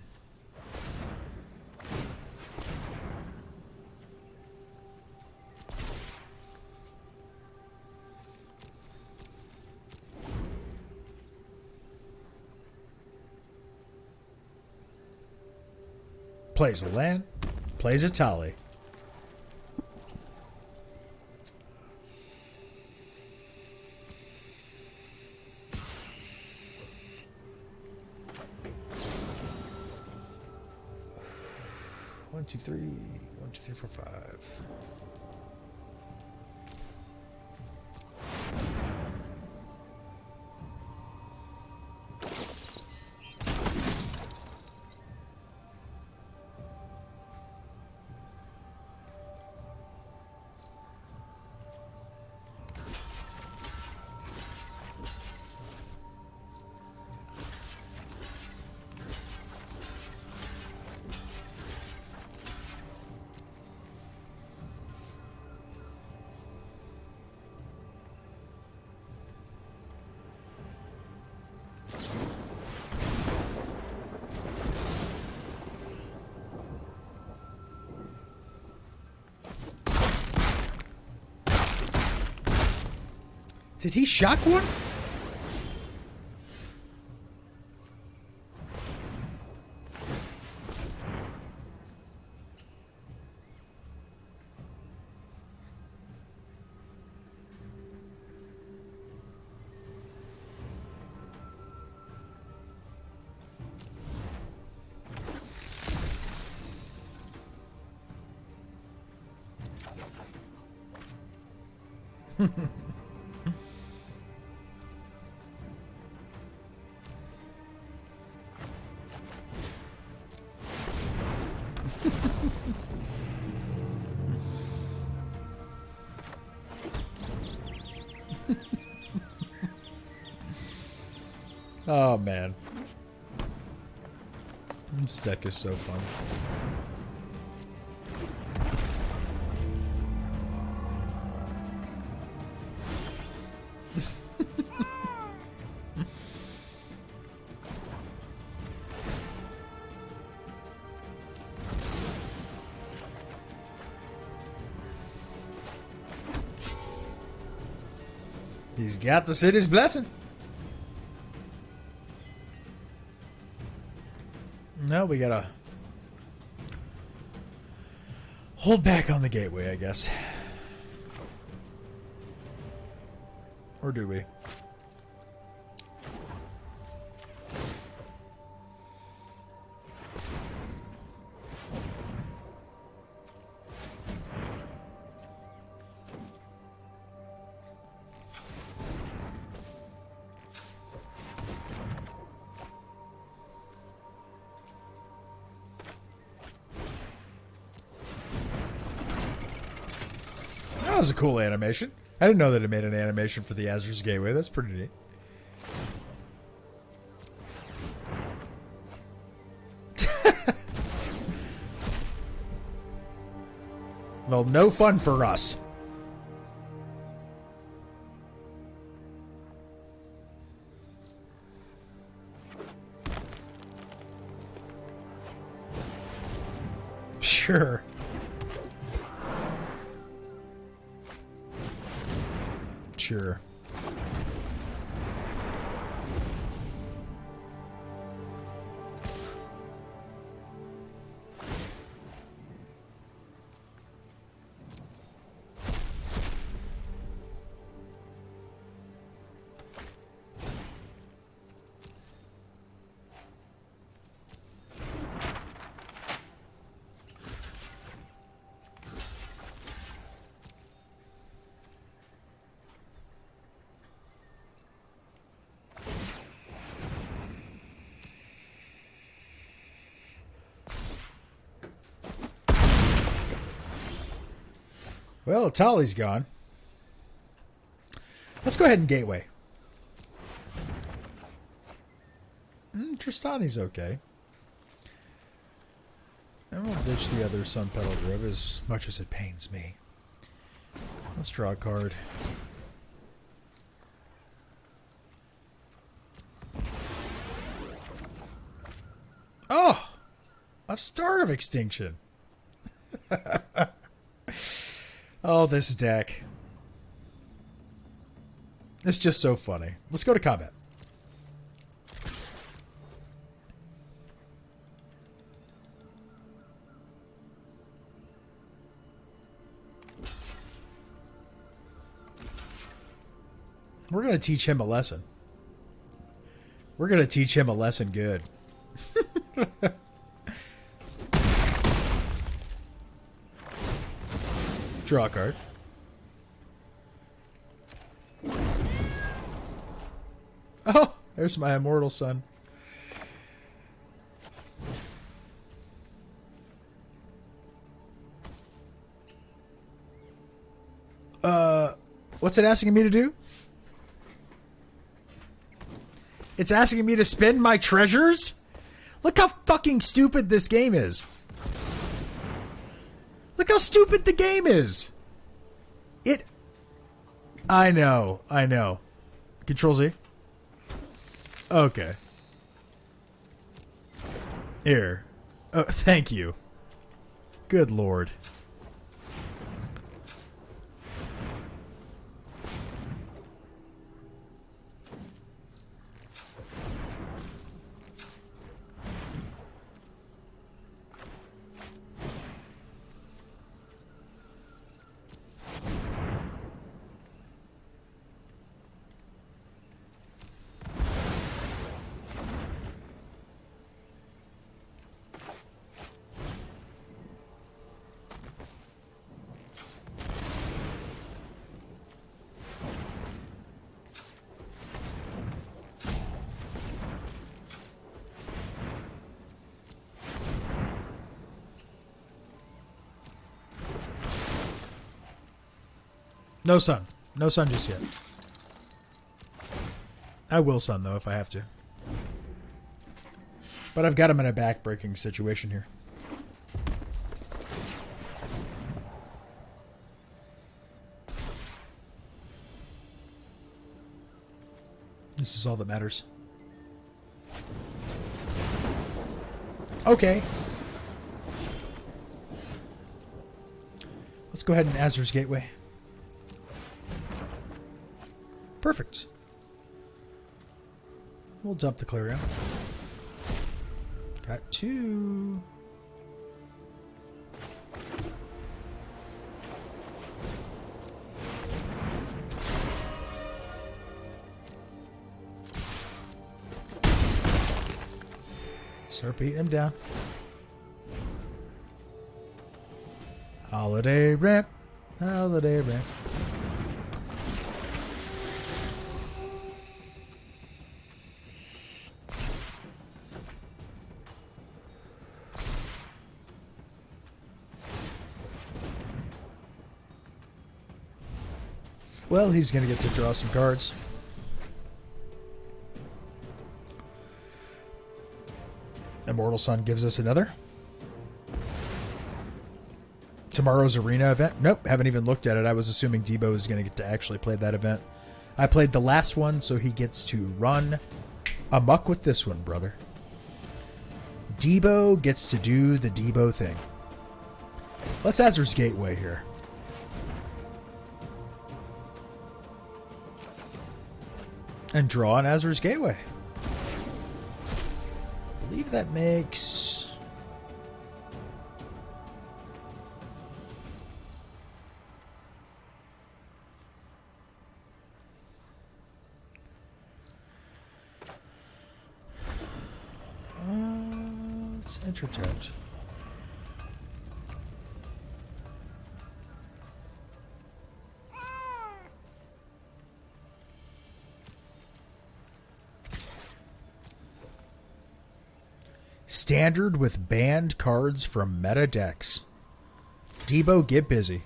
Plays a land, plays a tally. One, two, three. 1, 2, 3, 4, 5. Did he shock one? Oh man, this deck is so fun. He's got the city's blessing. No, we gotta hold back on the gateway, I guess. Or do we? That was a cool animation. I didn't know that it made an animation for the Azur's Gateway. That's pretty neat. Well, no fun for us. Sure. Sure. Well, Tali's gone. Let's go ahead and gateway. Tristani's okay. And we'll ditch the other Sun Petal Grove as much as it pains me. Let's draw a card. Oh! A Star of Extinction. Oh, this deck. It's just so funny. Let's go to combat. We're going to teach him a lesson. We're going to teach him a lesson good. Draw a card. Oh, there's my immortal son. What's it asking me to do? It's asking me to spend my treasures? Look how fucking stupid this game is. Look how stupid the game is. I know. Control Z. Okay. Here. Oh, thank you. Good lord. No sun. No sun just yet. I will sun, though, if I have to. But I've got him in a back-breaking situation here. This is all that matters. Okay. Let's go ahead and Azur's Gateway. Perfect. We'll dump the Clarion. Got 2. Start beating him down. Holiday ramp. Holiday ramp. Well, he's going to get to draw some cards. Immortal Sun gives us another. Tomorrow's arena event. Nope, haven't even looked at it. I was assuming Debo is going to get to actually play that event. I played the last one, so he gets to run amok with this one, brother. Debo gets to do the Debo thing. Let's Azur's Gateway here. And draw an Azur's Gateway. I believe that makes... let's enter tapped. Standard with banned cards from meta decks. Debo, get busy.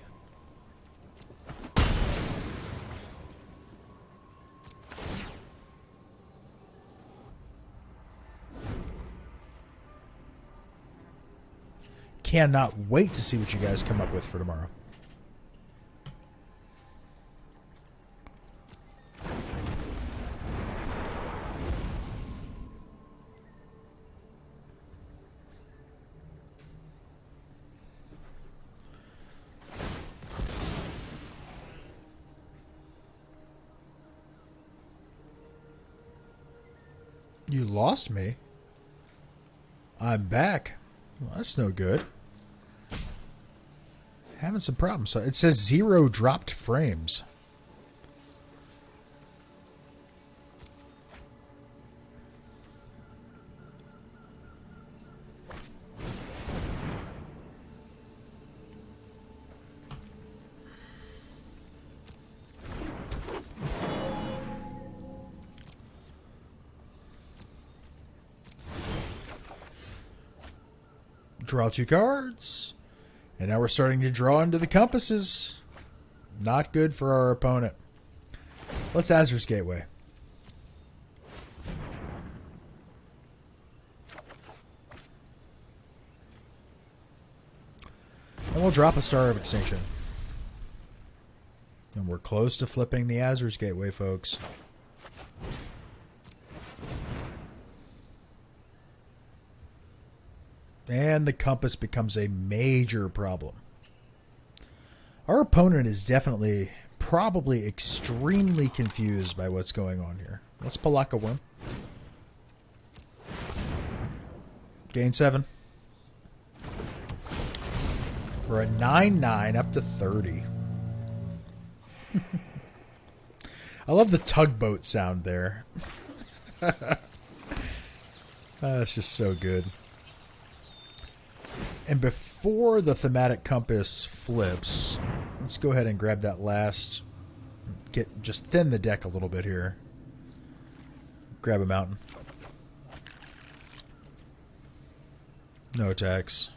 cannot wait to see what you guys come up with for tomorrow. You lost me. I'm back. Well, that's no good. Having some problems. So it says 0 dropped frames. Draw 2 cards. And now we're starting to draw into the compasses. Not good for our opponent. Let's Azur's Gateway. And we'll drop a Star of Extinction. And we're close to flipping the Azur's Gateway, folks. And the compass becomes a major problem. Our opponent is definitely, probably extremely confused by what's going on here. Let's Palaka Worm. Gain 7. We're a 9/9 up to 30. I love the tugboat sound there. It's just so good. And before the thematic compass flips, let's go ahead and grab that last. Just thin the deck a little bit here. Grab a mountain. No attacks.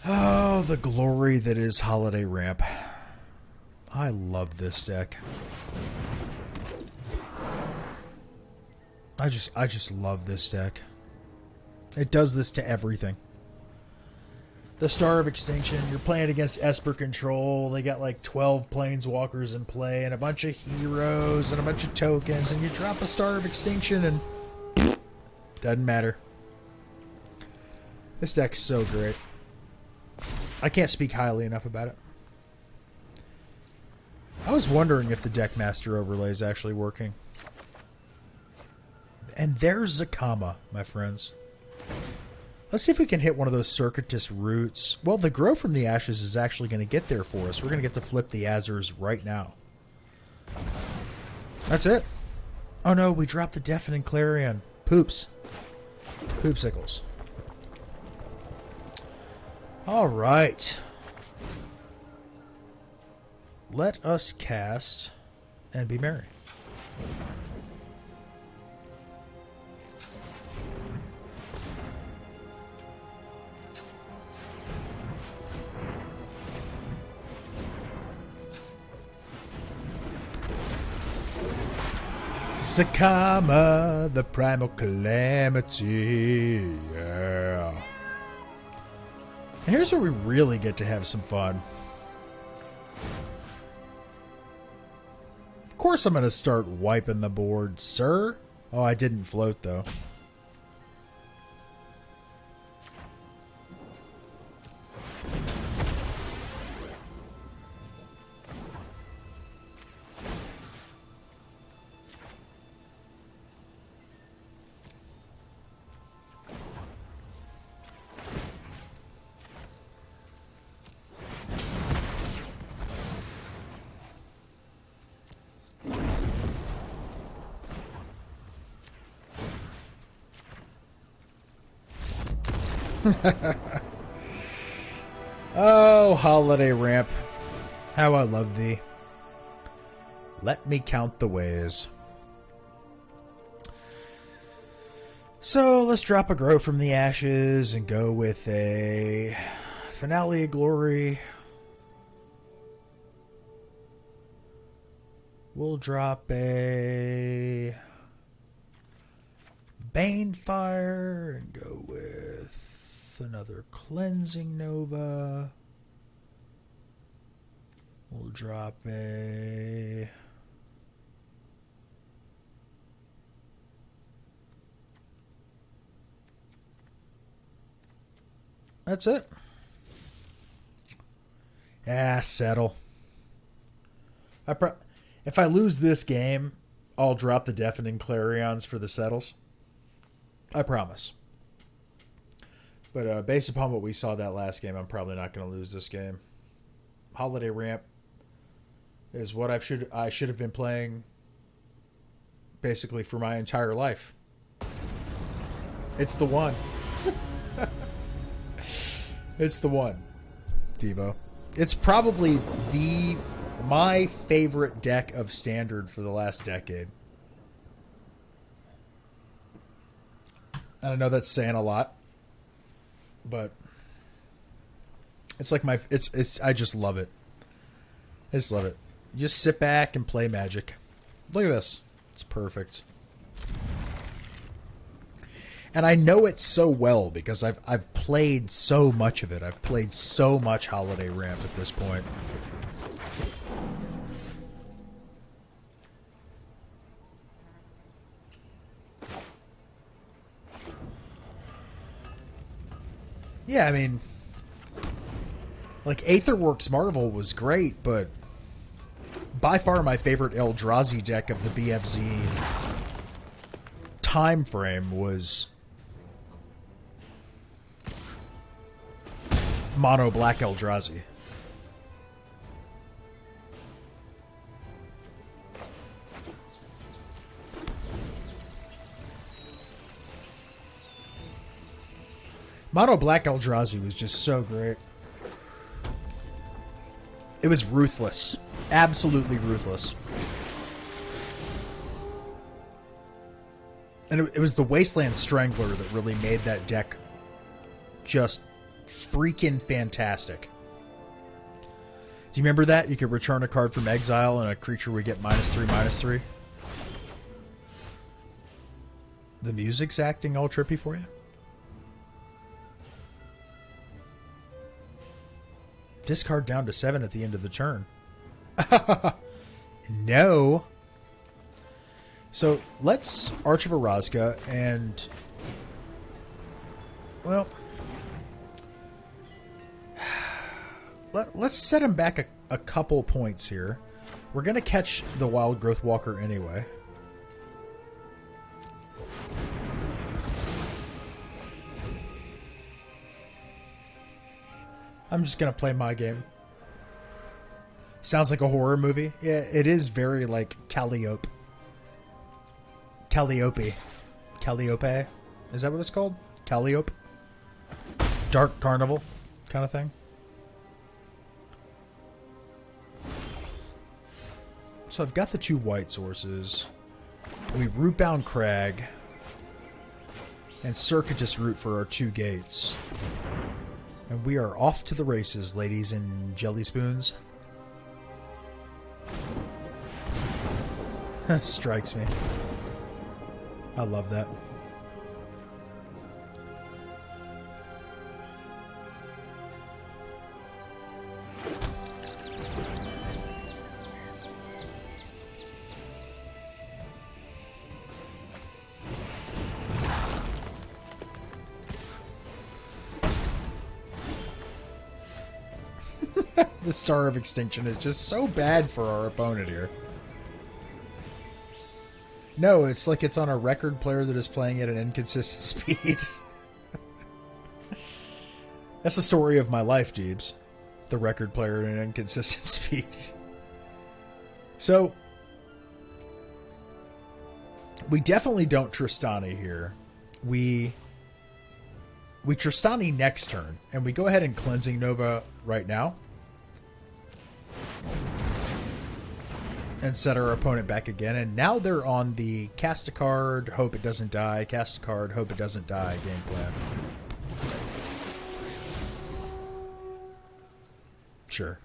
Oh, the glory that is Holiday Ramp. I love this deck. I just love this deck. It does this to everything. The Star of Extinction, you're playing against Esper Control. They got like 12 Planeswalkers in play and a bunch of heroes and a bunch of tokens, and you drop a Star of Extinction and doesn't matter. This deck's so great. I can't speak highly enough about it. I was wondering if the Deckmaster overlay is actually working. And there's Zakama, my friends. Let's see if we can hit one of those Circuitous Roots. Well, the Grow from the Ashes is actually going to get there for us. We're going to get to flip the Azurs right now. That's it. Oh no, we dropped the Deafening Clarion. Poops. Poopsicles. All right. Let us cast and be merry. Zakama, the primal calamity. Yeah. And here's where we really get to have some fun. Of course I'm going to start wiping the board, sir. Oh, I didn't float, though. Oh, holiday ramp. How I love thee. Let me count the ways. So let's drop a grow from the ashes and go with a finale of glory. We'll drop a Bane Fire and go with another Cleansing Nova. We'll drop a That's it. Settle. If I lose this game, I'll drop the Deafening Clarions for the settles. I promise. But based upon what we saw that last game, I'm probably not going to lose this game. Holiday Ramp is what I should have been playing basically for my entire life. It's the one. It's the one, Devo. It's probably my favorite deck of Standard for the last decade. And I know that's saying a lot, but it's like I just love it. I just love it. You just sit back and play Magic. Look at this. It's perfect. And I know it so well because I've played so much of it. I've played so much Holiday Ramp at this point. Yeah, I mean, like Aetherworks Marvel was great, but by far my favorite Eldrazi deck of the BFZ time frame was Mono Black Eldrazi. Mono Black Eldrazi was just so great. It was ruthless. Absolutely ruthless. And it was the Wasteland Strangler that really made that deck just freaking fantastic. Do you remember that? You could return a card from exile and a creature would get -3/-3. The music's acting all trippy for you? Discard down to 7 at the end of the turn. No. So let's Arch of Orazca and, well, let's set him back a couple points here. We're going to catch the Wild Growth Walker anyway. I'm just going to play my game. Sounds like a horror movie. Yeah, it is very like Calliope. Calliope. Calliope? Is that what it's called? Calliope? Dark Carnival kind of thing. So I've got the 2 white sources. We Rootbound Crag. And Circuitous Root for our 2 gates. And we are off to the races, ladies and jelly spoons. Strikes me. I love that. The Star of Extinction is just so bad for our opponent here. No, it's like it's on a record player that is playing at an inconsistent speed. That's the story of my life, Jeebs. The record player at an inconsistent speed. So, we definitely don't Tristani here. We we Tristani next turn, and we go ahead and Cleansing Nova right now. And set our opponent back again. And now they're on the cast a card, hope it doesn't die, cast a card, hope it doesn't die game plan. Sure.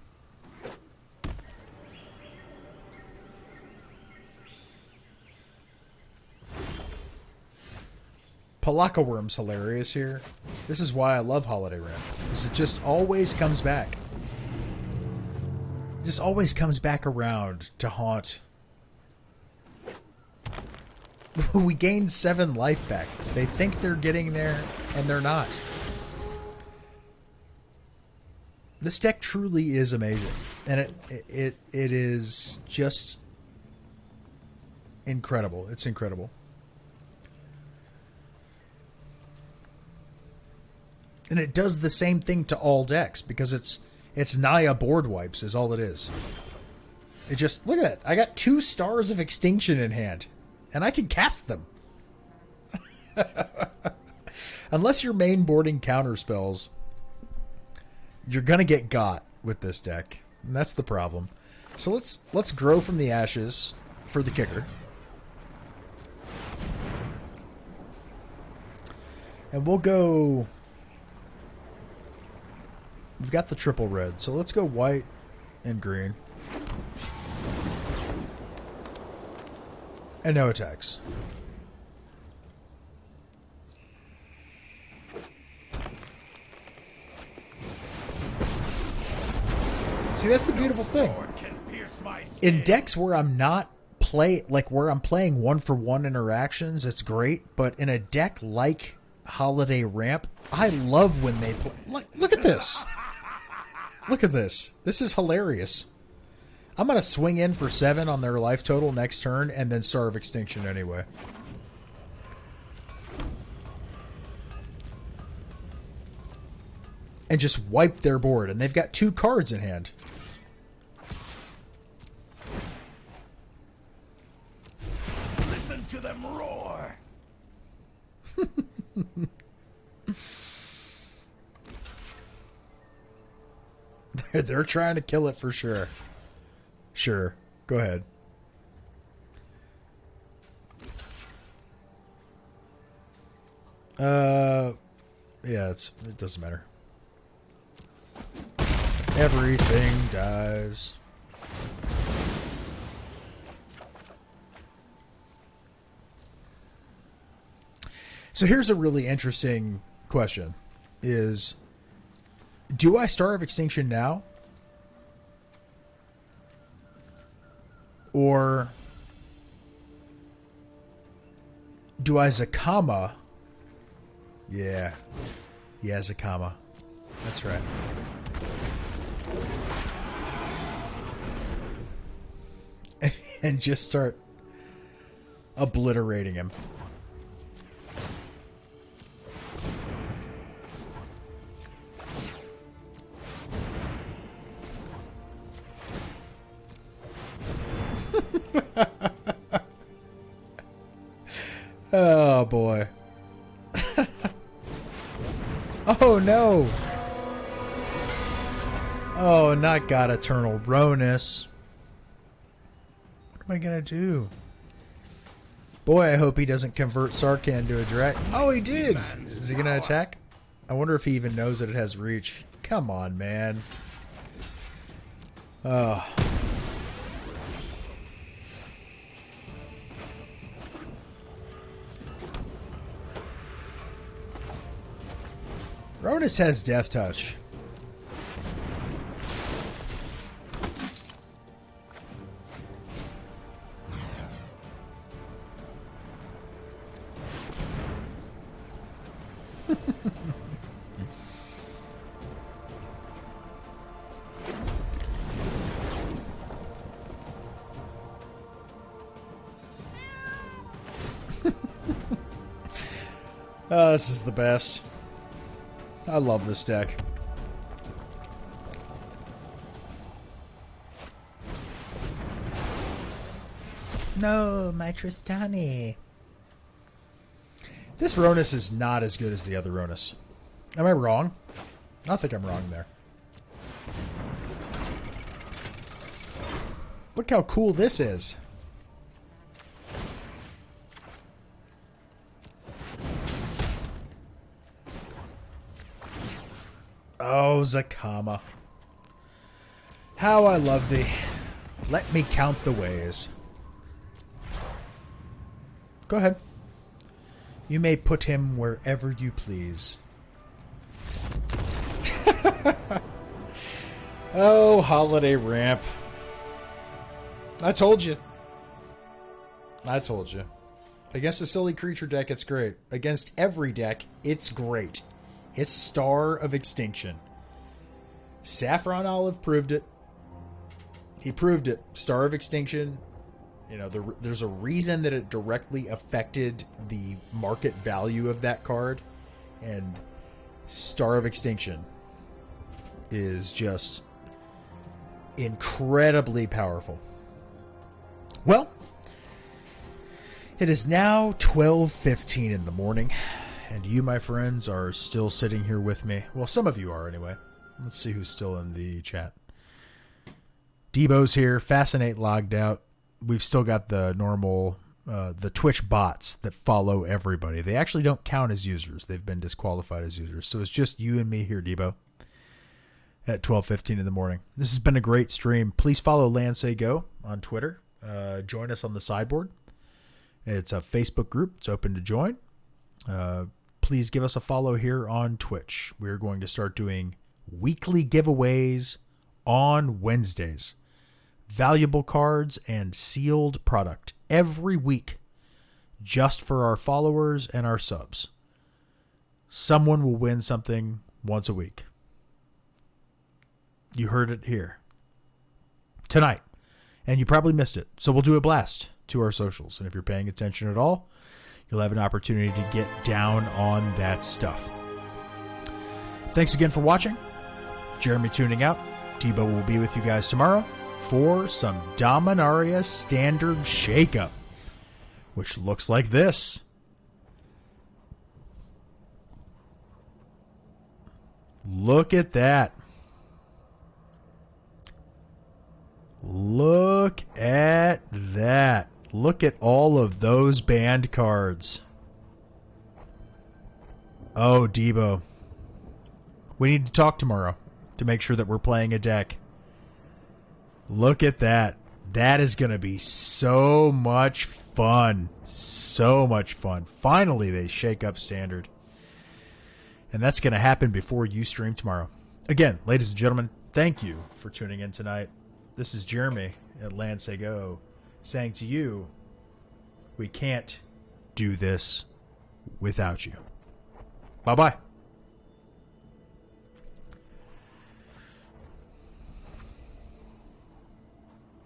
Palaka Worm's hilarious here. This is why I love Holiday Ramp. Because it just always comes back. Just always comes back around to haunt. We gained 7 life back. They think they're getting there, and they're not. This deck truly is amazing, and it is just incredible. It's incredible. And it does the same thing to all decks because it's Naya board wipes is all it is. It just, look at that. I got 2 Stars of Extinction in hand. And I can cast them. Unless you're main boarding counter spells, you're going to get got with this deck. And that's the problem. So let's grow from the ashes for the kicker. And we'll go... We've got the triple red, so let's go white and green. And no attacks. See, that's the beautiful thing. In decks where I'm not where I'm playing 1-for-1 interactions, it's great. But in a deck like Holiday Ramp, I love when they play. Look at this. Look at this. This is hilarious. I'm going to swing in for 7 on their life total next turn and then Star of Extinction anyway. And just wipe their board. And they've got 2 cards in hand. Listen to them roar. They're trying to kill it for sure. Sure. Go ahead. Yeah, it doesn't matter. Everything dies. So here's a really interesting question. Is, do I Star of Extinction now? Or do I Zakama? Yeah. Yeah, Zakama. That's right. And just start obliterating him. Oh boy. Oh no. Oh, not God Eternal Ronus. What am I gonna do? Boy, I hope he doesn't convert Sarkhan to a dragon. Oh, he did! Is he gonna attack? I wonder if he even knows that it has reach. Come on, man. Oh. Ronus has Death Touch. This is the best. I love this deck. No, my Tristani. This Ronus is not as good as the other Ronus. Am I wrong? I think I'm wrong there. Look how cool this is. Oh, Zakama. How I love thee. Let me count the ways. Go ahead. You may put him wherever you please. Oh, holiday ramp. I told you. I told you. Against a silly creature deck, it's great. Against every deck, it's great. It's Star of Extinction. Saffron Olive proved it. He proved it. Star of Extinction. You know, there's a reason that it directly affected the market value of that card. And Star of Extinction is just incredibly powerful. Well, it is now 12:15 in the morning, and you, my friends, are still sitting here with me. Well, some of you are anyway. Let's see who's still in the chat. Debo's here. Fascinate logged out. We've still got the normal, the Twitch bots that follow everybody. They actually don't count as users. They've been disqualified as users. So it's just you and me here, Debo, at 12:15 in the morning. This has been a great stream. Please follow LandSayGo on Twitter. Join us on the sideboard. It's a Facebook group. It's open to join. Please give us a follow here on Twitch. We're going to start doing weekly giveaways on Wednesdays. Valuable cards and sealed product every week just for our followers and our subs. Someone will win something once a week. You heard it here tonight, and you probably missed it. So we'll do a blast to our socials. And if you're paying attention at all, you'll have an opportunity to get down on that stuff. Thanks again for watching. Jeremy tuning out. Debo will be with you guys tomorrow for some Dominaria Standard Shakeup, which looks like this. Look at that. Look at that. Look at all of those banned cards. Oh, Debo. We need to talk tomorrow to make sure that we're playing a deck. Look at that. That is going to be so much fun. So much fun. Finally, they shake up Standard. And that's going to happen before you stream tomorrow. Again, ladies and gentlemen, thank you for tuning in tonight. This is Jeremy at LandSayGo saying to you, we can't do this without you. Bye-bye.